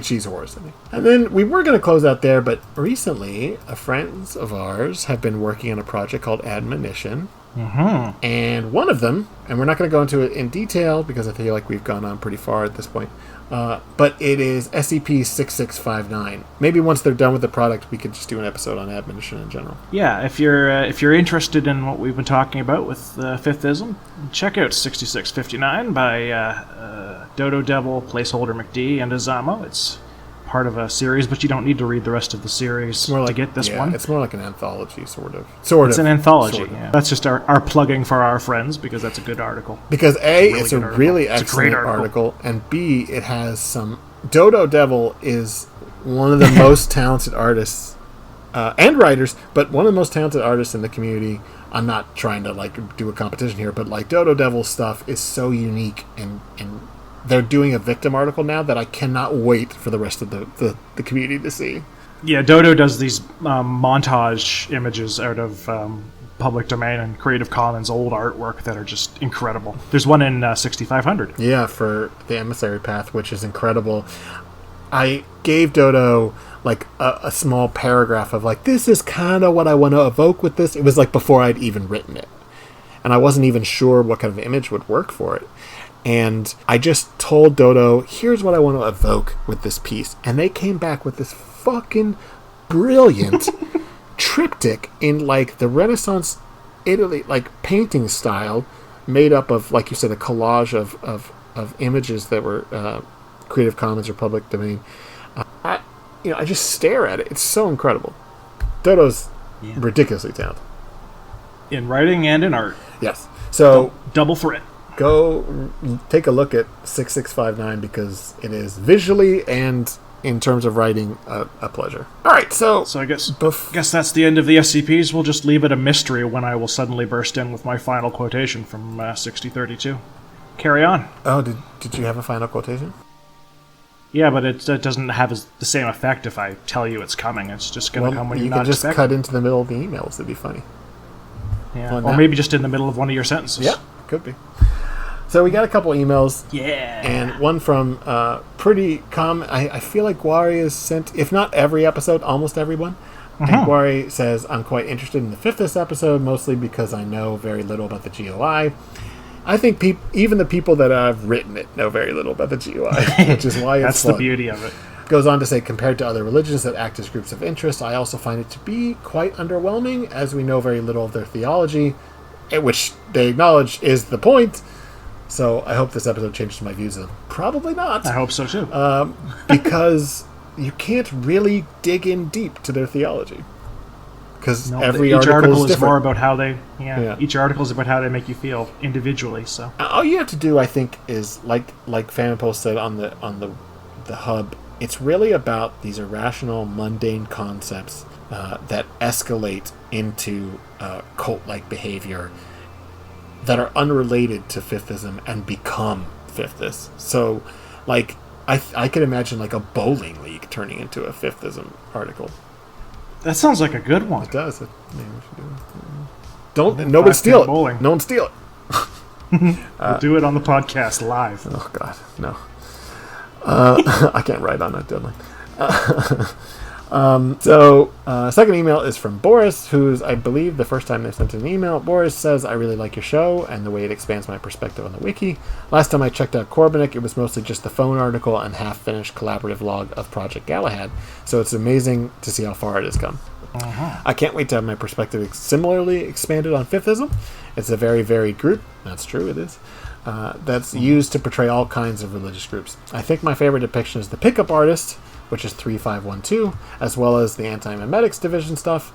A: Cheese Horrors. I think. And then we were going to close out there, but recently, friends of ours have been working on a project called Admonition, And one of them, and we're not going to go into it in detail because I feel like we've gone on pretty far at this point, but it is SCP-6659. Maybe once they're done with the product, we could just do an episode on admonition in general.
B: Yeah, if you're interested in what we've been talking about with fifth-ism, check out 6659 by Dodo Devil, Placeholder McD, and Azamo. It's part of a series, but you don't need to read the rest of the series to get this one.
A: It's more like an anthology, sort of.
B: It's an anthology. Yeah. That's just our plugging for our friends, because that's a good article.
A: Because A, it's a really excellent article, and B, it has some... Dodo Devil is one of the most talented artists and writers, but one of the most talented artists in the community. I'm not trying to do a competition here, but Dodo Devil's stuff is so unique, and they're doing a victim article now that I cannot wait for the rest of the community to see.
B: Yeah, Dodo does these montage images out of public domain and Creative Commons old artwork that are just incredible. There's one in 6500.
A: Yeah, for the Emissary Path, which is incredible. I gave Dodo a small paragraph of this is kind of what I want to evoke with this. It was before I'd even written it. And I wasn't even sure what kind of image would work for it. And I just told Dodo, here's what I want to evoke with this piece. And they came back with this fucking brilliant triptych in the Renaissance Italy, painting style, made up of, like you said, a collage of images that were Creative Commons or public domain. I just stare at it. It's so incredible. Dodo's ridiculously talented.
B: In writing and in art.
A: Yes. So
B: double threat.
A: Go take a look at 6659 because it is visually and in terms of writing a pleasure. All right, so
B: I guess that's the end of the SCPs. We'll just leave it a mystery when I will suddenly burst in with my final quotation from 6032. Carry on.
A: Oh, did you have a final quotation?
B: Yeah, but it doesn't have the same effect if I tell you it's coming. It's just going to come when you're not expecting.
A: You can just cut into the middle of the emails. It'd be funny.
B: Yeah, or maybe just in the middle of one of your sentences.
A: Yeah, could be. So we got a couple emails.
B: Yeah.
A: And one from pretty common. I feel like Gwari has sent, if not every episode, almost every one. And Gwari says, I'm quite interested in the fifth episode, mostly because I know very little about the GOI. I think even the people that have written it know very little about the GOI, which is why it's
B: That's
A: fun.
B: The beauty of it.
A: Goes on to say, compared to other religions that act as groups of interest, I also find it to be quite underwhelming, as we know very little of their theology, which they acknowledge is the point. So I hope this episode changes my views of them. Probably not.
B: I hope so too.
A: Because you can't really dig in deep to their theology. Because every
B: each article
A: is
B: more about how they. Each article is about how they make you feel individually. So
A: all you have to do, I think, is like Famine Post said on the hub. It's really about these irrational, mundane concepts that escalate into cult-like behavior that are unrelated to fifth-ism and become fifth-is. So, I could imagine a bowling league turning into a fifth-ism article.
B: That sounds like a good one.
A: It does. Maybe we should do it. Nobody steal it.
B: Bowling.
A: No one steal it.
B: We'll do it on the podcast live.
A: Oh, God. No. I can't write on that deadline. Second email is from Boris, who's, I believe, the first time they sent an email. Boris says, I really like your show and the way it expands my perspective on the wiki. Last time I checked out Corbinic, it was mostly just the phone article and half-finished collaborative log of Project Galahad, so it's amazing to see how far it has come. I can't wait to have my perspective similarly expanded on fifth-ism. It's a very varied group. That's true, it is. That's used to portray all kinds of religious groups. I think my favorite depiction is the pickup artist, which is 3512, as well as the anti-memetics division stuff.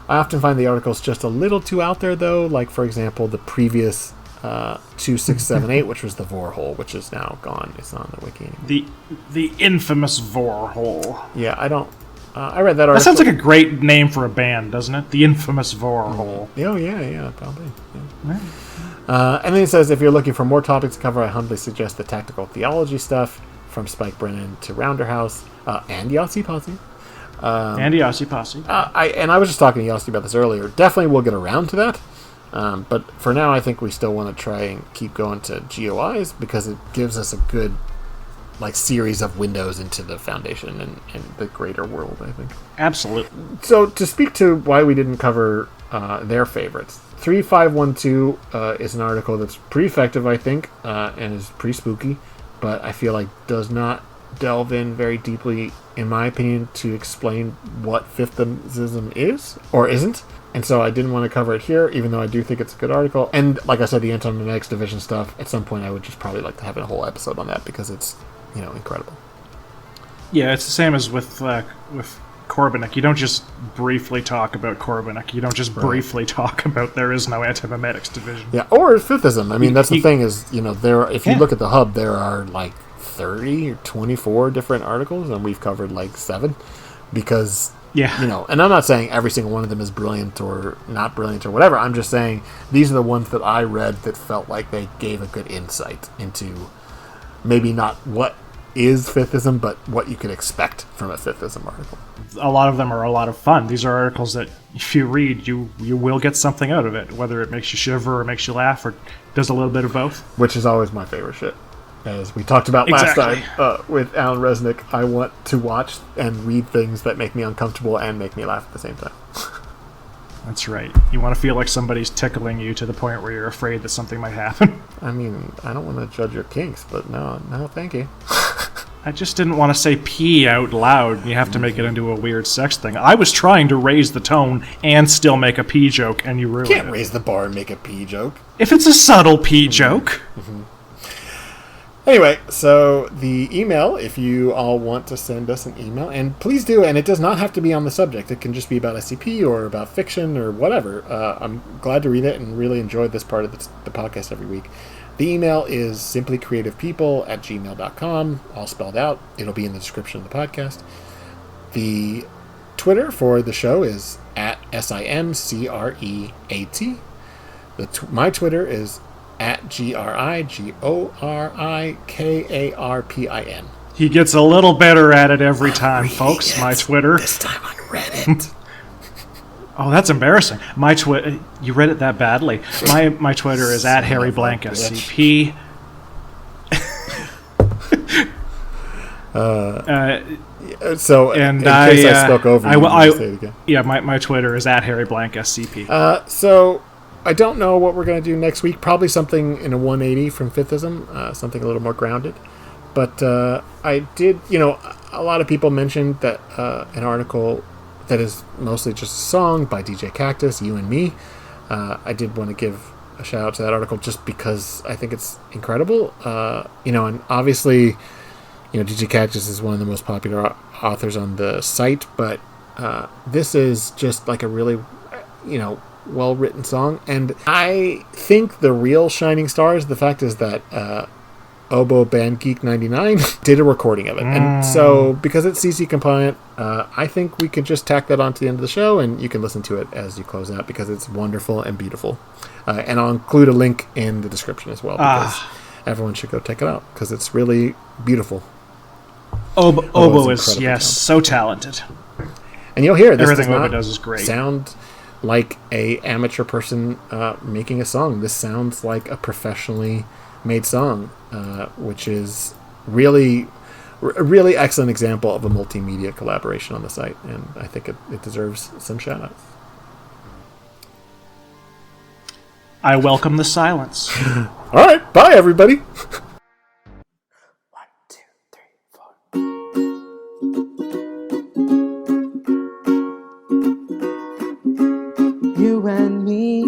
A: I often find the articles just a little too out there, though, like, for example, the previous 2678, which was the Vorhole, which is now gone. It's not on the wiki anymore.
B: The infamous Vorhole.
A: Yeah, I don't... I read that article.
B: That sounds like a great name for a band, doesn't it? The infamous Vorhole.
A: Oh, yeah, probably. Yeah. And then it says, if you're looking for more topics to cover, I humbly suggest the tactical theology stuff, from Spike Brennan to Rounderhouse, and Yossi Posse. I was just talking to Yossi about this earlier. Definitely we'll get around to that. But for now, I think we still want to try and keep going to GOIs because it gives us a good series of windows into the Foundation and the greater world, I think.
B: Absolutely.
A: So to speak to why we didn't cover their favorites. 3512 is an article that's pretty effective, I think, and is pretty spooky, but I feel like does not delve in very deeply, in my opinion, to explain what fifth-ism is or isn't. And so I didn't want to cover it here, even though I do think it's a good article. And like I said, the anti-memetics division stuff, at some point I would just probably like to have a whole episode on that because it's, incredible.
B: Yeah, it's the same as with Korbanek. You don't just briefly talk about Korbanek. You don't just briefly talk about there is no anti-memetics division.
A: Yeah, or fifth-ism. I mean, that's the thing is, there. If you look at the hub, there are like 30 or 24 different articles, and we've covered like 7 because... Yeah. And I'm not saying every single one of them is brilliant or not brilliant or whatever. I'm just saying these are the ones that I read that felt like they gave a good insight into maybe not what is fifth-ism, but what you could expect from a fifth-ism article.
B: A lot of them are a lot of fun. These are articles that if you read, you will get something out of it, whether it makes you shiver or makes you laugh or does a little bit of both.
A: Which is always my favorite shit. As we talked about last time with Alan Resnick, I want to watch and read things that make me uncomfortable and make me laugh at the same time.
B: That's right. You want to feel like somebody's tickling you to the point where you're afraid that something might happen.
A: I mean, I don't want to judge your kinks, but no, thank you.
B: I just didn't want to say pee out loud. You have to make it into a weird sex thing. I was trying to raise the tone and still make a pee joke, and you ruined it.
A: You can't raise the bar and make a pee joke.
B: If it's a subtle pee joke.
A: Mm-hmm. Anyway, so the email, if you all want to send us an email, and please do, and it does not have to be on the subject. It can just be about SCP or about fiction or whatever. I'm glad to read it and really enjoyed this part of the podcast every week. The email is simplycreativepeople@gmail.com, all spelled out. It'll be in the description of the podcast. The Twitter for the show is @SIMCREAT. My Twitter is @GRIGORIKARPIN.
B: He gets a little better at it every time, folks. My Twitter.
A: This time on Reddit.
B: Oh, that's embarrassing. My Twitter. You read it that badly. My Twitter is @HarryBlankSCP.
A: So, in case I spoke over you, say it again.
B: Yeah, my Twitter is @HarryBlankSCP.
A: So, I don't know what we're going to do next week. Probably something in a 180 from fifth-ism, something a little more grounded. But I did, a lot of people mentioned that an article that is mostly just a song by DjKaktus, You and Me. I did want to give a shout out to that article just because I think it's incredible. And obviously, DjKaktus is one of the most popular authors on the site, but this is just like a really, well-written song. And I think the real shining stars, the fact is that Oboe Band Geek 99 did a recording of it. And so, because it's CC compliant, I think we could just tack that on to the end of the show, and you can listen to it as you close out, because it's wonderful and beautiful. And I'll include a link in the description as well, because everyone should go check it out, because it's really beautiful.
B: Oboe is, yes, so talented.
A: And you'll hear this
B: everything Oboe does is great.
A: Sound like a amateur person making a song. This sounds like a professionally made song, which is really a really excellent example of a multimedia collaboration on the site, and I think it deserves some shout outs.
B: I welcome the silence.
A: All right, bye everybody. 1, 2, 3, 4.
C: You and me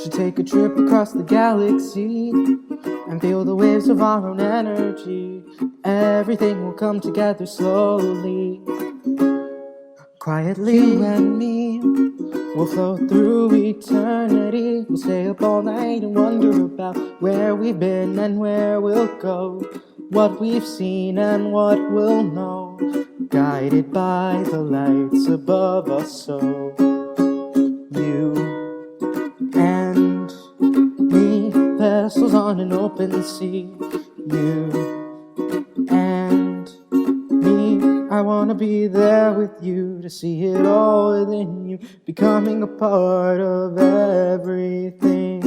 C: should take a trip across the galaxy and feel the waves of our own energy. Everything will come together slowly, quietly. You and me will float through eternity. We'll stay up all night and wonder about where we've been and where we'll go, what we've seen and what we'll know, guided by the lights above us. So you and me, vessels on an open sea. You and me, I wanna be there with you to see it all within you, becoming a part of everything.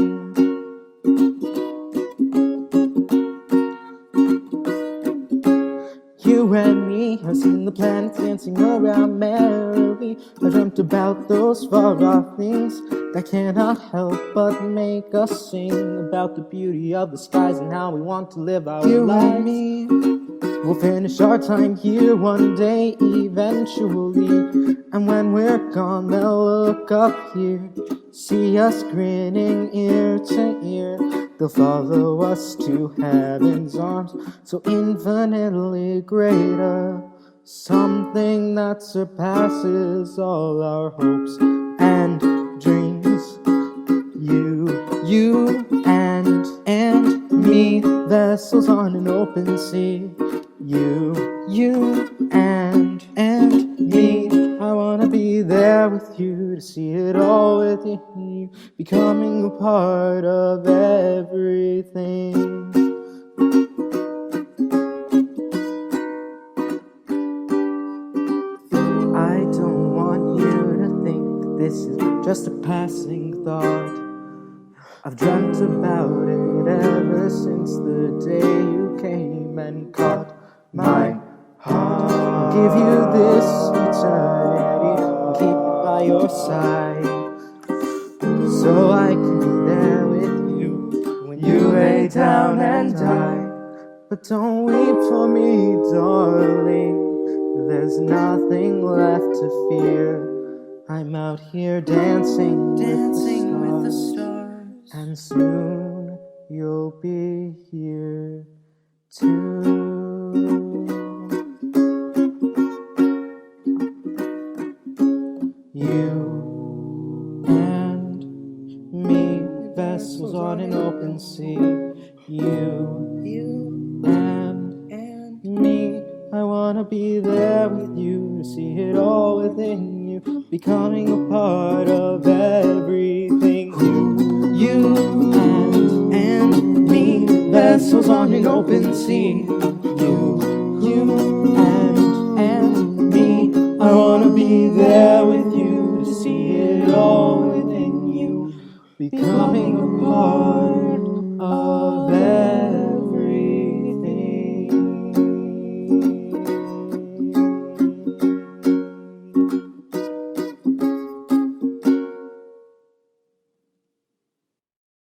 C: You and me I've seen the planets dancing around merrily. I dreamt about those far-off things that cannot help but make us sing about the beauty of the skies and how we want to live our
D: You
C: lives.
D: and me,
C: We'll finish our time here one day eventually, and when we're gone they'll look up here, see us grinning ear to ear. They'll follow us to heaven's arms, so infinitely greater, something that surpasses all our hopes and dreams. You and me, vessels on an open sea. You and me, I wanna be there with you to see it all within you, becoming a part of everything. I don't want you to think that this is just a passing thought. I've dreamt about it ever since the day you came and caught my heart. I'll give you this eternity, I'll keep it by your side, so I can be there with you when you lay down and die. But don't weep for me, darling, there's nothing left to fear. I'm out here dancing with the stars, and soon you'll be here too. You and me, vessels on an open sea. You and me, I wanna be there with you to see it all within you, becoming a part of everything. You and me, vessels on an open sea. You and me, I wanna be there with you to see it all within you, becoming a part of everything.